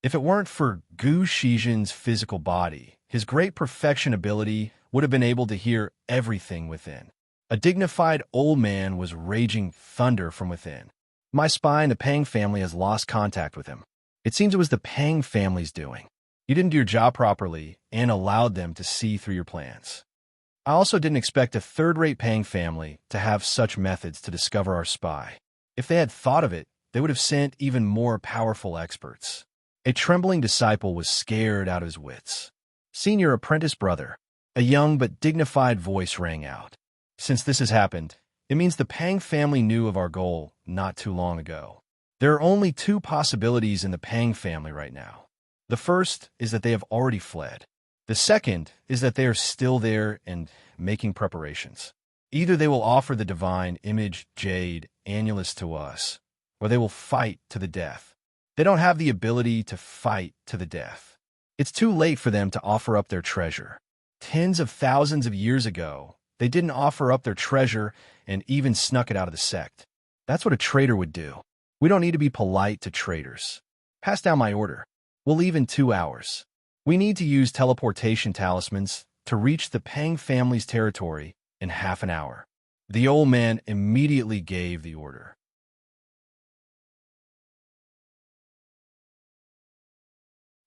A: If it weren't for Gu Shizhen's physical body, his great perfection ability would have been able to hear everything within. A dignified old man was raging thunder from within. My spy in the Pang family has lost contact with him. It seems it was the Pang family's doing. You didn't do your job properly and allowed them to see through your plans. I also didn't expect a third-rate Pang family to have such methods to discover our spy. If they had thought of it, they would have sent even more powerful experts. A trembling disciple was scared out of his wits. "Senior apprentice brother," a young but dignified voice rang out. "Since this has happened, it means the Pang family knew of our goal not too long ago. There are only two possibilities in the Pang family right now. The first is that they have already fled. The second is that they are still there and making preparations. Either they will offer the divine image jade annulus to us, or they will fight to the death. They don't have the ability to fight to the death. It's too late for them to offer up their treasure. Tens of thousands of years ago, they didn't offer up their treasure and even snuck it out of the sect. That's what a traitor would do. We don't need to be polite to traitors. Pass down my order. We'll leave in 2 hours. We need to use teleportation talismans to reach the Pang family's territory in half an hour." The old man immediately gave the order.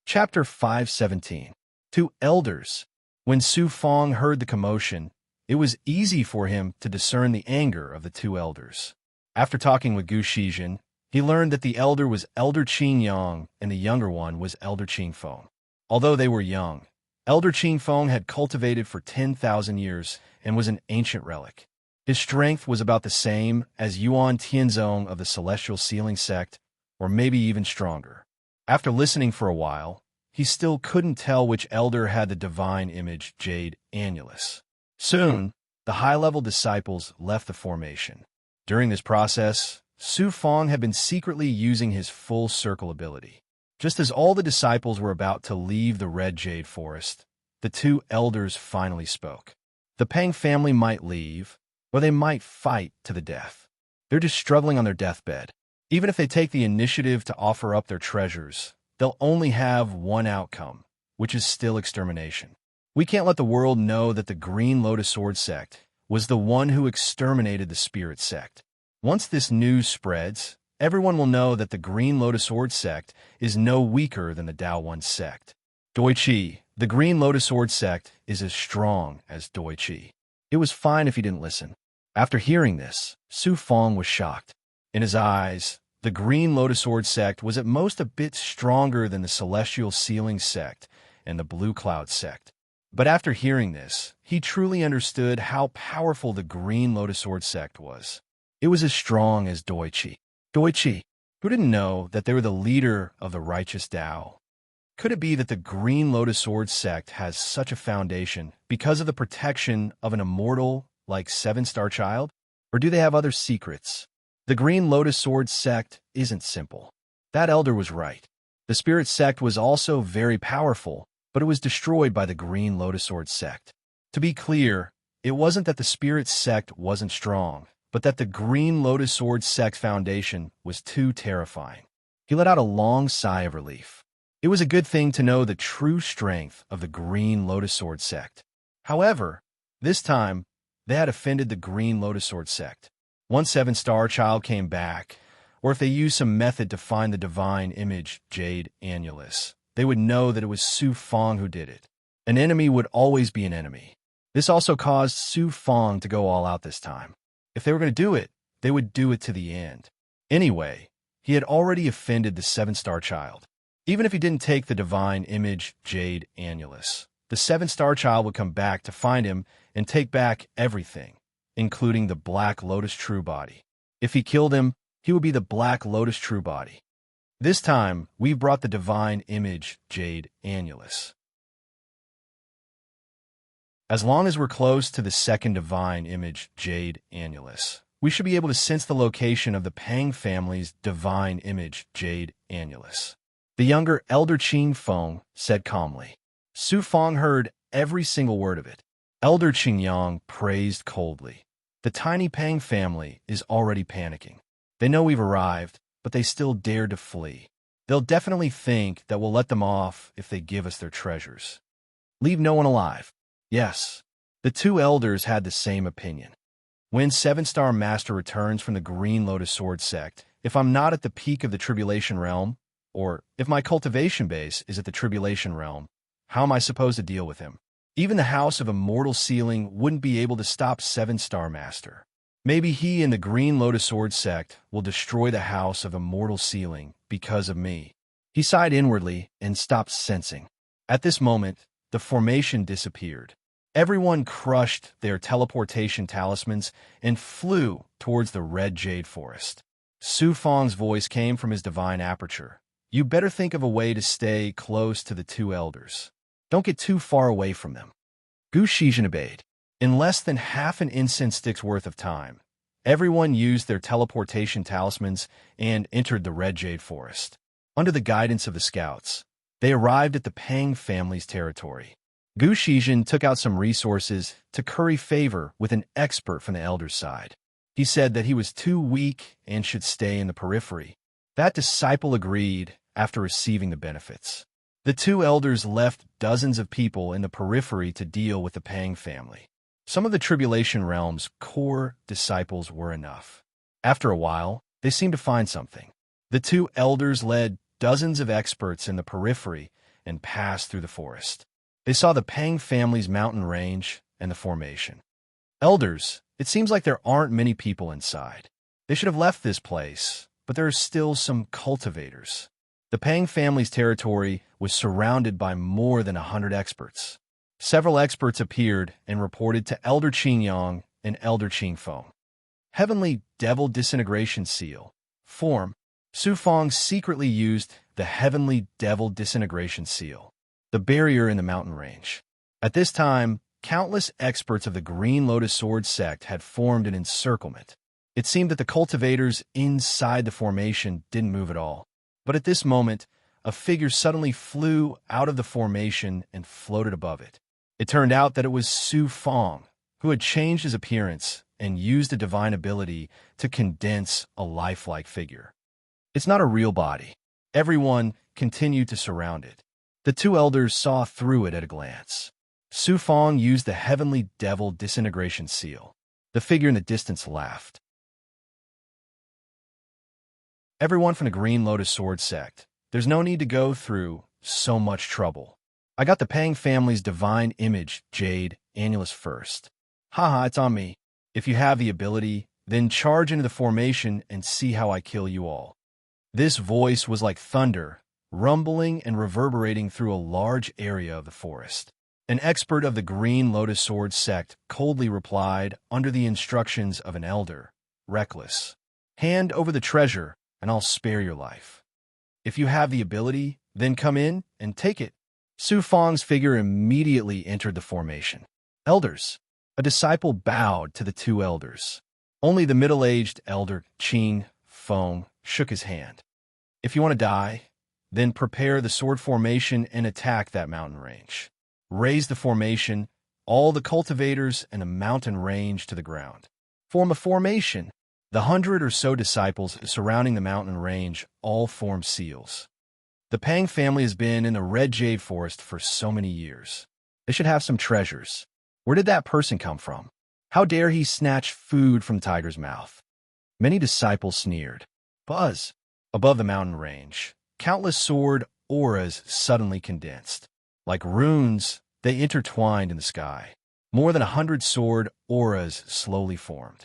A: Chapter 517. Two Elders. When Su Fong heard the commotion, it was easy for him to discern the anger of the two elders. After talking with Gu Shijin, he learned that the elder was Elder Qing Yang and the younger one was Elder Qing Feng. Although they were young, Elder Qing Feng had cultivated for 10,000 years and was an ancient relic. His strength was about the same as Yuan Tianzong of the Celestial Sealing sect, or maybe even stronger. After listening for a while, he still couldn't tell which elder had the divine image jade annulus. Soon, the high-level disciples left the formation. During this process, Su Fong had been secretly using his full circle ability. Just as all the disciples were about to leave the Red Jade Forest, the two elders finally spoke. The Pang family might leave, or they might fight to the death. They're just struggling on their deathbed. Even if they take the initiative to offer up their treasures, they'll only have one outcome, which is still extermination. We can't let the world know that the Green Lotus Sword sect was the one who exterminated the Spirit sect. Once this news spreads, everyone will know that the Green Lotus Sword sect is no weaker than the Dao One sect. Doi Chi, the Green Lotus Sword sect, is as strong as Doi Chi. It was fine if he didn't listen. After hearing this, Su Fong was shocked. In his eyes, the Green Lotus Sword sect was at most a bit stronger than the Celestial Sealing sect and the Blue Cloud sect. But after hearing this, he truly understood how powerful the Green Lotus Sword sect was. It was as strong as Doi Chi. Doi Chi, who didn't know that they were the leader of the righteous Tao. Could it be that the Green Lotus Sword sect has such a foundation because of the protection of an immortal like Seven-Star Child? Or do they have other secrets? The Green Lotus Sword sect isn't simple. That elder was right. The Spirit sect was also very powerful, but it was destroyed by the Green Lotus Sword sect. To be clear, it wasn't that the Spirit sect wasn't strong, but that the Green Lotus Sword sect's foundation was too terrifying. He let out a long sigh of relief. It was a good thing to know the true strength of the Green Lotus Sword sect. However, this time, they had offended the Green Lotus Sword sect. Once Seven-Star Child came back, or if they used some method to find the divine image jade annulus, they would know that it was Su Fong who did it. An enemy would always be an enemy. This also caused Su Fong to go all out this time. If they were going to do it, they would do it to the end. Anyway, he had already offended the Seven-Star Child. Even if he didn't take the divine image jade annulus, the Seven-Star Child would come back to find him and take back everything, including the Black Lotus True Body. If he killed him, he would be the Black Lotus True Body. This time, we've brought the divine image jade annulus. As long as we're close to the second divine image jade annulus, we should be able to sense the location of the Pang family's divine image jade annulus. The younger Elder Qing Feng said calmly. Su Fong heard every single word of it. Elder Qing Yang praised coldly. The tiny Pang family is already panicking. They know we've arrived, but they still dare to flee. They'll definitely think that we'll let them off if they give us their treasures. Leave no one alive. Yes, the two elders had the same opinion. When Seven-Star Master returns from the Green Lotus Sword sect, if I'm not at the peak of the Tribulation Realm, or if my cultivation base is at the Tribulation Realm, how am I supposed to deal with him? Even the House of Immortal Sealing wouldn't be able to stop Seven-Star Master. Maybe he and the Green Lotus Sword sect will destroy the House of Immortal Sealing because of me. He sighed inwardly and stopped sensing. At this moment, the formation disappeared. Everyone crushed their teleportation talismans and flew towards the red jade forest. Su Fang's voice came from his divine aperture. You better think of a way to stay close to the two elders. Don't get too far away from them. Gu Shizhen obeyed. In less than half an incense stick's worth of time, everyone used their teleportation talismans and entered the red jade forest. Under the guidance of the scouts, they arrived at the Pang family's territory. Gu Shizhen took out some resources to curry favor with an expert from the elders' side. He said that he was too weak and should stay in the periphery. That disciple agreed after receiving the benefits. The two elders left dozens of people in the periphery to deal with the Pang family. Some of the Tribulation Realm's core disciples were enough. After a while, they seemed to find something. The two elders led dozens of experts in the periphery and passed through the forest. They saw the Pang family's mountain range and the formation. Elders, it seems like there aren't many people inside. They should have left this place, but there are still some cultivators. The Pang family's territory was surrounded by more than 100 experts. Several experts appeared and reported to Elder Qingyang and Elder Qingfeng. Heavenly Devil Disintegration Seal. Form. Su Fang secretly used the Heavenly Devil Disintegration Seal, the barrier in the mountain range. At this time, countless experts of the Green Lotus Sword sect had formed an encirclement. It seemed that the cultivators inside the formation didn't move at all. But at this moment, a figure suddenly flew out of the formation and floated above it. It turned out that it was Su Fang, who had changed his appearance and used a divine ability to condense a lifelike figure. It's not a real body. Everyone continued to surround it. The two elders saw through it at a glance. Su Fang used the Heavenly Devil Disintegration Seal. The figure in the distance laughed. Everyone from the Green Lotus Sword sect, there's no need to go through so much trouble. I got the Pang family's divine image, Jade, Annulus first. Haha, it's on me. If you have the ability, then charge into the formation and see how I kill you all. This voice was like thunder, rumbling and reverberating through a large area of the forest. An expert of the Green Lotus Sword sect coldly replied under the instructions of an elder, reckless. Hand over the treasure, and I'll spare your life. If you have the ability, then come in and take it. Su Fang's figure immediately entered the formation. Elders. A disciple bowed to the two elders. Only the middle-aged elder, Qin Feng, shook his hand. If you want to die, then prepare the sword formation and attack that mountain range. Raise the formation, all the cultivators and the mountain range to the ground. Form a formation. The 100 or so disciples surrounding the mountain range all form seals. The Pang family has been in the Red Jade Forest for so many years. They should have some treasures. Where did that person come from? How dare he snatch food from Tiger's mouth? Many disciples sneered. Buzz! Above the mountain range, countless sword auras suddenly condensed. Like runes, they intertwined in the sky. More than 100 sword auras slowly formed.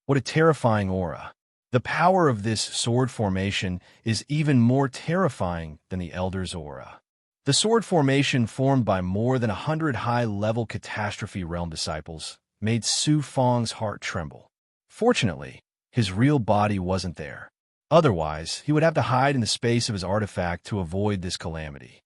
A: What a terrifying aura. The power of this sword formation is even more terrifying than the Elder's aura. The sword formation formed by more than 100 high-level Catastrophe Realm disciples made Su Fang's heart tremble. Fortunately, his real body wasn't there. Otherwise, he would have to hide in the space of his artifact to avoid this calamity.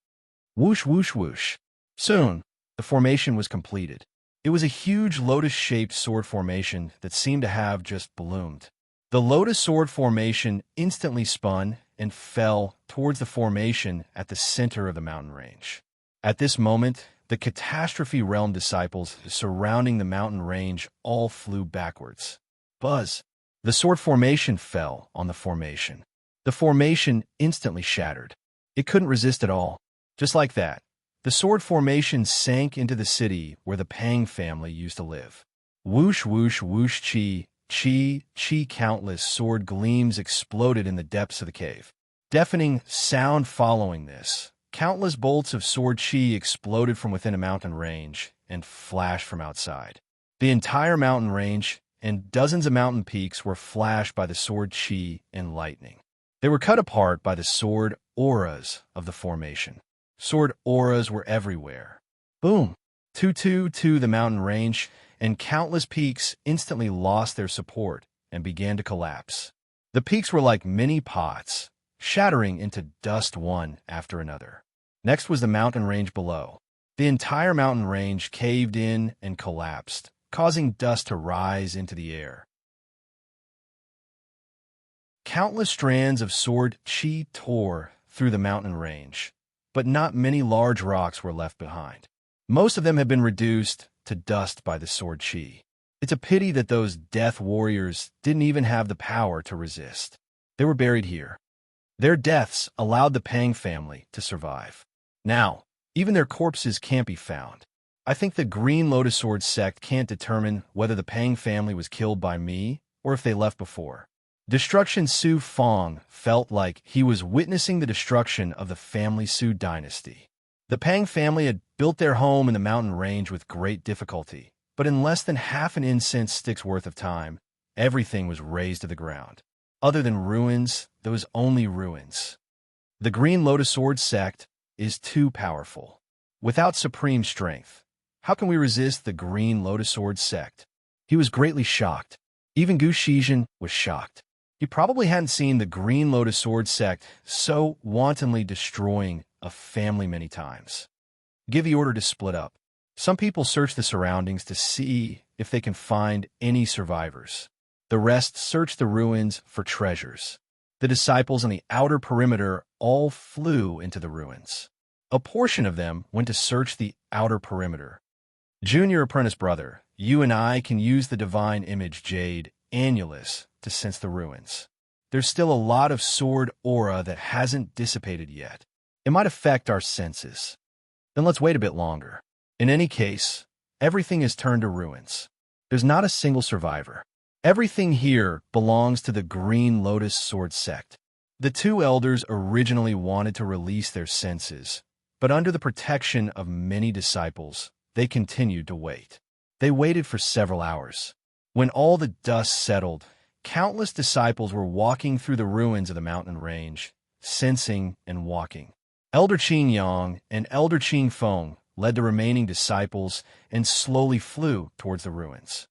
A: Whoosh, whoosh, whoosh. Soon, the formation was completed. It was a huge lotus-shaped sword formation that seemed to have just bloomed. The lotus sword formation instantly spun and fell towards the formation at the center of the mountain range. At this moment, the Catastrophe Realm disciples surrounding the mountain range all flew backwards. Buzz! The sword formation fell on the formation. The formation instantly shattered. It couldn't resist at all. Just like that, the sword formation sank into the city where the Pang family used to live. Whoosh, whoosh, whoosh, chi, chi, chi. Countless sword gleams exploded in the depths of the cave. Deafening sound following this. Countless bolts of sword chi exploded from within a mountain range, and flashed from outside. The entire mountain range and dozens of mountain peaks were flashed by the sword chi and lightning. They were cut apart by the sword auras of the formation. Sword auras were everywhere. Boom! To the mountain range, and countless peaks instantly lost their support and began to collapse. The peaks were like mini pots, shattering into dust one after another. Next was the mountain range below. The entire mountain range caved in and collapsed, causing dust to rise into the air. Countless strands of sword chi tore through the mountain range, but not many large rocks were left behind. Most of them had been reduced to dust by the sword chi. It's a pity that those death warriors didn't even have the power to resist. They were buried here. Their deaths allowed the Pang family to survive. Now, even their corpses can't be found. I think the Green Lotus Sword sect can't determine whether the Pang family was killed by me or if they left before. Destruction Su Fong felt like he was witnessing the destruction of the family Su dynasty. The Pang family had built their home in the mountain range with great difficulty, but in less than half an incense stick's worth of time, everything was razed to the ground. Other than ruins, there was only ruins. The Green Lotus Sword sect is too powerful. Without supreme strength, how can we resist the Green Lotus Sword sect? He was greatly shocked. Even Gu Shizhen was shocked. He probably hadn't seen the Green Lotus Sword sect so wantonly destroying a family many times. Give the order to split up. Some people search the surroundings to see if they can find any survivors. The rest search the ruins for treasures. The disciples on the outer perimeter all flew into the ruins. A portion of them went to search the outer perimeter. Junior apprentice brother, you and I can use the divine image Jade Annulus to sense the ruins. There's still a lot of sword aura that hasn't dissipated yet. It might affect our senses. Then let's wait a bit longer. In any case, everything is turned to ruins. There's not a single survivor. Everything here belongs to the Green Lotus Sword sect. The two elders originally wanted to release their senses, but under the protection of many disciples, they continued to wait. They waited for several hours. When all the dust settled, countless disciples were walking through the ruins of the mountain range, sensing and walking. Elder Qing Yang and Elder Qing Feng led the remaining disciples and slowly flew towards the ruins.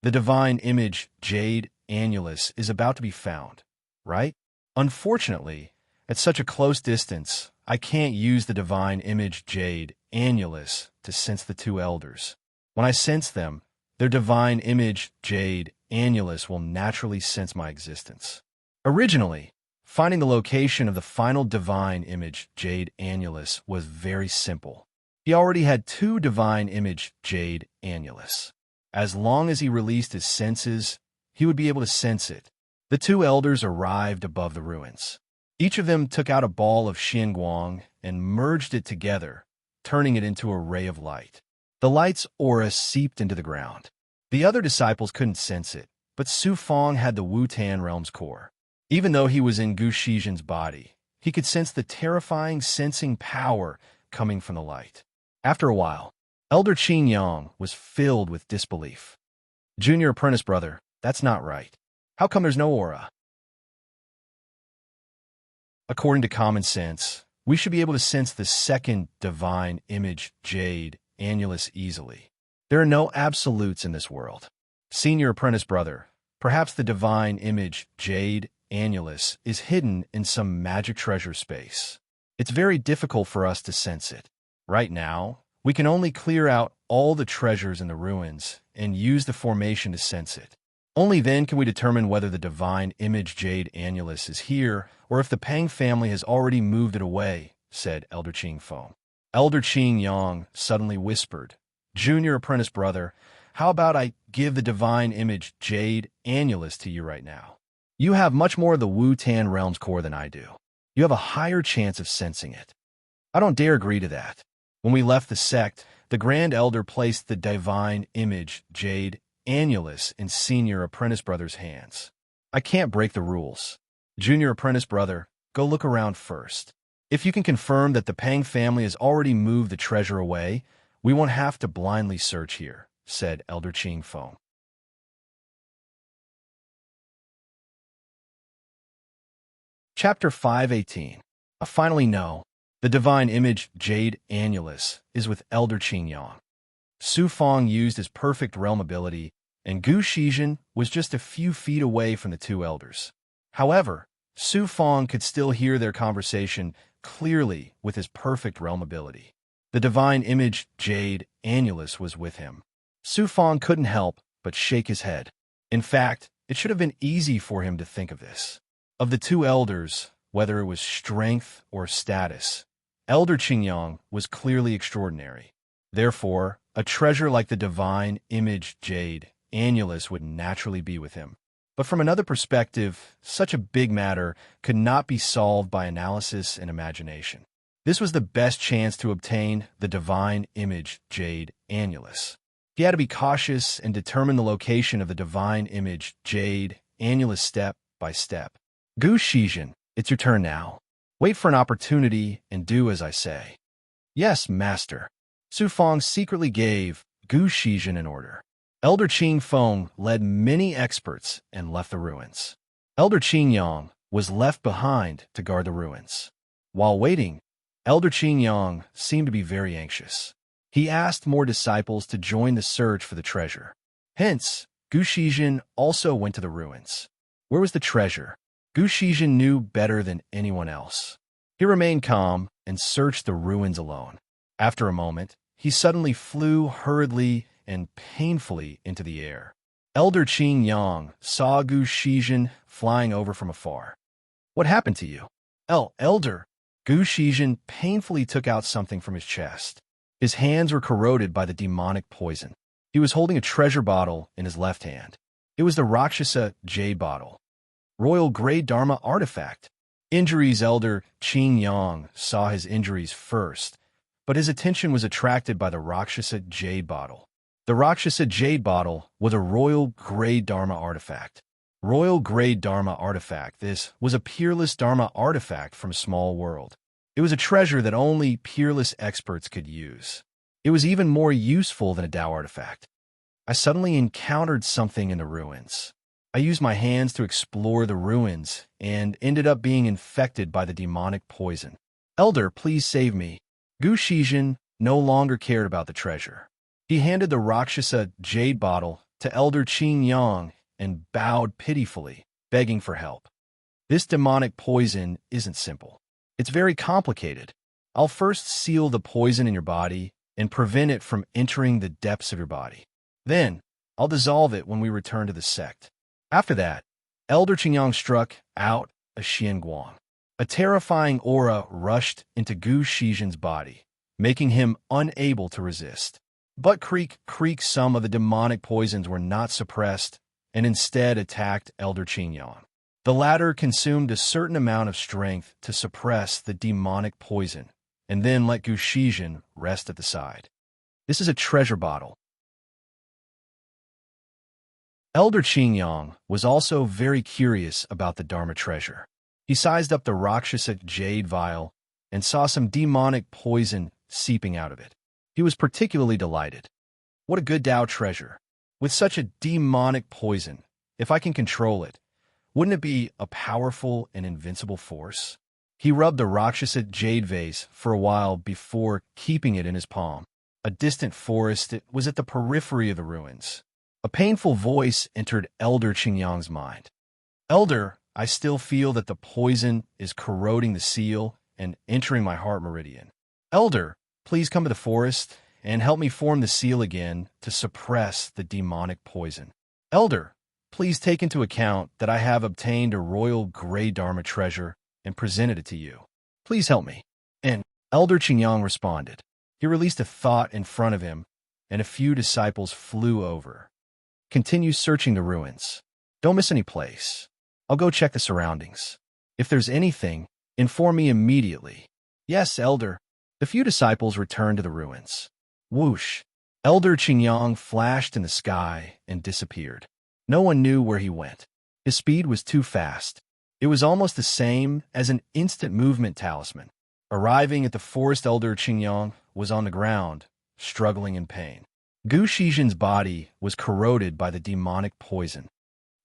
A: The divine image Jade Annulus is about to be found, right? Unfortunately, at such a close distance, I can't use the divine image Jade Annulus to sense the two elders. When I sense them, their divine image Jade Annulus will naturally sense my existence. Originally, finding the location of the final divine image Jade Annulus was very simple. He already had two divine image Jade Annulus. As long as he released his senses, he would be able to sense it. The two elders arrived above the ruins. Each of them took out a ball of Xianguang and merged it together, turning it into a ray of light. The light's aura seeped into the ground. The other disciples couldn't sense it, but Su Fong had the Wu-Tan realm's core. Even though he was in Gu Shizhen's body, he could sense the terrifying sensing power coming from the light. After a while, Elder Qing Yang was filled with disbelief. Junior apprentice brother, that's not right. How come there's no aura? According to common sense, we should be able to sense the second divine image Jade Annulus easily. There are no absolutes in this world. Senior apprentice brother, perhaps the divine image Jade Annulus is hidden in some magic treasure space. It's very difficult for us to sense it. Right now, we can only clear out all the treasures in the ruins and use the formation to sense it. Only then can we determine whether the divine image Jade Annulus is here or if the Pang family has already moved it away, said Elder Qing Feng. Elder Qing Yang suddenly whispered, Junior apprentice brother, how about I give the divine image Jade Annulus to you right now? You have much more of the Wu-Tan realm's core than I do. You have a higher chance of sensing it. I don't dare agree to that. When we left the sect, the Grand Elder placed the divine image Jade Annulus in Senior Apprentice Brother's hands. I can't break the rules. Junior Apprentice Brother, go look around first. If you can confirm that the Pang family has already moved the treasure away, We won't have to blindly search here, said Elder Ching Feng. Chapter 518. I finally know. The divine image Jade Annulus is with Elder Qing Yang. Su Feng used his perfect realm ability, and Gu Shizhen was just a few feet away from the two elders. However, Su Feng could still hear their conversation clearly with his perfect realm ability. The divine image Jade Annulus was with him. Su Feng couldn't help but shake his head. In fact, it should have been easy for him to think of this. Of the two elders, whether it was strength or status, Elder Qingyang was clearly extraordinary. Therefore, a treasure like the divine image Jade Annulus would naturally be with him. But from another perspective, such a big matter could not be solved by analysis and imagination. This was the best chance to obtain the divine image Jade Annulus. He had to be cautious and determine the location of the divine image Jade Annulus step by step. Gu Shizhen, it's your turn now. Wait for an opportunity and do as I say. Yes, master. Su Feng secretly gave Gu Shizhen an order. Elder Qing Feng led many experts and left the ruins. Elder Qing Yang was left behind to guard the ruins. While waiting, Elder Qing Yang seemed to be very anxious. He asked more disciples to join the search for the treasure. Hence, Gu Shizhen also went to the ruins. Where was the treasure? Gu Shizhen knew better than anyone else. He remained calm and searched the ruins alone. After a moment, he suddenly flew hurriedly and painfully into the air. Elder Qing Yang saw Gu Shizhen flying over from afar. What happened to you? Elder. Gu Shizhen painfully took out something from his chest. His hands were corroded by the demonic poison. He was holding a treasure bottle in his left hand. It was the Rakshasa Jade bottle. Royal Grey Dharma artifact. Injuries. Elder Qing Yang saw his injuries first, but his attention was attracted by the Rakshasa Jade bottle. The Rakshasa Jade bottle was a Royal Grey Dharma artifact. Royal Grey Dharma artifact. This was a peerless Dharma artifact from Small World. It was a treasure that only peerless experts could use. It was even more useful than a Tao artifact. I suddenly encountered something in the ruins. I used my hands to explore the ruins and ended up being infected by the demonic poison. Elder, please save me. Gu Shizhen no longer cared about the treasure. He handed the Rakshasa Jade bottle to Elder Qing Yang and bowed pitifully, begging for help. This demonic poison isn't simple. It's very complicated. I'll first seal the poison in your body and prevent it from entering the depths of your body. Then, I'll dissolve it when we return to the sect. After that, Elder Qingyang struck out a Xianguang. A terrifying aura rushed into Gu Shizhen's body, making him unable to resist. But creak, some of the demonic poisons were not suppressed and instead attacked Elder Qingyang. The latter consumed a certain amount of strength to suppress the demonic poison and then let Gu Shizhen rest at the side. This is a treasure bottle. Elder Qing Yang was also very curious about the Dharma treasure. He sized up the Rakshasa Jade vial and saw some demonic poison seeping out of it. He was particularly delighted. What a good Tao treasure. With such a demonic poison, if I can control it, wouldn't it be a powerful and invincible force? He rubbed the Rakshasa Jade vase for a while before keeping it in his palm. A distant forest, it was at the periphery of the ruins. A painful voice entered Elder Qingyang's mind. Elder, I still feel that the poison is corroding the seal and entering my heart meridian. Elder, please come to the forest and help me form the seal again to suppress the demonic poison. Elder, please take into account that I have obtained a Royal Grey Dharma treasure and presented it to you. Please help me. And Elder Qingyang responded. He released a thought in front of him, and a few disciples flew over. Continue searching the ruins. Don't miss any place. I'll go check the surroundings. If there's anything, inform me immediately. Yes, Elder. The few disciples returned to the ruins. Whoosh! Elder Qingyang flashed in the sky and disappeared. No one knew where he went. His speed was too fast. It was almost the same as an instant movement talisman. Arriving at the forest, Elder Qingyang was on the ground, struggling in pain. Gu Shizhen's body was corroded by the demonic poison.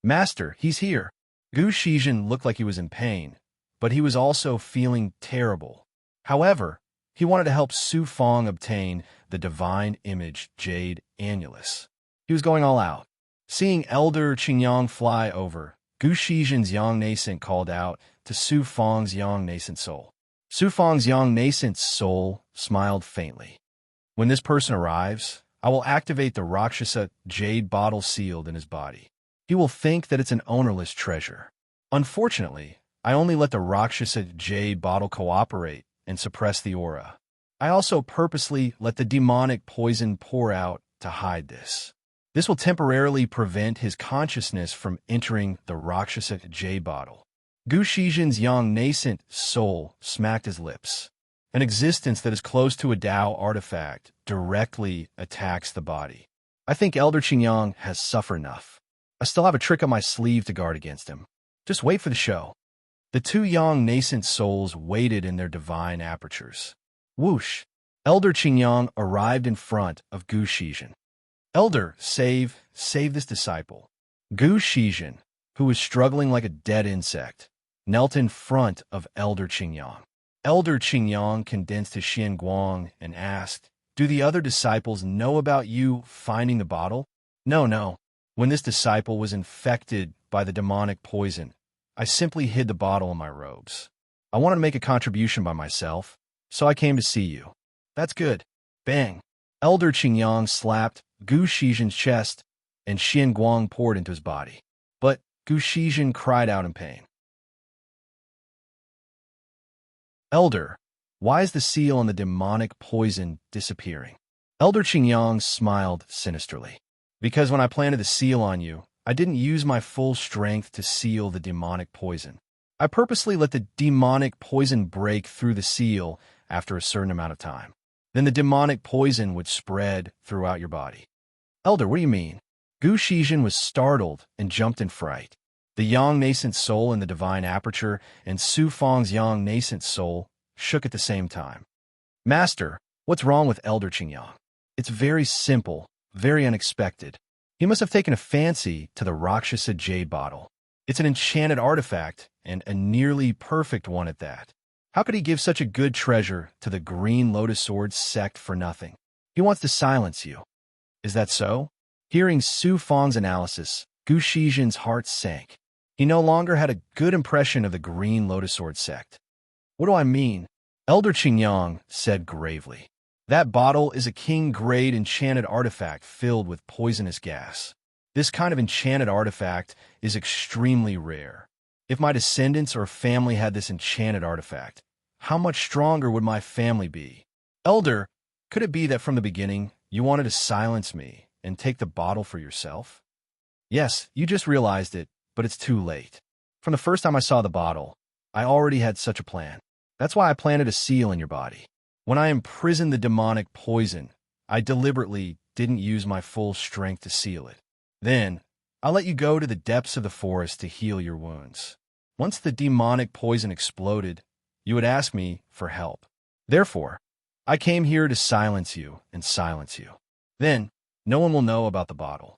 A: Master, he's here. Gu Shizhen looked like he was in pain, but he was also feeling terrible. However, he wanted to help Su Fong obtain the divine image Jade Annulus. He was going all out. Seeing Elder Qingyang fly over, Gu Shizhen's young nascent called out to Su Fong's young nascent soul. Su Fong's young nascent soul smiled faintly. When this person arrives, I will activate the Rakshasa jade bottle sealed in his body. He will think that it's an ownerless treasure. Unfortunately, I only let the Rakshasa jade bottle cooperate and suppress the aura. I also purposely let the demonic poison pour out to hide this. This will temporarily prevent his consciousness from entering the Rakshasa jade bottle. Gu Shizhen's young nascent soul smacked his lips. An existence that is close to a Tao artifact directly attacks the body. I think Elder Qingyang has suffered enough. I still have a trick up my sleeve to guard against him. Just wait for the show. The two young nascent souls waited in their divine apertures. Whoosh! Elder Qingyang arrived in front of Gu Shizhen. Elder, save this disciple. Gu Shizhen, who was struggling like a dead insect, knelt in front of Elder Qingyang. Elder Qingyang condensed his Xian Guang and asked, "Do the other disciples know about you finding the bottle?" No. When this disciple was infected by the demonic poison, I simply hid the bottle in my robes. I wanted to make a contribution by myself, so I came to see you. That's good. Bang! Elder Qingyang slapped Gu Shizhen's chest, and Xian Guang poured into his body. But Gu Shizhen cried out in pain. Elder, why is the seal on the demonic poison disappearing? Elder Qingyang smiled sinisterly. Because when I planted the seal on you, I didn't use my full strength to seal the demonic poison. I purposely let the demonic poison break through the seal after a certain amount of time. Then the demonic poison would spread throughout your body. Elder, what do you mean? Gu Shizhen was startled and jumped in fright. The young nascent soul in the divine aperture and Su Fong's young nascent soul shook at the same time. Master, what's wrong with Elder Qingyang? It's very simple, very unexpected. He must have taken a fancy to the Rakshasa jade bottle. It's an enchanted artifact, and a nearly perfect one at that. How could he give such a good treasure to the Green Lotus Sword sect for nothing? He wants to silence you. Is that so? Hearing Su Fong's analysis, Gu Shizhen's heart sank. He no longer had a good impression of the Green Lotus Sword sect. What do I mean? Elder Qingyang said gravely. That bottle is a king-grade enchanted artifact filled with poisonous gas. This kind of enchanted artifact is extremely rare. If my descendants or family had this enchanted artifact, how much stronger would my family be? Elder, could it be that from the beginning you wanted to silence me and take the bottle for yourself? Yes, you just realized it, but it's too late. From the first time I saw the bottle, I already had such a plan. That's why I planted a seal in your body. When I imprisoned the demonic poison, I deliberately didn't use my full strength to seal it. Then, I let you go to the depths of the forest to heal your wounds. Once the demonic poison exploded, you would ask me for help. Therefore, I came here to silence you and silence you. Then, no one will know about the bottle.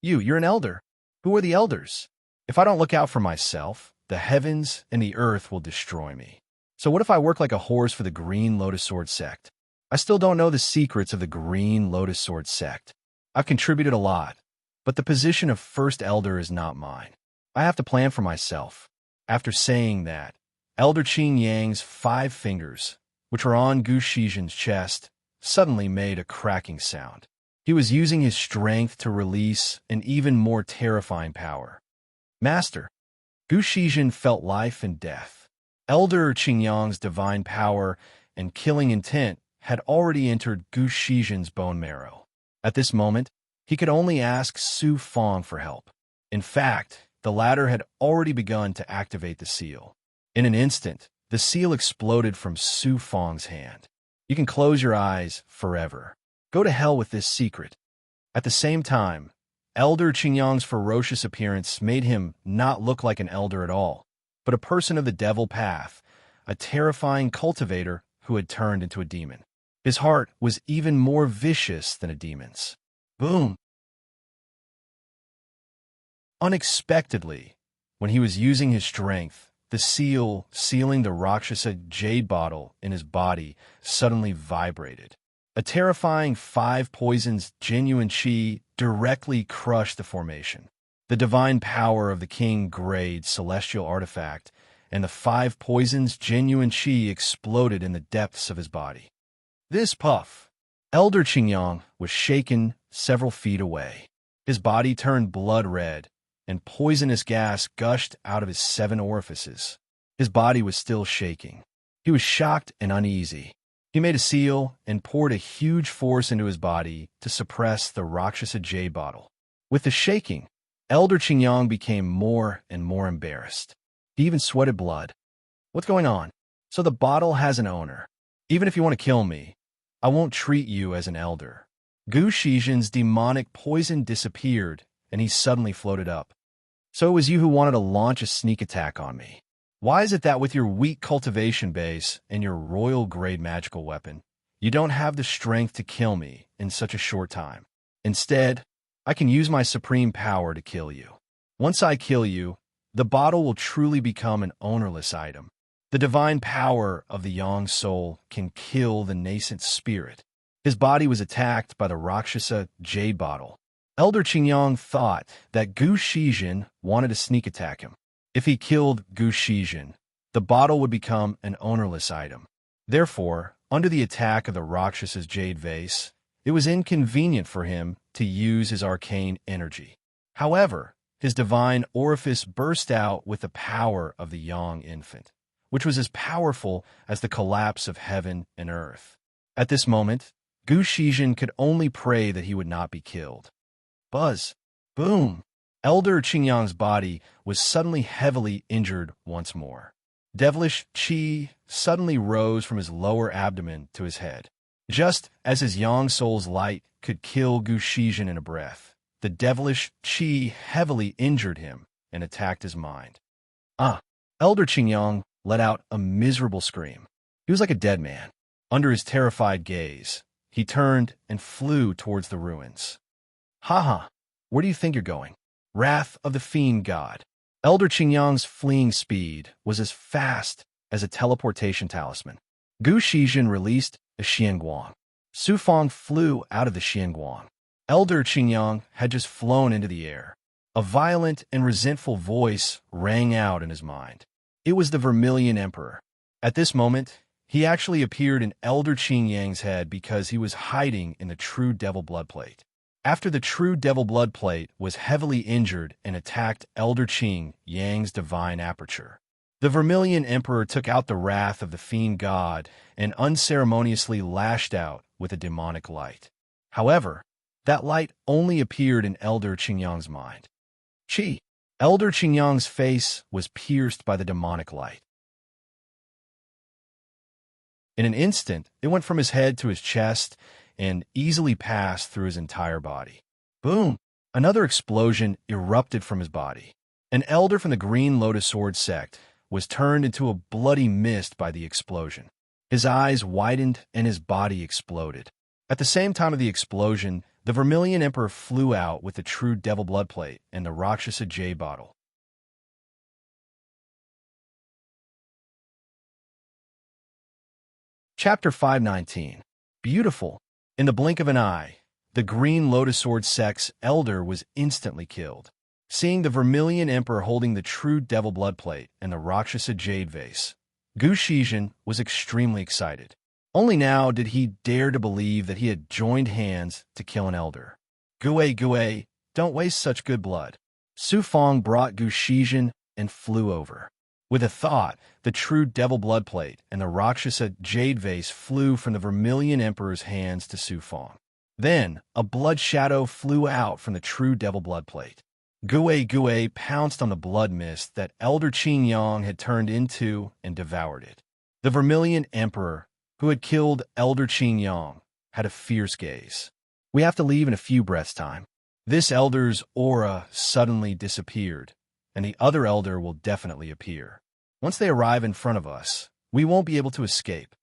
A: You're an elder. Who are the elders? If I don't look out for myself, the heavens and the earth will destroy me. So what if I work like a horse for the Green Lotus Sword sect? I still don't know the secrets of the Green Lotus Sword sect. I've contributed a lot, but the position of first elder is not mine. I have to plan for myself. After saying that, Elder Qingyang's 5 fingers, which were on Gu Shizhen's chest, suddenly made a cracking sound. He was using his strength to release an even more terrifying power. Master, Gu Shizhen felt life and death. Elder Qingyang's divine power and killing intent had already entered Gu Shizhen's bone marrow. At this moment, he could only ask Su Fong for help. In fact, the latter had already begun to activate the seal. In an instant, the seal exploded from Su Fong's hand. You can close your eyes forever. Go to hell with this secret. At the same time, Elder Qingyang's ferocious appearance made him not look like an elder at all, but a person of the devil path, a terrifying cultivator who had turned into a demon. His heart was even more vicious than a demon's. Boom! Unexpectedly, when he was using his strength, the seal sealing the Rakshasa jade bottle in his body suddenly vibrated. A terrifying 5 poisons genuine chi directly crushed the formation. The divine power of the king-grade celestial artifact and the 5 poisons genuine chi exploded in the depths of his body. This puff, Elder Qingyang was shaken several feet away. His body turned blood red, and poisonous gas gushed out of his 7 orifices. His body was still shaking. He was shocked and uneasy. He made a seal and poured a huge force into his body to suppress the Rakshasa jade bottle. With the shaking, Elder Qingyang became more and more embarrassed. He even sweated blood. What's going on? So the bottle has an owner. Even if you want to kill me, I won't treat you as an elder. Gu Shizhen's demonic poison disappeared, and he suddenly floated up. So it was you who wanted to launch a sneak attack on me. Why is it that with your weak cultivation base and your royal-grade magical weapon, you don't have the strength to kill me in such a short time? Instead, I can use my supreme power to kill you. Once I kill you, the bottle will truly become an ownerless item. The divine power of the Yang soul can kill the nascent spirit. His body was attacked by the Rakshasa jade bottle. Elder Qingyang thought that Gu Shizhen wanted to sneak attack him. If he killed Gu Shizhen, the bottle would become an ownerless item. Therefore, under the attack of the Rakshas's jade vase, it was inconvenient for him to use his arcane energy. However, his divine orifice burst out with the power of the Yang infant, which was as powerful as the collapse of heaven and earth. At this moment, Gu Shizhen could only pray that he would not be killed. Buzz! Boom! Elder Qingyang's body was suddenly heavily injured once more. Devilish chi suddenly rose from his lower abdomen to his head. Just as his Yang soul's light could kill Gu Shizhen in a breath, the devilish chi heavily injured him and attacked his mind. Elder Qingyang let out a miserable scream. He was like a dead man. Under his terrified gaze, he turned and flew towards the ruins. Where do you think you're going? Wrath of the Fiend God. Elder Qingyang's fleeing speed was as fast as a teleportation talisman. Gu Shizhen released a Xianguang. Su Fong flew out of the Xianguang. Elder Qingyang had just flown into the air. A violent and resentful voice rang out in his mind. It was the Vermilion Emperor. At this moment, he actually appeared in Elder Qingyang's head because he was hiding in the true Devil Blood Plate. After the true Devil Blood Plate was heavily injured and attacked Elder Qingyang's divine aperture, the Vermilion Emperor took out the wrath of the Fiend God and unceremoniously lashed out with a demonic light. However, that light only appeared in Elder Qingyang's mind. Elder Qingyang's face was pierced by the demonic light. In an instant, it went from his head to his chest and easily passed through his entire body. Boom! Another explosion erupted from his body. An elder from the Green Lotus Sword sect was turned into a bloody mist by the explosion. His eyes widened and his body exploded. At the same time of the explosion, the Vermilion Emperor flew out with the true Devil Blood Plate and the Rakshasa jade bottle. Chapter 519. Beautiful. In the blink of an eye, the Green Lotus Sword sect's elder was instantly killed. Seeing the Vermilion Emperor holding the true Devil Blood Plate and the Rakshasa jade vase, Gu Shizhen was extremely excited. Only now did he dare to believe that he had joined hands to kill an elder. Gue, don't waste such good blood. Su Fong brought Gu Shizhen and flew over. With a thought, the true Devil Blood Plate and the Rakshasa jade vase flew from the Vermilion Emperor's hands to Su Fong. Then, a blood shadow flew out from the true Devil Blood Plate. Gue pounced on the blood mist that Elder Qingyang had turned into and devoured it. The Vermilion Emperor, who had killed Elder Qingyang, had a fierce gaze. We have to leave in a few breaths' time. This elder's aura suddenly disappeared, and the other elder will definitely appear. Once they arrive in front of us, we won't be able to escape.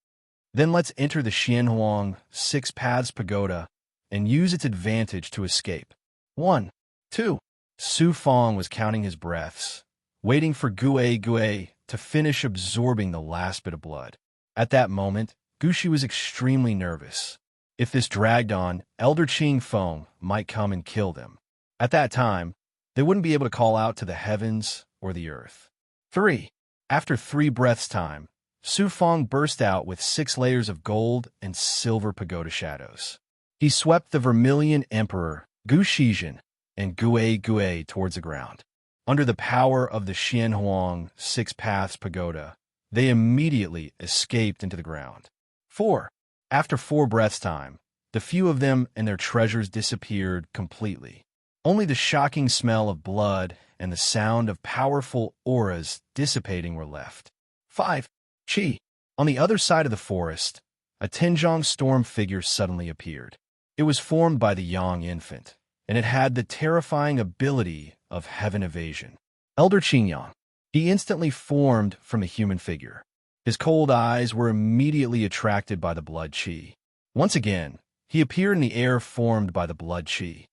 A: Then let's enter the Xianhuang Six Paths Pagoda and use its advantage to escape. 1, 2. Su Fong was counting his breaths, waiting for Gue to finish absorbing the last bit of blood. At that moment, Gushi was extremely nervous. If this dragged on, Elder Qing Feng might come and kill them. At that time, they wouldn't be able to call out to the heavens or the earth. 3. After 3 breaths' time, Su Fong burst out with 6 layers of gold and silver pagoda shadows. He swept the Vermilion Emperor, Gu Shizhen, and Gue towards the ground. Under the power of the Xianhuang Six Paths Pagoda, they immediately escaped into the ground. 4. After 4 breaths' time, the few of them and their treasures disappeared completely. Only the shocking smell of blood and the sound of powerful auras dissipating were left. 5. Qi. On the other side of the forest, a Tianzhong storm figure suddenly appeared. It was formed by the Yang infant, and it had the terrifying ability of heaven evasion. Elder Qingyang. He instantly formed from a human figure. His cold eyes were immediately attracted by the blood qi. Once again, he appeared in the air formed by the blood qi.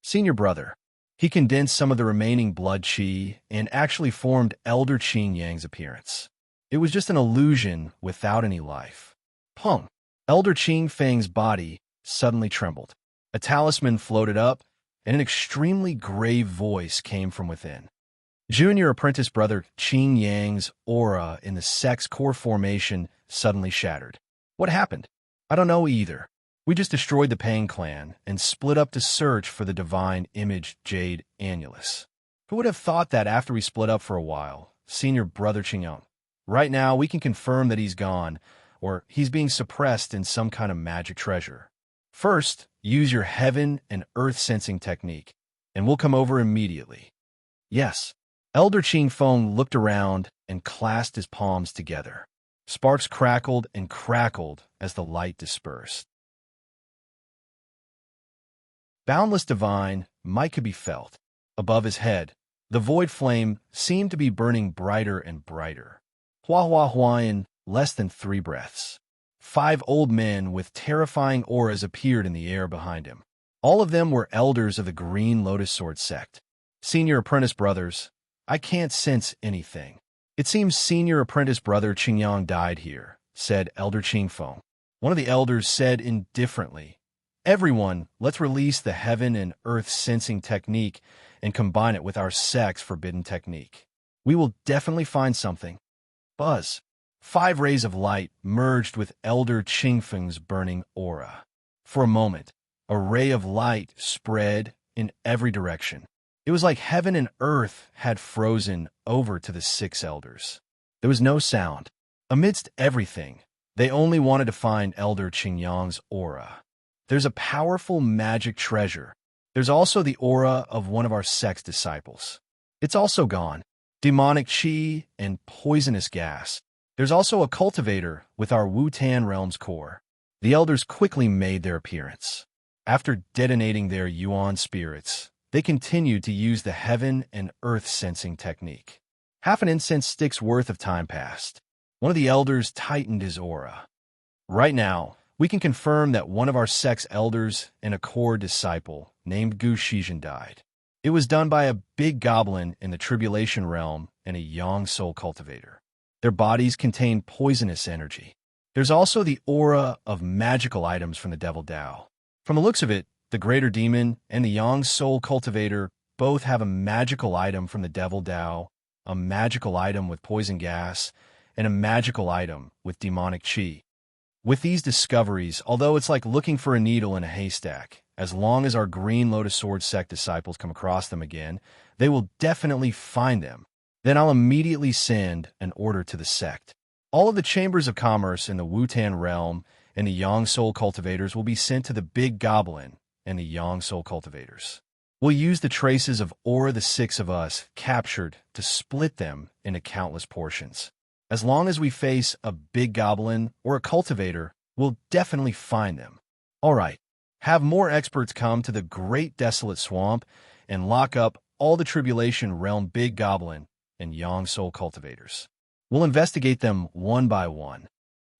A: Senior brother. He condensed some of the remaining blood qi and actually formed Elder Qingyang's appearance. It was just an illusion without any life. Peng. Elder Qing Feng's body suddenly trembled. A talisman floated up, and an extremely grave voice came from within. Junior apprentice brother Qing Yang's aura in the sex core formation suddenly shattered. What happened? I don't know either. We just destroyed the Pang clan and split up to search for the divine image Jade Annulus. Who would have thought that after we split up for a while, senior brother Qingyang? Right now, we can confirm that he's gone, or he's being suppressed in some kind of magic treasure. First, use your heaven and earth sensing technique, and we'll come over immediately. Yes. Elder Qing Feng looked around and clasped his palms together. Sparks crackled and crackled as the light dispersed. Boundless divine might could be felt. Above his head, the void flame seemed to be burning brighter and brighter. Hua in less than 3 breaths. 5 old men with terrifying auras appeared in the air behind him. All of them were elders of the Green Lotus Sword sect. Senior apprentice brothers, I can't sense anything. It seems senior apprentice brother Qingyang died here, said Elder Qing Feng. One of the elders said indifferently, Everyone, let's release the heaven and earth sensing technique and combine it with our sex forbidden technique. We will definitely find something. Buzz. 5 rays of light merged with Elder Qingfeng's burning aura. For a moment, a ray of light spread in every direction. It was like heaven and earth had frozen over to the 6 elders. There was no sound. Amidst everything, they only wanted to find Elder Qingyang's aura. There's a powerful magic treasure. There's also the aura of one of our sex disciples. It's also gone. Demonic qi and poisonous gas. There's also a cultivator with our Wu-Tan realm's core. The elders quickly made their appearance. After detonating their Yuan spirits, they continued to use the heaven and earth sensing technique. Half an incense stick's worth of time passed. One of the elders tightened his aura. Right now, we can confirm that one of our sex elders and a core disciple named Gu Shizhen died. It was done by a big goblin in the Tribulation realm and a Yang soul cultivator. Their bodies contain poisonous energy. There's also the aura of magical items from the Devil Dao. From the looks of it, the Greater Demon and the Yang soul cultivator both have a magical item from the Devil Dao, a magical item with poison gas, and a magical item with demonic qi. With these discoveries, although it's like looking for a needle in a haystack, as long as our Green Lotus Sword sect disciples come across them again, they will definitely find them. Then I'll immediately send an order to the sect. All of the chambers of commerce in the Wu-Tan realm and the Yang soul cultivators will be sent to the Big Goblin and the Yang soul cultivators. We'll use the traces of aura the 6 of us captured to split them into countless portions. As long as we face a big goblin or a cultivator, we'll definitely find them. All right, have more experts come to the Great Desolate Swamp and lock up all the Tribulation Realm Big Goblin and Yang Soul cultivators. We'll investigate them one by one.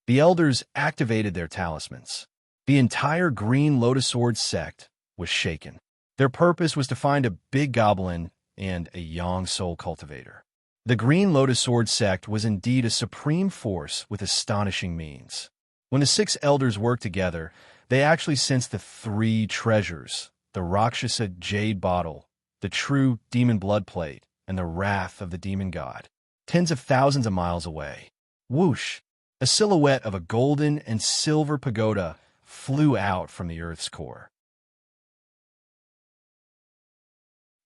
A: The elders activated their talismans. The entire Green Lotus Sword sect was shaken. Their purpose was to find a big goblin and a young soul cultivator. The Green Lotus Sword sect was indeed a supreme force with astonishing means. When the 6 elders worked together, they actually sensed the 3 treasures, the Rakshasa jade bottle, the true demon blood plate, and the wrath of the demon god, tens of thousands of miles away. Whoosh! A silhouette of a golden and silver pagoda flew out from the earth's core.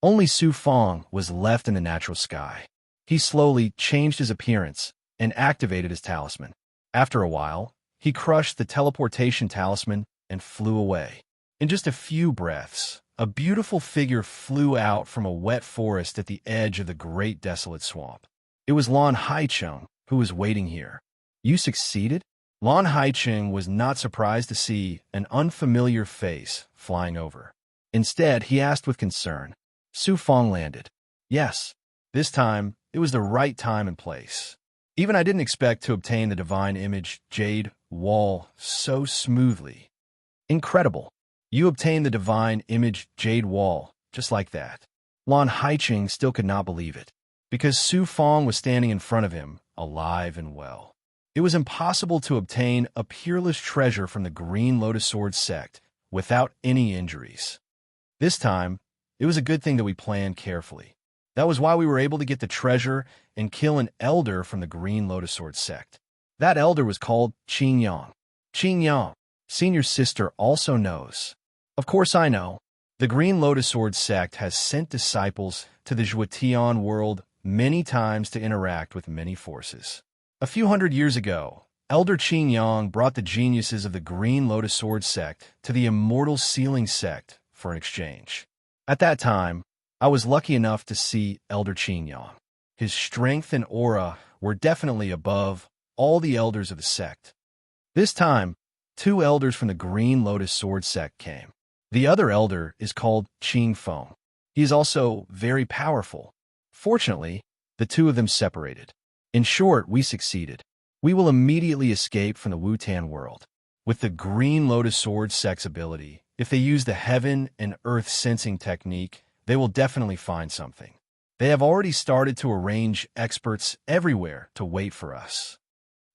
A: Only Su Fong was left in the natural sky. He slowly changed his appearance and activated his talisman. After a while, he crushed the teleportation talisman and flew away. In just a few breaths, a beautiful figure flew out from a wet forest at the edge of the great desolate swamp. It was Lan Haicheng who was waiting here. You succeeded? Lan Haicheng was not surprised to see an unfamiliar face flying over. Instead, he asked with concern. Su Fong landed. Yes, this time it was the right time and place. Even I didn't expect to obtain the divine image jade wall so smoothly. Incredible. You obtained the divine image jade wall just like that. Lan Haicheng still could not believe it, because Su Fong was standing in front of him, alive and well. It was impossible to obtain a peerless treasure from the Green Lotus Sword sect without any injuries. This time, it was a good thing that we planned carefully. That was why we were able to get the treasure and kill an elder from the Green Lotus Sword sect. That elder was called Qing Yang. Qing Yang, senior sister, also knows. Of course I know. The Green Lotus Sword sect has sent disciples to the Zhuotian world many times to interact with many forces. A few hundred years ago, Elder Qing Yang brought the geniuses of the Green Lotus Sword sect to the Immortal Sealing sect for an exchange. At that time, I was lucky enough to see Elder Qing Yang. His strength and aura were definitely above all the elders of the sect. This time, 2 elders from the Green Lotus Sword sect came. The other elder is called Qing Feng. He is also very powerful. Fortunately, the 2 of them separated. In short, we succeeded. We will immediately escape from the Wutan world. With the Green Lotus Sword sect's ability, if they use the heaven and earth sensing technique, they will definitely find something. They have already started to arrange experts everywhere to wait for us.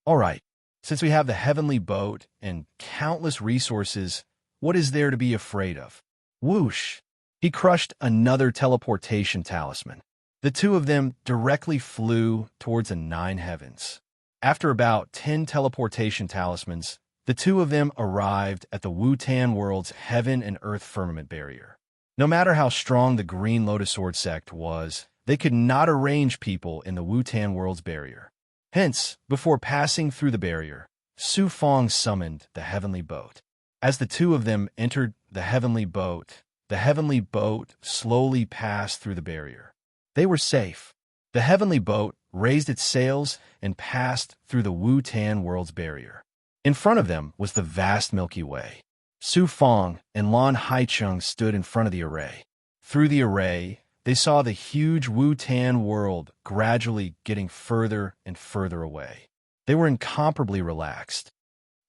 A: All right, since we have the heavenly boat and countless resources, what is there to be afraid of? Whoosh! He crushed another teleportation talisman. The 2 of them directly flew towards the 9 heavens. After about 10 teleportation talismans, the 2 of them arrived at the Wutan world's heaven and earth firmament barrier. No matter how strong the Green Lotus Sword sect was, they could not arrange people in the Wutan world's barrier. Hence, before passing through the barrier, Su Fong summoned the heavenly boat. As the 2 of them entered the heavenly boat slowly passed through the barrier. They were safe. The heavenly boat raised its sails and passed through the Wutan world's barrier. In front of them was the vast Milky Way. Su Fong and Lan Haicheng stood in front of the array. Through the array, they saw the huge Wutan world gradually getting further and further away. They were incomparably relaxed.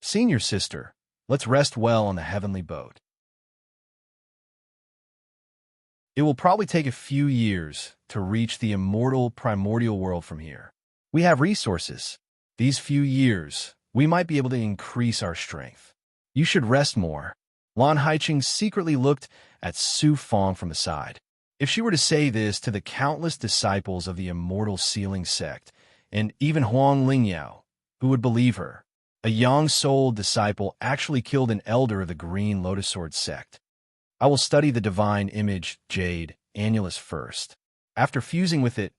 A: Senior sister, let's rest well on the heavenly boat. It will probably take a few years to reach the immortal primordial world from here. We have resources. These few years, we might be able to increase our strength. You should rest more. Lan Haicheng secretly looked at Su Fong from the side. If she were to say this to the countless disciples of the Immortal Sealing sect, and even Huang Lingyao, who would believe her? A young-souled disciple actually killed an elder of the Green Lotus Sword sect. I will study the divine image jade annulus first. After fusing with it,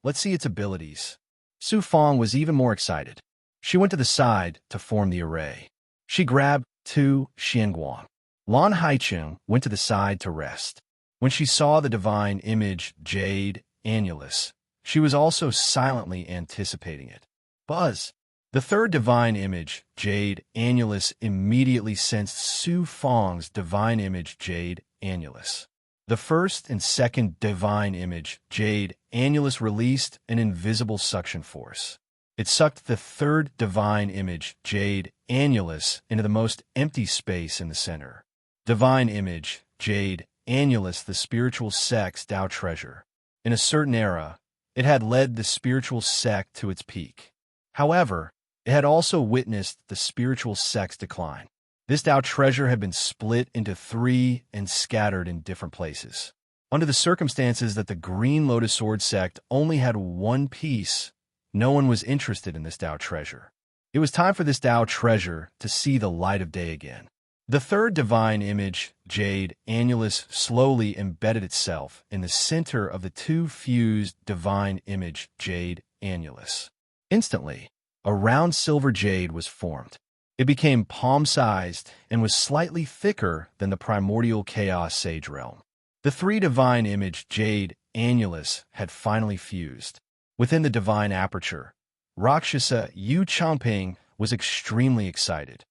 A: let's see its abilities. Su Fong was even more excited. She went to the side to form the array. She grabbed 2 Xianguang. Lan Haicheng went to the side to rest. When she saw the divine image jade annulus, she was also silently anticipating it. Buzz! The 3rd divine image, Jade Annulus, immediately sensed Su Fong's divine image, Jade Annulus. The 1st and 2nd divine image, Jade Annulus, released an invisible suction force. It sucked the third divine image, Jade, Annulus, into the most empty space in the center. Divine image, Jade, Annulus, the spiritual sex Tao treasure. In a certain era, it had led the spiritual sect to its peak. However, it had also witnessed the spiritual sect's decline. This Tao treasure had been split into three and scattered in different places. Under the circumstances that the Green Lotus Sword sect only had one piece, no one was interested in this Tao treasure. It was time for this Tao treasure to see the light of day again. The third divine image, Jade, Annulus, slowly embedded itself in the center of the two fused divine image, Jade, Annulus. Instantly, a round silver jade was formed. It became palm-sized and was slightly thicker than the primordial chaos sage realm. The three divine image, Jade, Annulus, had finally fused. Within the divine aperture, Rakshasa Yu Champing was extremely excited.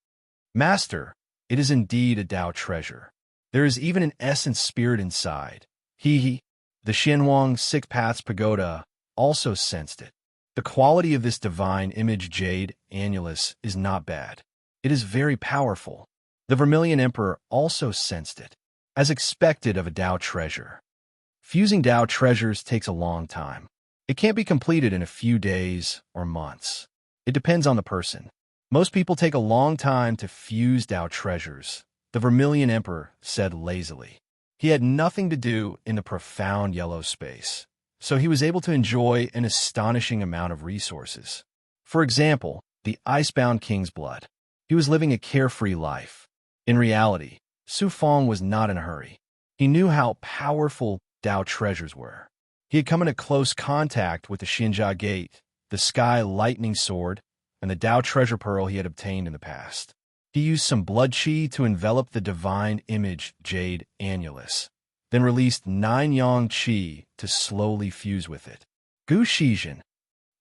A: Master, it is indeed a Tao treasure. There is even an essence spirit inside. The Xianwang Six Paths Pagoda also sensed it. The quality of this divine image, Jade, Annulus, is not bad. It is very powerful. The Vermilion Emperor also sensed it, as expected of a Tao treasure. Fusing Tao treasures takes a long time. It can't be completed in a few days or months. It depends on the person. Most people take a long time to fuse Tao treasures, the Vermilion Emperor said lazily. He had nothing to do in the profound yellow space, so he was able to enjoy an astonishing amount of resources. For example, the Icebound King's blood. He was living a carefree life. In reality, Su Fong was not in a hurry. He knew how powerful Tao treasures were. He had come into close contact with the Xinjia Gate, the Sky Lightning Sword, and the Tao treasure pearl he had obtained in the past. He used some blood qi to envelop the divine image, Jade, Annulus, then released 9 yang qi to slowly fuse with it. Gu Shijin,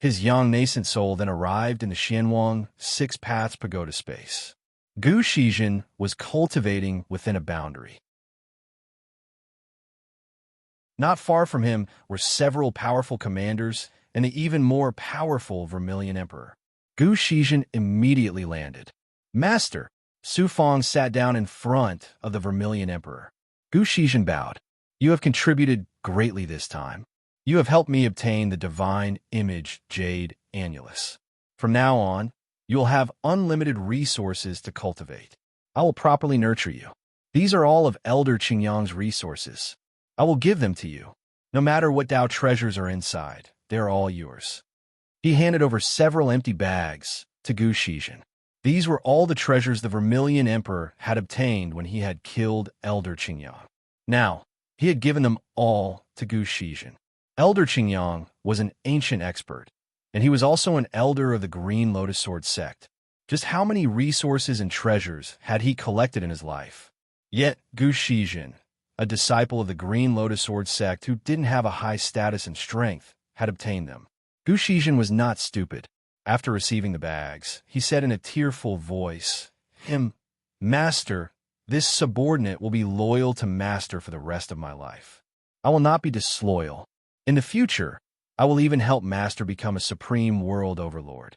A: his young nascent soul, then arrived in the Xianwang Six Paths Pagoda space. Gu Shijin was cultivating within a boundary. Not far from him were several powerful commanders and the even more powerful Vermilion Emperor. Gu Shijin immediately landed. Master, Su Fong sat down in front of the Vermilion Emperor. Gu Shijin bowed. You have contributed greatly this time. You have helped me obtain the divine image, Jade, Annulus. From now on, you will have unlimited resources to cultivate. I will properly nurture you. These are all of Elder Qingyang's resources. I will give them to you. No matter what Tao treasures are inside, they are all yours. He handed over several empty bags to Gu Shijin. These were all the treasures the Vermilion Emperor had obtained when he had killed Elder Qingyang. Now, he had given them all to Gu Shijin. Elder Qingyang was an ancient expert, and he was also an elder of the Green Lotus Sword sect. Just how many resources and treasures had he collected in his life? Yet, Gu Shijin, a disciple of the Green Lotus Sword sect who didn't have a high status and strength, had obtained them. Gu Shijin was not stupid. After receiving the bags, he said in a tearful voice, Master, this subordinate will be loyal to Master for the rest of my life. I will not be disloyal. In the future, I will even help Master become a supreme world overlord.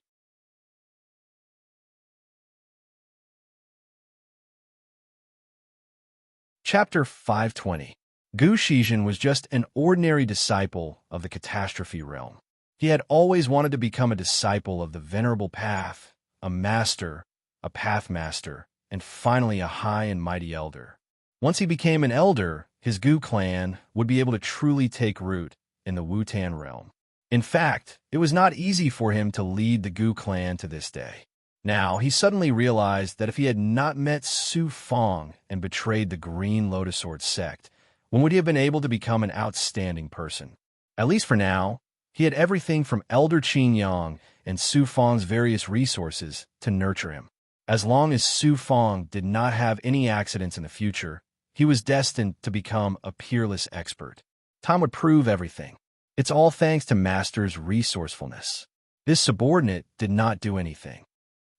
A: Chapter 520. Gu Shijin was just an ordinary disciple of the catastrophe realm. He had always wanted to become a disciple of the Venerable Path, a master, a pathmaster, and finally a high and mighty elder. Once he became an elder, his Gu clan would be able to truly take root in the Wutan realm. In fact, it was not easy for him to lead the Gu clan to this day. Now, he suddenly realized that if he had not met Su Fong and betrayed the Green Lotus Sword sect, when would he have been able to become an outstanding person? At least for now, he had everything from Elder Qingyang and Su Fong's various resources to nurture him. As long as Su Fong did not have any accidents in the future, he was destined to become a peerless expert. Time would prove everything. It's all thanks to Master's resourcefulness. This subordinate did not do anything.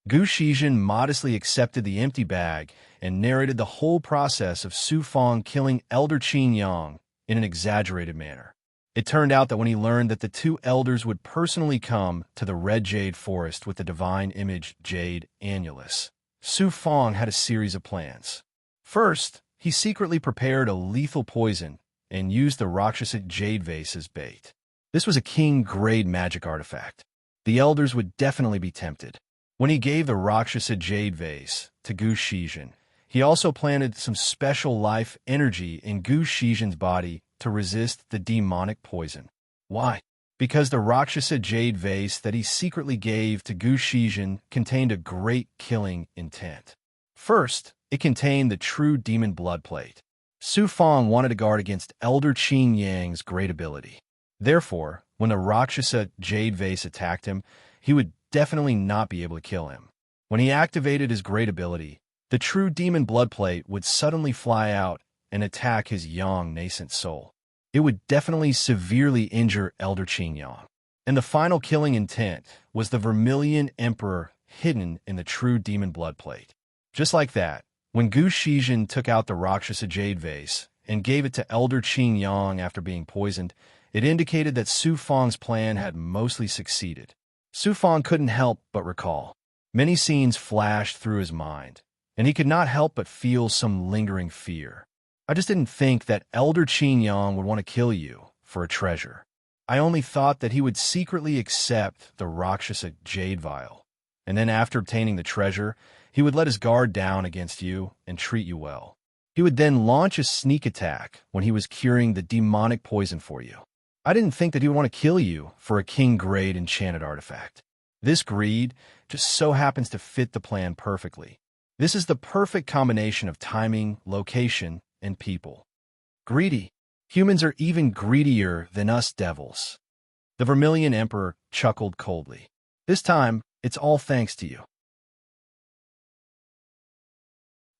A: Gu Shijin modestly accepted the empty bag and narrated the whole process of Su Fong killing Elder Qingyang in an exaggerated manner. It turned out that when he learned that the two elders would personally come to the red jade forest with the divine image jade annulus, Su Fong had a series of plans. First, he secretly prepared a lethal poison and used the Rakshasa jade vase as bait. This was a king-grade magic artifact. The elders would definitely be tempted. When he gave the Rakshasa jade vase to Gu Shizhen, he also planted some special life energy in Gu Shizhen's body to resist the demonic poison. Why? Because the Rakshasa jade vase that he secretly gave to Gu Shizhen contained a great killing intent. First, it contained the true demon blood plate. Su Fong wanted to guard against Elder Qin Yang's great ability. Therefore, when the Rakshasa jade vase attacked him, he would definitely not be able to kill him. When he activated his great ability, the true demon blood plate would suddenly fly out and attack his young nascent soul. It would definitely severely injure Elder Qin Yang. And the final killing intent was the Vermilion Emperor hidden in the true demon blood plate. Just like that, when Gu Shizhen took out the Rakshasa jade vase and gave it to Elder Qin Yang after being poisoned, it indicated that Su Fong's plan had mostly succeeded. Su Fong couldn't help but recall. Many scenes flashed through his mind, and he could not help but feel some lingering fear. I just didn't think that Elder Qin Yang would want to kill you for a treasure. I only thought that he would secretly accept the Rakshasa jade vial, and then after obtaining the treasure, he would let his guard down against you and treat you well. He would then launch a sneak attack when he was curing the demonic poison for you. I didn't think that he would want to kill you for a king-grade enchanted artifact. This greed just so happens to fit the plan perfectly. This is the perfect combination of timing, location, and people. Greedy. Humans are even greedier than us devils. The Vermilion Emperor chuckled coldly. This time, it's all thanks to you.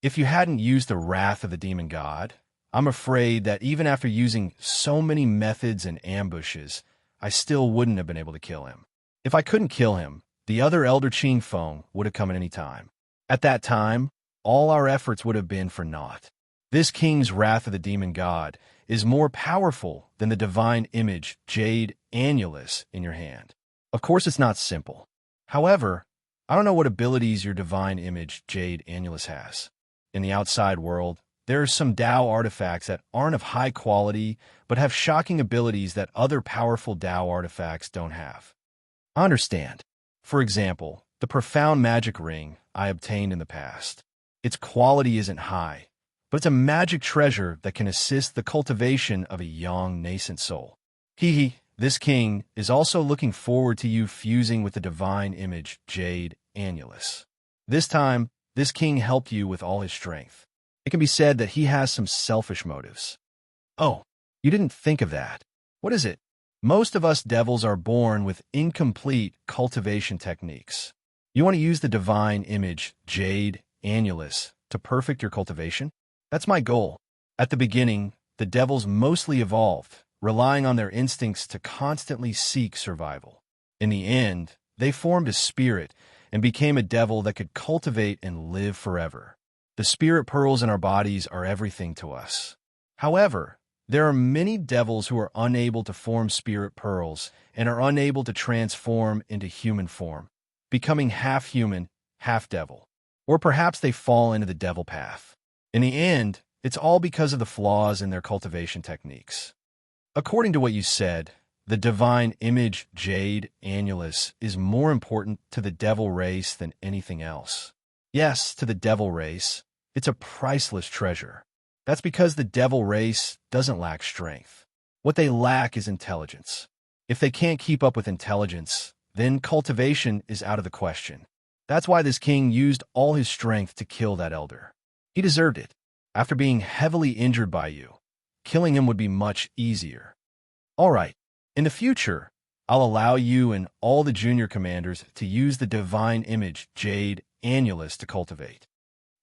A: If you hadn't used the wrath of the demon god, I'm afraid that even after using so many methods and ambushes, I still wouldn't have been able to kill him. If I couldn't kill him, the other Elder Qin Feng would have come at any time. At that time, all our efforts would have been for naught. This king's wrath of the demon god is more powerful than the divine image jade annulus in your hand. Of course, it's not simple. However, I don't know what abilities your divine image jade annulus has. In the outside world, there are some Dao artifacts that aren't of high quality, but have shocking abilities that other powerful Dao artifacts don't have. I understand. For example, the profound magic ring I obtained in the past. Its quality isn't high, but it's a magic treasure that can assist the cultivation of a young nascent soul. This king is also looking forward to you fusing with the divine image jade annulus. This time, this king helped you with all his strength. It can be said that he has some selfish motives. Oh, you didn't think of that. What is it? Most of us devils are born with incomplete cultivation techniques. You want to use the divine image jade annulus to perfect your cultivation? That's my goal. At the beginning, the devils mostly evolved, relying on their instincts to constantly seek survival. In the end, they formed a spirit and became a devil that could cultivate and live forever. The spirit pearls in our bodies are everything to us. However, there are many devils who are unable to form spirit pearls and are unable to transform into human form, becoming half human, half devil. Or perhaps they fall into the devil path. In the end, it's all because of the flaws in their cultivation techniques. According to what you said, the divine image jade annulus is more important to the devil race than anything else. Yes, to the devil race, it's a priceless treasure. That's because the devil race doesn't lack strength. What they lack is intelligence. If they can't keep up with intelligence, then cultivation is out of the question. That's why this king used all his strength to kill that elder. He deserved it. After being heavily injured by you, killing him would be much easier. All right, in the future, I'll allow you and all the junior commanders to use the divine image jade annulus to cultivate.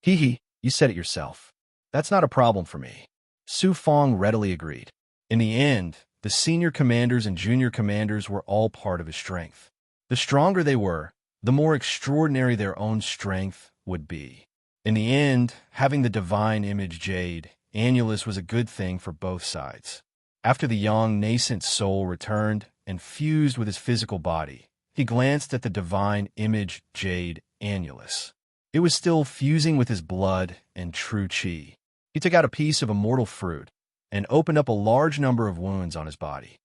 A: You said it yourself. That's not a problem for me. Su Fong readily agreed. In the end, the senior commanders and junior commanders were all part of his strength. The stronger they were, the more extraordinary their own strength would be. In the end, having the divine image jade annulus was a good thing for both sides. After the young, nascent soul returned and fused with his physical body, he glanced at the divine image jade annulus. It was still fusing with his blood and true chi. He took out a piece of immortal fruit and opened up a large number of wounds on his body.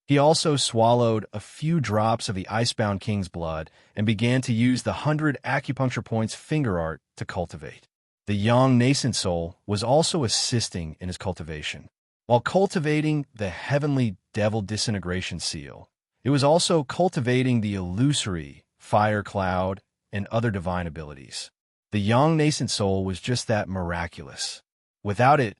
A: He also swallowed a few drops of the icebound king's blood and began to use the 100 acupuncture points finger art to cultivate. The young nascent soul was also assisting in his cultivation. While cultivating the heavenly devil disintegration seal, it was also cultivating the illusory fire cloud and other divine abilities. The young nascent soul was just that miraculous. Without it,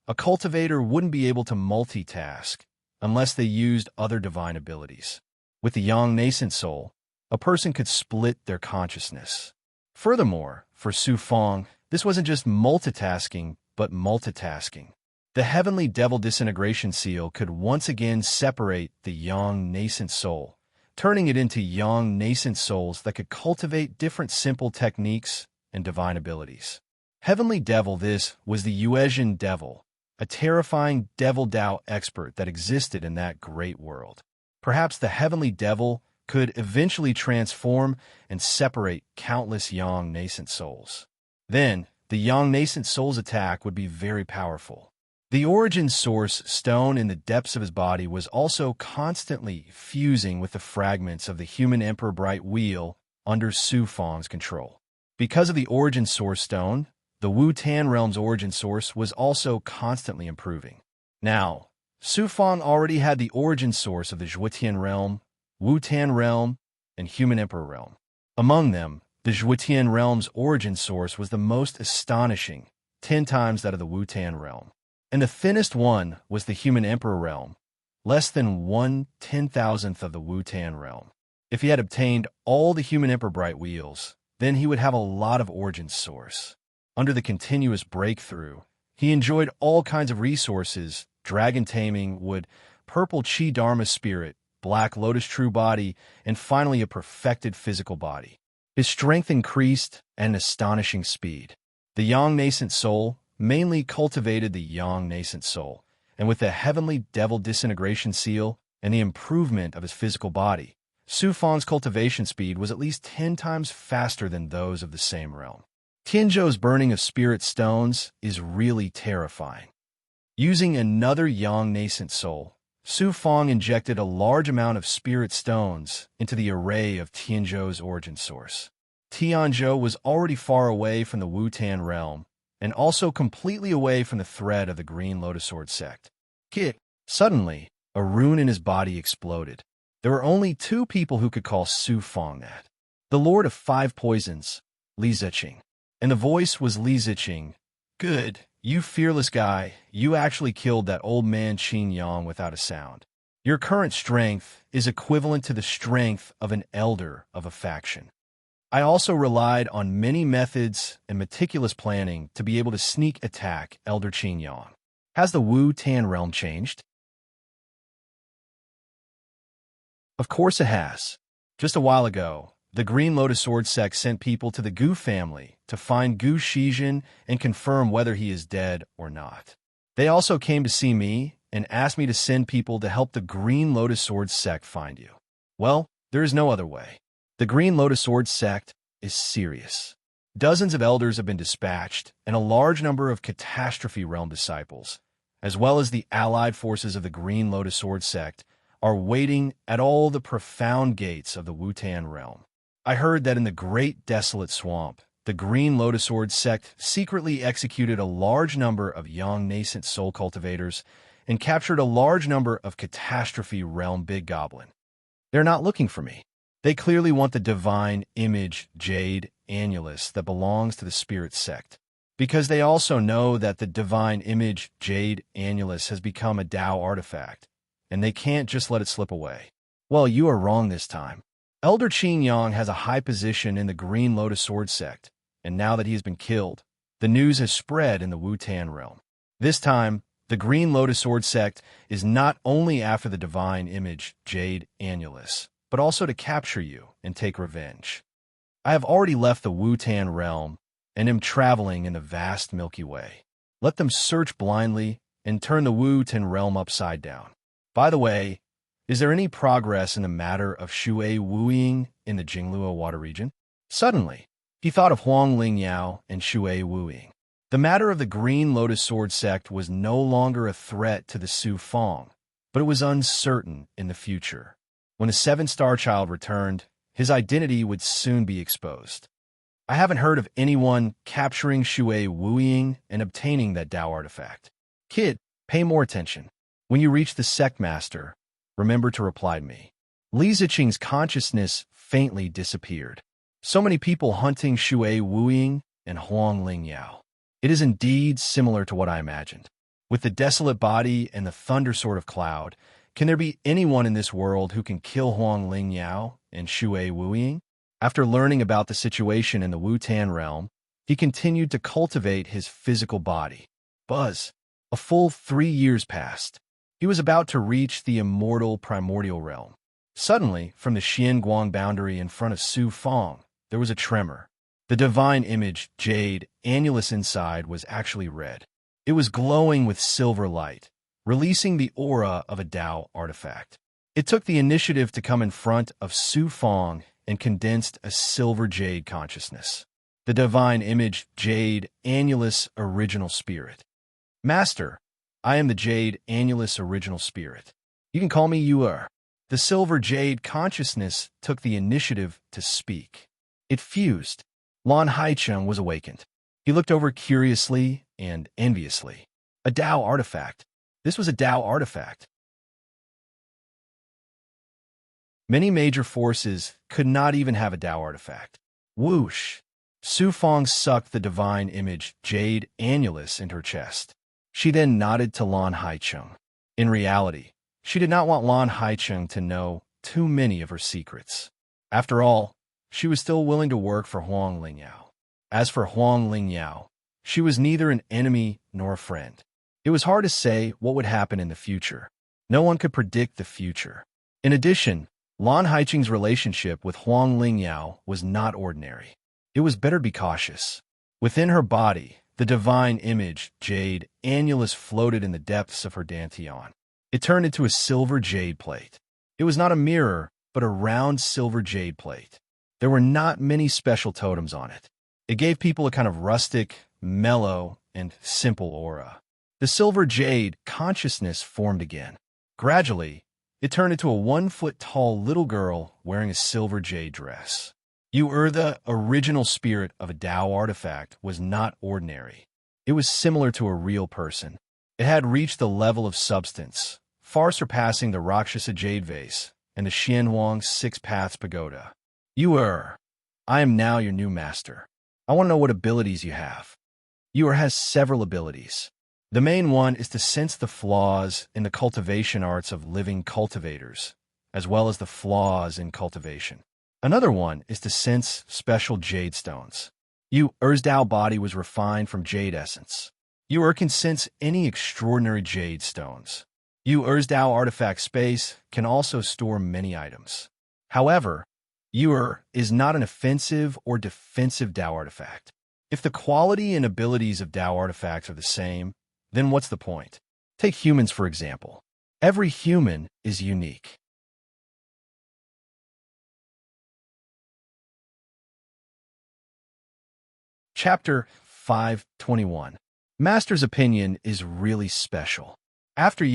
A: a cultivator wouldn't be able to multitask unless they used other divine abilities. With the young nascent soul, a person could split their consciousness. Furthermore, for Su Feng, this wasn't just multitasking, but multitasking. The heavenly devil disintegration seal could once again separate the young nascent soul, turning it into young nascent souls that could cultivate different simple techniques and divine abilities. Heavenly devil, this was the Yuezhan devil, a terrifying devil Dao expert that existed in that great world. Perhaps the heavenly devil could eventually transform and separate countless young nascent souls. Then, the young nascent soul's attack would be very powerful. The origin source stone in the depths of his body was also constantly fusing with the fragments of the human emperor bright wheel under Su Feng's control. Because of the origin source stone, the Wu-Tan realm's origin source was also constantly improving. Now, Su Feng already had the origin source of the Zhuotian realm, Wu-Tan realm, and human emperor realm. Among them, the Zhuotian realm's origin source was the most astonishing, 10 times that of the Wu-Tan realm. And the thinnest one was the human emperor realm, less than 1/10,000th of the Wu-Tan realm. If he had obtained all the human emperor bright wheels, then he would have a lot of origin source. Under the continuous breakthrough, he enjoyed all kinds of resources: dragon taming, wood, purple chi dharma spirit, black lotus true body, and finally a perfected physical body. His strength increased at an astonishing speed. The young nascent soul mainly cultivated the young nascent soul, and with the heavenly devil disintegration seal and the improvement of his physical body, Su Feng's cultivation speed was at least 10 times faster than those of the same realm. Tianzhou's burning of spirit stones is really terrifying. Using another young nascent soul, Su Feng injected a large amount of spirit stones into the array of Tianzhou's origin source. Tianzhou was already far away from the Wu-Tan realm, and also completely away from the thread of the Green Lotus Sword sect. Suddenly, a rune in his body exploded. There were only 2 people who could call Su Feng that. The Lord of 5 Poisons, Li Ziqing. And the voice was Li Ziqing. Good, you fearless guy, you actually killed that old man Qin Yang without a sound. Your current strength is equivalent to the strength of an elder of a faction. I also relied on many methods and meticulous planning to be able to sneak attack Elder Qin Yang. Has the Wu-Tan realm changed? Of course it has. Just a while ago, the Green Lotus Sword sect sent people to the Gu family to find Gu Shijin and confirm whether he is dead or not. They also came to see me and asked me to send people to help the Green Lotus Sword sect find you. Well, there is no other way. The Green Lotus Sword sect is serious. Dozens of elders have been dispatched, and a large number of Catastrophe Realm disciples, as well as the allied forces of the Green Lotus Sword sect, are waiting at all the profound gates of the Wu-Tan realm. I heard that in the Great Desolate Swamp, the Green Lotus Sword sect secretly executed a large number of young nascent soul cultivators and captured a large number of Catastrophe Realm Big Goblin. They're not looking for me. They clearly want the divine image jade annulus that belongs to the spirit sect, because they also know that the divine image jade annulus has become a Dao artifact, and they can't just let it slip away. Well, you are wrong this time. Elder Qin Yang has a high position in the Green Lotus Sword sect, and now that he has been killed, the news has spread in the Wu-Tan realm. This time, the Green Lotus Sword sect is not only after the divine image jade annulus, but also to capture you and take revenge. I have already left the Wu-Tan realm and am traveling in the vast Milky Way. Let them search blindly and turn the Wu-Ten realm upside down. By the way, is there any progress in the matter of Shui Wuing in the Jinglua water region? Suddenly, he thought of Huang Lingyao and Shui Wuing. The matter of the Green Lotus Sword sect was no longer a threat to the Su Fong, but it was uncertain in the future. When the Seven-Star Child returned, his identity would soon be exposed. I haven't heard of anyone capturing Shui Wuing and obtaining that Dao artifact. Kid, pay more attention. When you reach the sect master, remember to reply to me. Li Ziqing's consciousness faintly disappeared. So many people hunting Shui Wuing and Huang Lingyao. It is indeed similar to what I imagined. With the desolate body and the thunder sword of cloud, can there be anyone in this world who can kill Huang Lingyao and Shui Wuing? After learning about the situation in the Wu-Tan realm, he continued to cultivate his physical body. Buzz. A full 3 years passed. He was about to reach the immortal primordial realm. Suddenly, from the Xianguang boundary in front of Su Fong, there was a tremor. The divine image, Jade, annulus inside, was actually red. It was glowing with silver light, releasing the aura of a Dao artifact. It took the initiative to come in front of Su Fong and condensed a silver jade consciousness. The divine image, Jade, annulus, original spirit. Master, I am the Jade, annulus, original spirit. You can call me Yuer. The silver jade consciousness took the initiative to speak. It fused. Lan Haicheng was awakened. He looked over curiously and enviously. A Dao artifact. This was a Dao artifact. Many major forces could not even have a Dao artifact. Whoosh! Su Fong sucked the divine image, Jade Annulus, into her chest. She then nodded to Lan Haicheng. In reality, she did not want Lan Haicheng to know too many of her secrets. After all, she was still willing to work for Huang Lingyao. As for Huang Lingyao, she was neither an enemy nor a friend. It was hard to say what would happen in the future. No one could predict the future. In addition, Lan Haicheng's relationship with Huang Lingyao was not ordinary. It was better to be cautious. Within her body, the divine image, Jade, Annulus, floated in the depths of her dantian. It turned into a silver jade plate. It was not a mirror, but a round silver jade plate. There were not many special totems on it. It gave people a kind of rustic, mellow, and simple aura. The silver jade consciousness formed again. Gradually, it turned into a 1-foot-tall little girl wearing a silver jade dress. The original spirit of a Dao artifact, was not ordinary. It was similar to a real person. It had reached the level of substance, far surpassing the Rakshasa Jade Vase and the Xianhuang Six Paths Pagoda. I am now your new master. I want to know what abilities you have. Has several abilities. The main one is to sense the flaws in the cultivation arts of living cultivators, as well as the flaws in cultivation. Another one is to sense special jade stones. Er's Dao body was refined from jade essence. Can sense any extraordinary jade stones. Er's Dao artifact space can also store many items. However, is not an offensive or defensive Dao artifact. If the quality and abilities of Dao artifacts are the same, then what's the point? Take humans, for example. Every human is unique. Chapter 521. Master's opinion is really special. After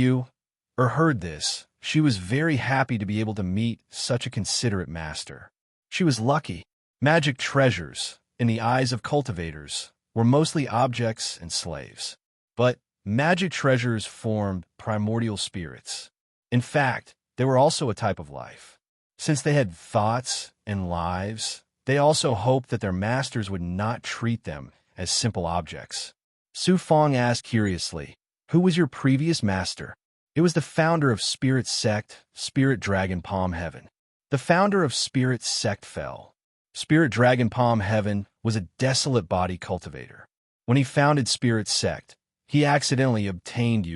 A: heard this, she was very happy to be able to meet such a considerate master. She was lucky. Magic treasures, in the eyes of cultivators, were mostly objects and slaves. But magic treasures formed primordial spirits. In fact, they were also a type of life. Since they had thoughts and lives, they also hoped that their masters would not treat them as simple objects. Su Fong asked curiously, "Who was your previous master?" It was the founder of Spirit Sect, Spirit Dragon Palm Heaven. The founder of Spirit Sect fell. Spirit Dragon Palm Heaven was a desolate body cultivator. When he founded Spirit Sect, he accidentally obtained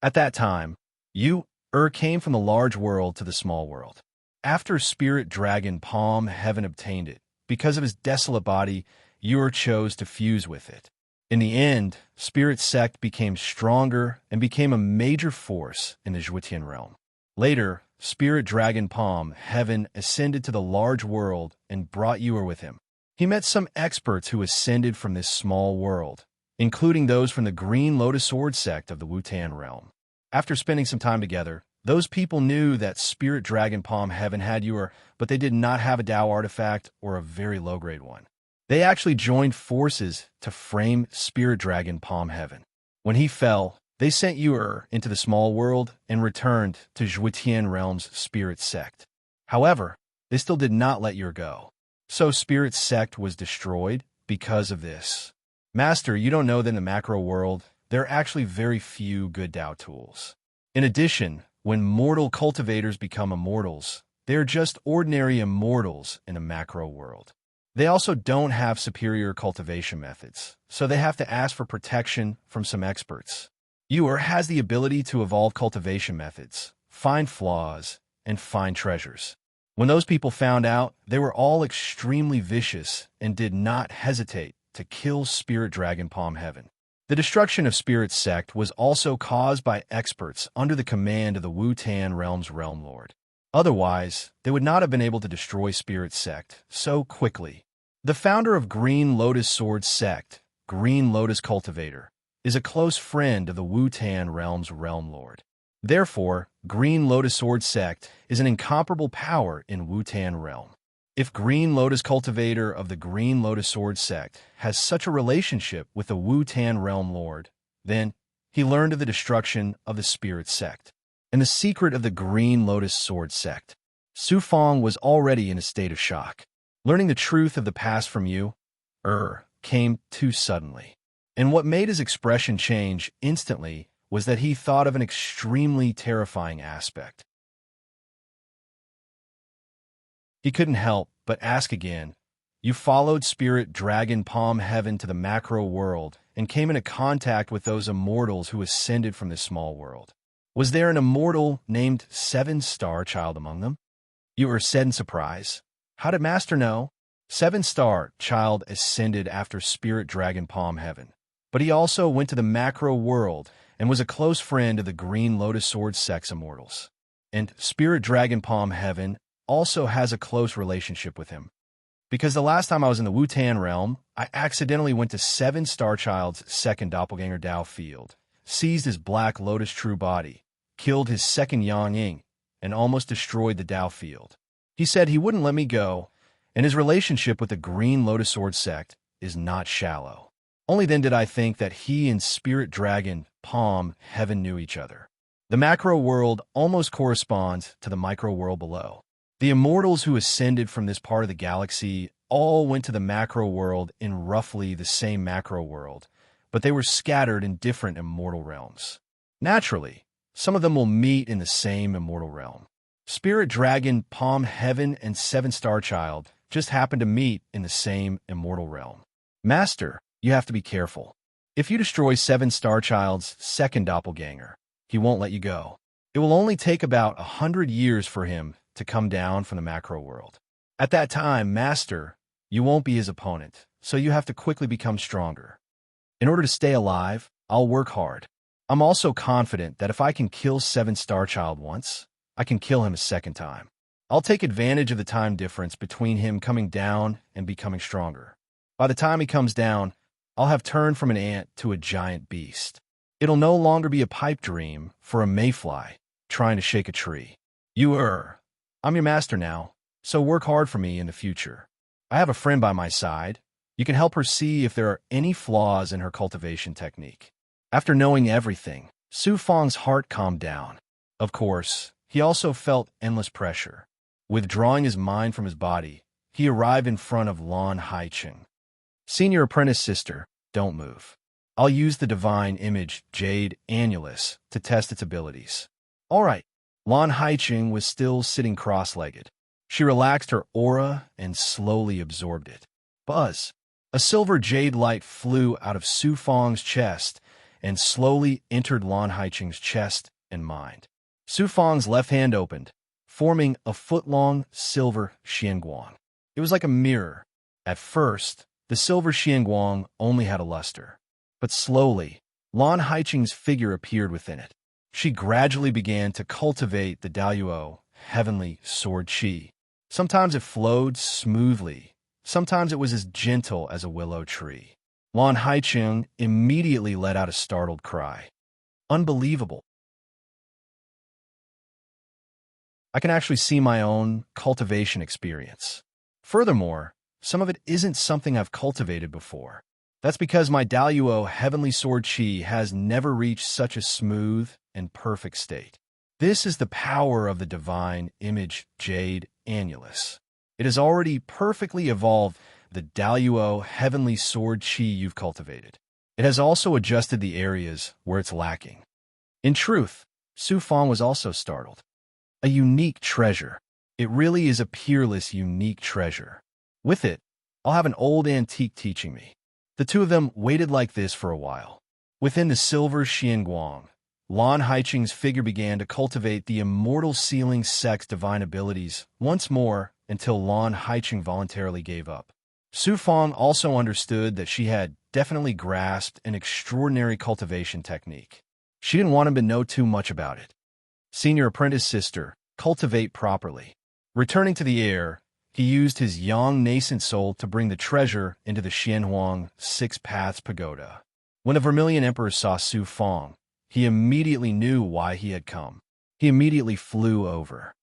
A: At that time, came from the large world to the small world. After Spirit Dragon Palm Heaven obtained it, because of his desolate body, chose to fuse with it. In the end, Spirit Sect became stronger and became a major force in the Zhuitian realm. Later, Spirit Dragon Palm Heaven ascended to the large world and brought Yuer with him. He met some experts who ascended from this small world, including those from the Green Lotus Sword sect of the Wutan realm. After spending some time together, those people knew that Spirit Dragon Palm Heaven had Yuer, but they did not have a Dao artifact or a very low-grade one. They actually joined forces to frame Spirit Dragon Palm Heaven. When he fell, they sent Yuer into the small world and returned to Zhuitian Realm's Spirit Sect. However, they still did not let Yuer go. So Spirit Sect was destroyed because of this. Master, you don't know that in the macro world, there are actually very few good Dao tools. In addition, when mortal cultivators become immortals, they are just ordinary immortals in a macro world. They also don't have superior cultivation methods, so they have to ask for protection from some experts. Yuer has the ability to evolve cultivation methods, find flaws, and find treasures. When those people found out, they were all extremely vicious and did not hesitate to kill Spirit Dragon Palm Heaven. The destruction of Spirit Sect was also caused by experts under the command of the Wutan Realm's Realm Lord. Otherwise, they would not have been able to destroy Spirit Sect so quickly. The founder of Green Lotus Sword Sect, Green Lotus Cultivator, is a close friend of the Wutan Realm's Realm Lord. Therefore, Green Lotus Sword Sect is an incomparable power in Wutan Realm. If Green Lotus Cultivator of the Green Lotus Sword Sect has such a relationship with the Wutan Realm Lord, then he learned of the destruction of the Spirit Sect and the secret of the Green Lotus Sword Sect. Su Fang was already in a state of shock. Learning the truth of the past from you, came too suddenly. And what made his expression change instantly was that he thought of an extremely terrifying aspect. He couldn't help but ask again, "You followed Spirit Dragon Palm Heaven to the macro world and came into contact with those immortals who ascended from this small world. Was there an immortal named Seven Star Child among them?" Yuer said in surprise. "How did Master know?" Seven Star Child ascended after Spirit Dragon Palm Heaven, but he also went to the macro world and was a close friend of the Green Lotus Sword Sect's immortals. And Spirit Dragon Palm Heaven also has a close relationship with him. Because the last time I was in the Wutan realm, I accidentally went to Seven Star Child's second doppelganger Dao field, seized his Black Lotus true body, killed his second Yang Ying, and almost destroyed the Dao field. He said he wouldn't let me go, and his relationship with the Green Lotus Sword Sect is not shallow. Only then did I think that he and Spirit Dragon Palm Heaven knew each other. The macro world almost corresponds to the micro world below. The immortals who ascended from this part of the galaxy all went to the macro world in roughly the same macro world, but they were scattered in different immortal realms. Naturally, some of them will meet in the same immortal realm. Spirit Dragon Palm Heaven and Seven Star Child just happened to meet in the same immortal realm. Master, you have to be careful. If you destroy Seven Star Child's second doppelganger, he won't let you go. It will only take about 100 years for him to come down from the macro world. At that time, Master, you won't be his opponent, so you have to quickly become stronger. In order to stay alive, I'll work hard. I'm also confident that if I can kill Seven Star Child once, I can kill him a second time. I'll take advantage of the time difference between him coming down and becoming stronger. By the time he comes down, I'll have turned from an ant to a giant beast. It'll no longer be a pipe dream for a mayfly trying to shake a tree. I'm your master now, so work hard for me in the future. I have a friend by my side. You can help her see if there are any flaws in her cultivation technique. After knowing everything, Su Fang's heart calmed down. Of course, he also felt endless pressure. Withdrawing his mind from his body, he arrived in front of Lan Haicheng. Senior apprentice sister, don't move. I'll use the divine image Jade Annulus to test its abilities. All right. Lan Haicheng was still sitting cross-legged. She relaxed her aura and slowly absorbed it. Buzz! A silver jade light flew out of Su Fang's chest and slowly entered Lan Haicheng's chest and mind. Su Fang's left hand opened, forming a foot-long silver xianguang. It was like a mirror. At first, the silver xianguang only had a luster. But slowly, Lan Haiqing's figure appeared within it. She gradually began to cultivate the Daoyuo, heavenly sword qi. Sometimes it flowed smoothly, sometimes it was as gentle as a willow tree. Lan Haiqing immediately let out a startled cry. Unbelievable. I can actually see my own cultivation experience. Furthermore, some of it isn't something I've cultivated before. That's because my Daoyuo heavenly sword qi has never reached such a smooth and perfect state. This is the power of the divine image jade annulus. It has already perfectly evolved the Daoyuo heavenly sword qi you've cultivated. It has also adjusted the areas where it's lacking. In truth, Su Fang was also startled. A unique treasure. It really is a peerless, unique treasure. With it, I'll have an old antique teaching me. The two of them waited like this for a while. Within the silver Xianguang, Lan Haiqing's figure began to cultivate the immortal sealing sex divine abilities once more until Lan Haiqing voluntarily gave up. Su Fang also understood that she had definitely grasped an extraordinary cultivation technique. She didn't want him to know too much about it. Senior apprentice sister, cultivate properly. Returning to the air, he used his young nascent soul to bring the treasure into the Xianhuang Six Paths Pagoda. When the Vermilion Emperor saw Su Fang, he immediately knew why he had come. He immediately flew over.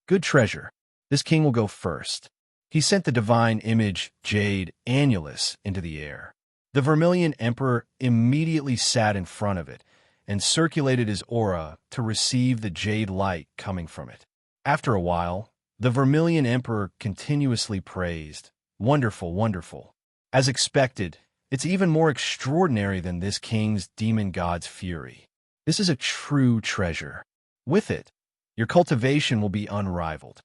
A: Good treasure. This king will go first. He sent the divine image jade annulus into the air. The Vermilion Emperor immediately sat in front of it and circulated his aura to receive the jade light coming from it. After a while, the Vermilion Emperor continuously praised, "Wonderful, wonderful." As expected, it's even more extraordinary than this king's demon god's fury. This is a true treasure. With it, your cultivation will be unrivaled.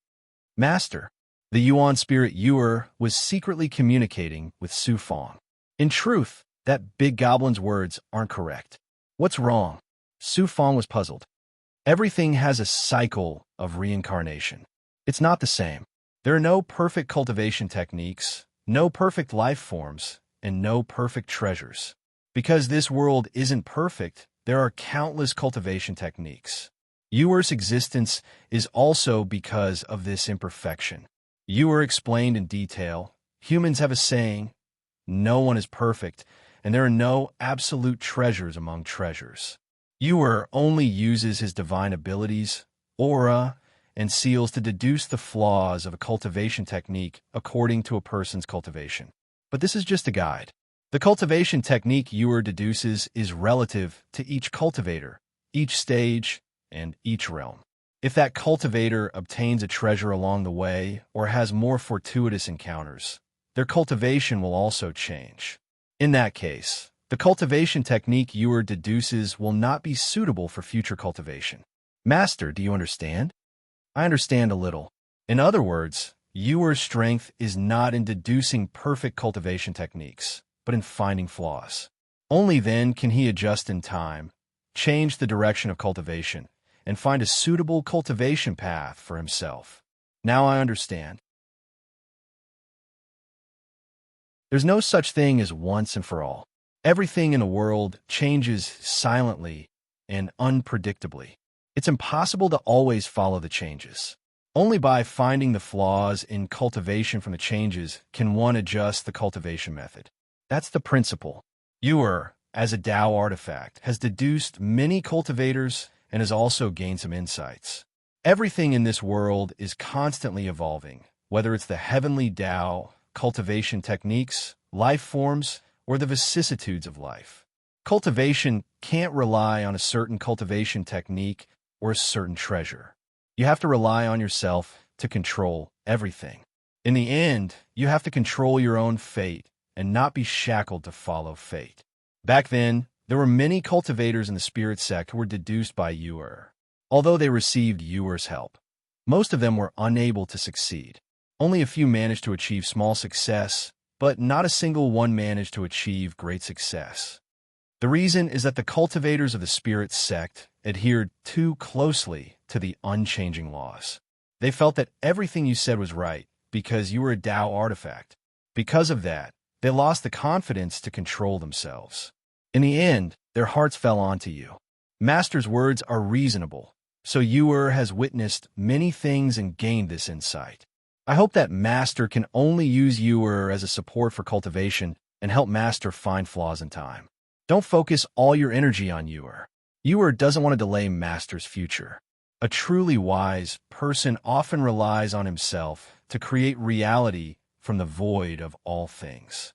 A: Master, the Yuan spirit Yuer was secretly communicating with Su Fang. In truth, that big goblin's words aren't correct. What's wrong? Su Fang was puzzled. Everything has a cycle of reincarnation. It's not the same. There are no perfect cultivation techniques, no perfect life forms, and no perfect treasures. Because this world isn't perfect, there are countless cultivation techniques. Yuer's existence is also because of this imperfection. Yuer explained in detail, humans have a saying, no one is perfect, and there are no absolute treasures among treasures. Yuer only uses his divine abilities, aura, and seals to deduce the flaws of a cultivation technique according to a person's cultivation. But this is just a guide. The cultivation technique Yuer deduces is relative to each cultivator, each stage, and each realm. If that cultivator obtains a treasure along the way or has more fortuitous encounters, their cultivation will also change. In that case, the cultivation technique Yuer deduces will not be suitable for future cultivation. Master, do you understand? I understand a little. In other words, Yuer's strength is not in deducing perfect cultivation techniques, but in finding flaws. Only then can he adjust in time, change the direction of cultivation, and find a suitable cultivation path for himself. Now I understand. There's no such thing as once and for all. Everything in the world changes silently and unpredictably. It's impossible to always follow the changes. Only by finding the flaws in cultivation from the changes can one adjust the cultivation method. That's the principle. Yuer, as a Tao artifact, has deduced many cultivators and has also gained some insights. Everything in this world is constantly evolving, whether it's the heavenly Tao, cultivation techniques, life forms, or the vicissitudes of life. Cultivation can't rely on a certain cultivation technique or a certain treasure. You have to rely on yourself to control everything. In the end, you have to control your own fate and not be shackled to follow fate. Back then, there were many cultivators in the spirit sect who were deduced by Yuer. Although they received Yuer's help, most of them were unable to succeed. Only a few managed to achieve small success, but not a single one managed to achieve great success. The reason is that the cultivators of the spirit sect adhered too closely to the unchanging laws. They felt that everything you said was right because you were a Tao artifact. Because of that, they lost the confidence to control themselves. In the end, their hearts fell onto you. Master's words are reasonable, so Yuer has witnessed many things and gained this insight. I hope that Master can only use Yuer as a support for cultivation and help Master find flaws in time. Don't focus all your energy on Yuer. Yuer doesn't want to delay Master's future. A truly wise person often relies on himself to create reality from the void of all things.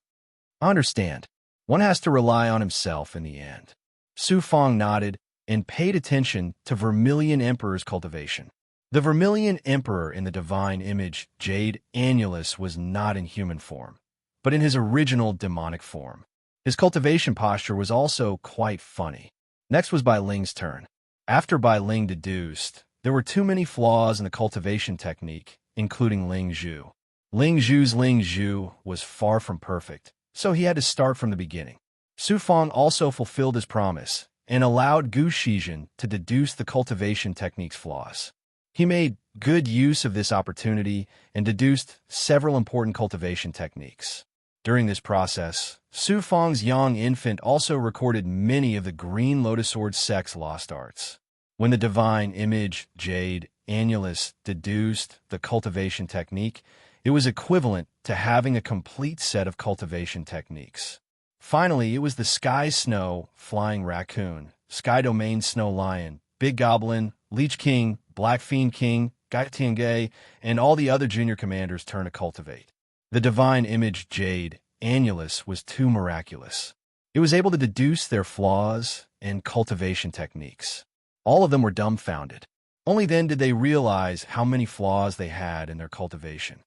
A: I understand. One has to rely on himself in the end. Su Fong nodded and paid attention to Vermilion Emperor's cultivation. The Vermilion Emperor in the divine image, Jade Annulus, was not in human form, but in his original demonic form. His cultivation posture was also quite funny. Next was Bai Ling's turn. After Bai Ling deduced, there were too many flaws in the cultivation technique, including Ling Zhu. Ling Zhu was far from perfect, so he had to start from the beginning. Su Fong also fulfilled his promise and allowed Gu Shizhen to deduce the cultivation technique's flaws. He made good use of this opportunity and deduced several important cultivation techniques. During this process, Su Fong's young infant also recorded many of the Green Lotus Sword sect's lost arts. When the divine image, Jade Annulus, deduced the cultivation technique, it was equivalent to having a complete set of cultivation techniques. Finally, it was the Sky Snow, Flying Raccoon, Sky Domain Snow Lion, Big Goblin, Leech King, Black Fiend King, Gai Tiange, and all the other junior commanders' turn to cultivate. The divine image Jade Annulus was too miraculous. It was able to deduce their flaws and cultivation techniques. All of them were dumbfounded. Only then did they realize how many flaws they had in their cultivation.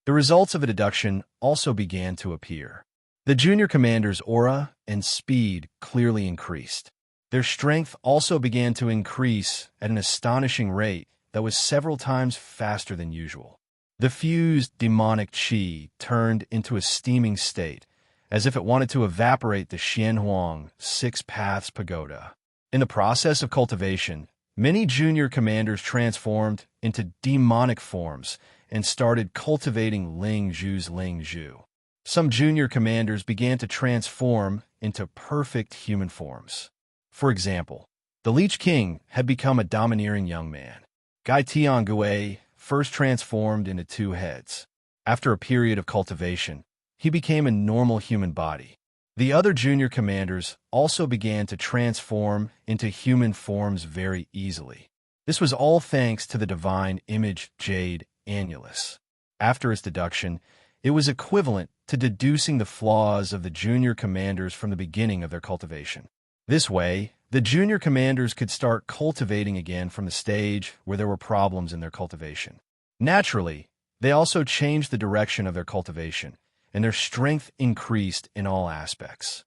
A: The results of a deduction also began to appear. The junior commander's aura and speed clearly increased. Their strength also began to increase at an astonishing rate that was several times faster than usual. The fused demonic qi turned into a steaming state, as if it wanted to evaporate the Xianhuang Six Paths Pagoda. In the process of cultivation, many junior commanders transformed into demonic forms and started cultivating Ling Zhu's Ling Zhu. Some junior commanders began to transform into perfect human forms. For example, the Leech King had become a domineering young man. Gai Tiangue first transformed into two heads. After a period of cultivation, he became a normal human body. The other junior commanders also began to transform into human forms very easily. This was all thanks to the divine image Jade Annulus. After its deduction, it was equivalent to deducing the flaws of the junior commanders from the beginning of their cultivation. This way, the junior commanders could start cultivating again from the stage where there were problems in their cultivation. Naturally, they also changed the direction of their cultivation, and their strength increased in all aspects.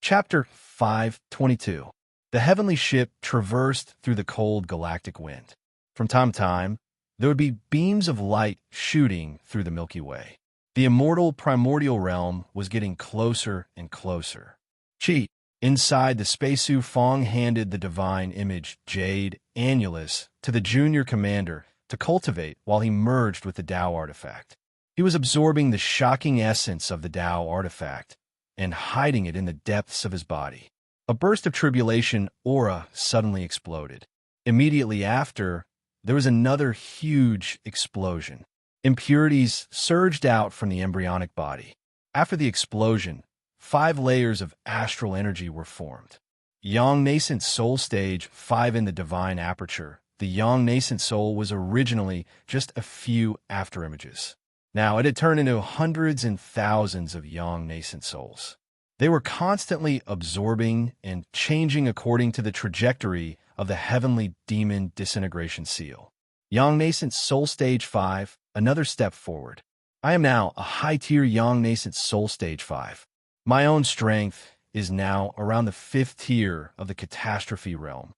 A: Chapter 5:22. The heavenly ship traversed through the cold galactic wind. From time to time, there would be beams of light shooting through the Milky Way. The immortal primordial realm was getting closer and closer. Cheat. Inside the spacesuit, Fong handed the divine image, Jade Annulus, to the junior commander to cultivate while he merged with the Tao artifact. He was absorbing the shocking essence of the Tao artifact and hiding it in the depths of his body. A burst of tribulation aura suddenly exploded. Immediately after, there was another huge explosion. Impurities surged out from the embryonic body. After the explosion, 5 layers of astral energy were formed. Yang Nascent Soul Stage 5 in the Divine Aperture. The Yang Nascent Soul was originally just a few afterimages. Now it had turned into hundreds and thousands of Yang Nascent Souls. They were constantly absorbing and changing according to the trajectory of the heavenly demon disintegration seal. Yang Nascent Soul Stage 5, another step forward. I am now a high-tier Yang Nascent Soul Stage 5. My own strength is now around the 5th tier of the catastrophe realm.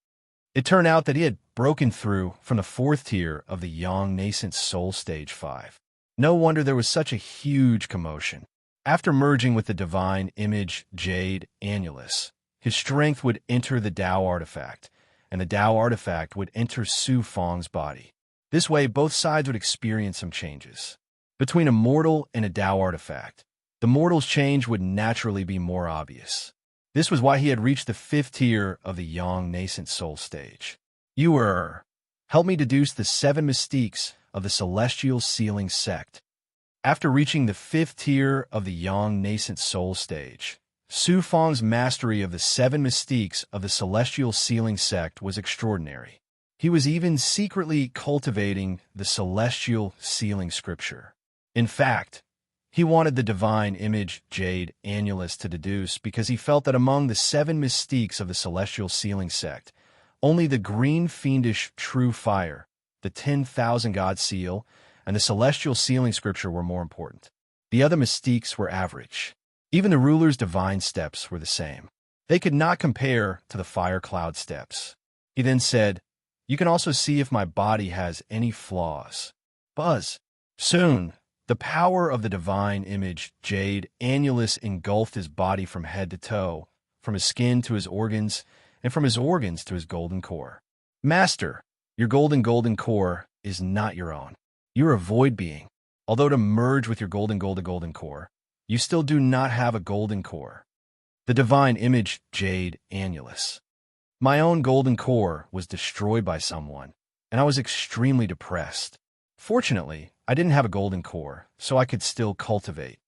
A: It turned out that he had broken through from the 4th tier of the Yang Nascent Soul Stage 5. No wonder there was such a huge commotion. After merging with the divine image Jade Annulus, his strength would enter the Tao artifact, and the Tao artifact would enter Su Fong's body. This way, both sides would experience some changes. Between a mortal and a Tao artifact, the mortal's change would naturally be more obvious. This was why he had reached the 5th tier of the young nascent soul stage. Help me deduce the 7 mystiques of the celestial sealing sect. After reaching the 5th tier of the young nascent soul stage, Su Feng's mastery of the 7 mystiques of the celestial sealing sect was extraordinary. He was even secretly cultivating the celestial sealing scripture. In fact, he wanted the divine image jade annulus to deduce because he felt that among the 7 mystiques of the celestial sealing sect, only the green fiendish true fire, the 10,000 god seal, and the celestial sealing scripture were more important. The other mystiques were average. Even the ruler's divine steps were the same. They could not compare to the fire cloud steps. He then said, "You can also see if my body has any flaws." Buzz. Soon, the power of the divine image jade annulus engulfed his body from head to toe, from his skin to his organs, and from his organs to his golden core. Master, your golden core is not your own. You're a void being. Although to merge with your golden core, you still do not have a golden core. The divine image jade annulus. My own golden core was destroyed by someone, and I was extremely depressed. Fortunately, I didn't have a golden core, so I could still cultivate.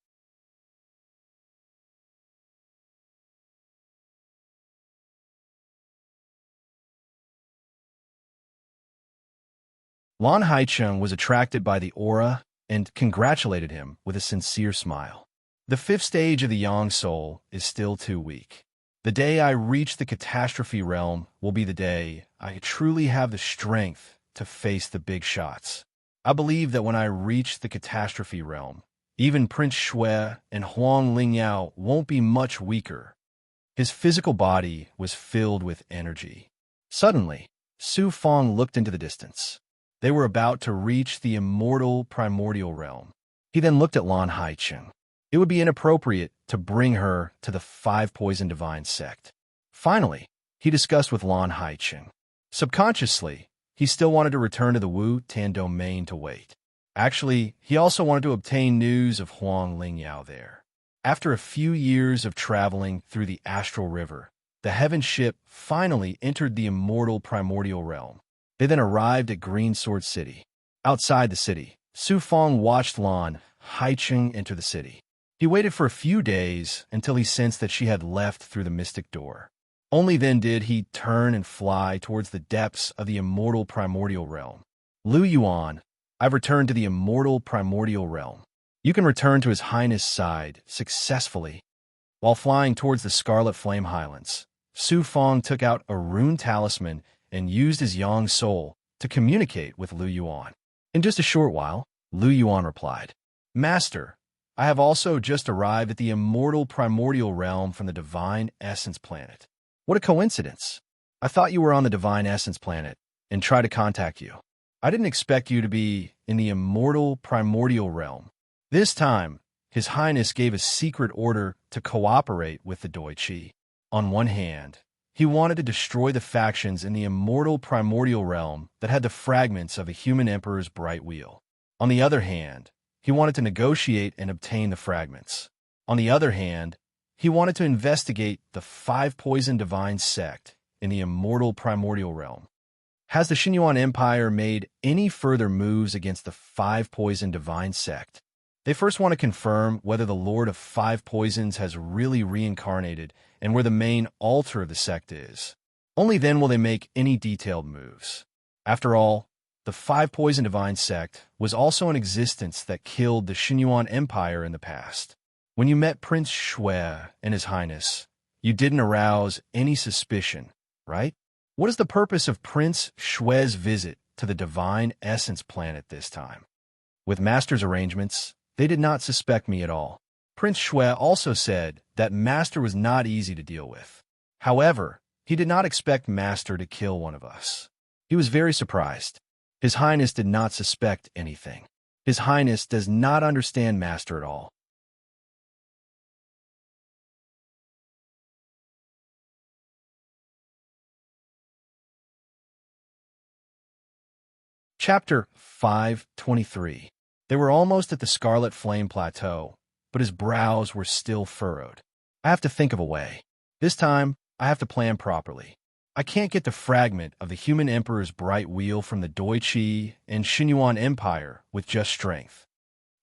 A: Lan Haicheng was attracted by the aura and congratulated him with a sincere smile. The 5th stage of the Yang soul is still too weak. The day I reach the catastrophe realm will be the day I truly have the strength to face the big shots. I believe that when I reach the catastrophe realm, even Prince Shui and Huang Lingyao won't be much weaker. His physical body was filled with energy. Suddenly, Su Feng looked into the distance. They were about to reach the immortal primordial realm. He then looked at Lan Haicheng. It would be inappropriate to bring her to the 5 poison divine sect. Finally, he discussed with Lan Haicheng. Subconsciously, he still wanted to return to the Wu Tan domain to wait. Actually, he also wanted to obtain news of Huang Lingyao there. After a few years of traveling through the astral river, the heaven ship finally entered the immortal primordial realm. They then arrived at Green Sword City. Outside the city, Su Feng watched Lan Haicheng enter the city. He waited for a few days until he sensed that she had left through the mystic door. Only then did he turn and fly towards the depths of the immortal primordial realm. Lu Yuan, I've returned to the immortal primordial realm. You can return to His Highness' side successfully. While flying towards the Scarlet Flame Highlands, Su Feng took out a rune talisman and used his Yang soul to communicate with Lu Yuan. In just a short while, Lu Yuan replied, "Master, I have also just arrived at the immortal primordial realm from the Divine Essence planet. What a coincidence. I thought you were on the Divine Essence planet and tried to contact you. I didn't expect you to be in the immortal primordial realm." This time, His Highness gave a secret order to cooperate with the Doichi. On one hand, he wanted to destroy the factions in the immortal primordial realm that had the fragments of a human emperor's bright wheel. On the other hand, he wanted to negotiate and obtain the fragments. On the other hand, he wanted to investigate the 5 poison divine sect in the immortal primordial realm. Has the Xinyuan Empire made any further moves against the 5 poison divine sect? They first want to confirm whether the Lord of 5 Poisons has really reincarnated and where the main altar of the sect is. Only then will they make any detailed moves. After all, the 5 Poison Divine Sect was also an existence that killed the Xinyuan Empire in the past. When you met Prince Shui and His Highness, you didn't arouse any suspicion, right? What is the purpose of Prince Shui's visit to the Divine Essence planet this time? With Master's arrangements, they did not suspect me at all. Prince Shui also said that Master was not easy to deal with. However, he did not expect Master to kill one of us. He was very surprised. His Highness did not suspect anything. His Highness does not understand Master at all. Chapter 523. They were almost at the Scarlet Flame Plateau, but his brows were still furrowed. I have to think of a way. This time, I have to plan properly. I can't get the fragment of the human emperor's bright wheel from the Doichi and Xinyuan Empire with just strength.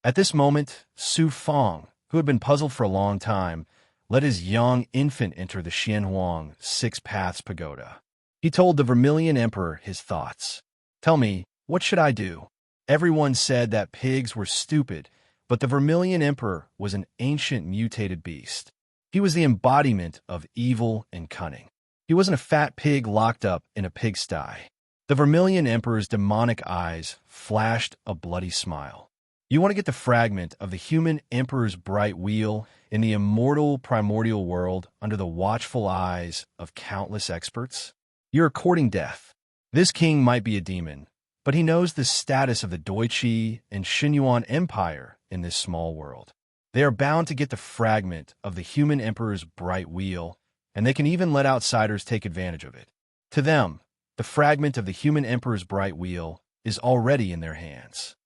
A: At this moment, Su Feng, who had been puzzled for a long time, let his young infant enter the Xianhuang Six Paths Pagoda. He told the Vermilion Emperor his thoughts. "Tell me, what should I do?" Everyone said that pigs were stupid, but the Vermilion Emperor was an ancient mutated beast. He was the embodiment of evil and cunning. He wasn't a fat pig locked up in a pigsty. The Vermilion Emperor's demonic eyes flashed a bloody smile. "You want to get the fragment of the human emperor's bright wheel in the immortal primordial world under the watchful eyes of countless experts? You're courting death. This king might be a demon, but he knows the status of the Doichi and Xinyuan Empire in this small world. They are bound to get the fragment of the human emperor's bright wheel, and they can even let outsiders take advantage of it. To them, the fragment of the human emperor's bright wheel is already in their hands.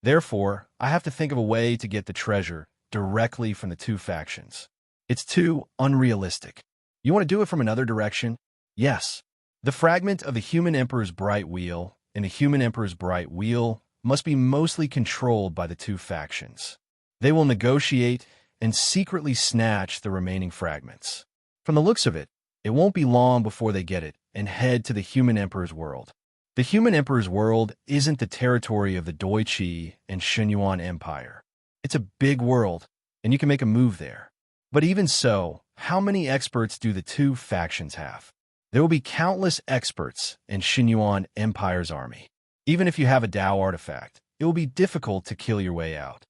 A: Therefore, I have to think of a way to get the treasure directly from the two factions. It's too unrealistic. You want to do it from another direction? Yes. The fragment of the human emperor's bright wheel and the human emperor's bright wheel must be mostly controlled by the two factions. They will negotiate and secretly snatch the remaining fragments. From the looks of it, it won't be long before they get it and head to the human emperor's world. The human emperor's world isn't the territory of the Doichi and Xinyuan Empire. It's a big world, and you can make a move there. But even so, how many experts do the two factions have? There will be countless experts in Xinyuan Empire's army. Even if you have a Dao artifact, it will be difficult to kill your way out.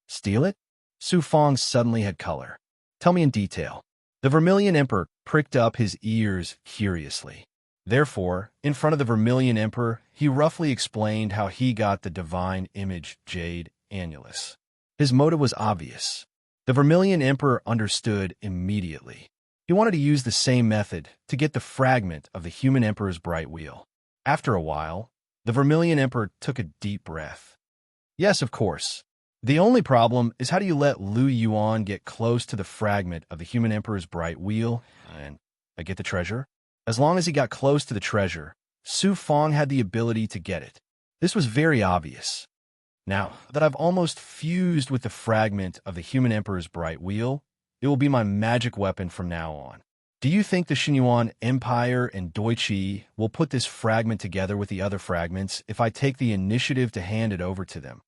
A: Steal it? Su Feng suddenly had color. Tell me in detail. The Vermilion Emperor pricked up his ears curiously. Therefore, in front of the Vermilion Emperor, he roughly explained how he got the divine image Jade Annulus. His motive was obvious. The Vermilion Emperor understood immediately. He wanted to use the same method to get the fragment of the human emperor's bright wheel. After a while, the Vermilion Emperor took a deep breath. Yes, of course. The only problem is how do you let Lu Yuan get close to the fragment of the human emperor's bright wheel and get the treasure? As long as he got close to the treasure, Su Feng had the ability to get it. This was very obvious. Now that I've almost fused with the fragment of the human emperor's bright wheel, it will be my magic weapon from now on. Do you think the Xinyuan Empire and Doichi will put this fragment together with the other fragments if I take the initiative to hand it over to them?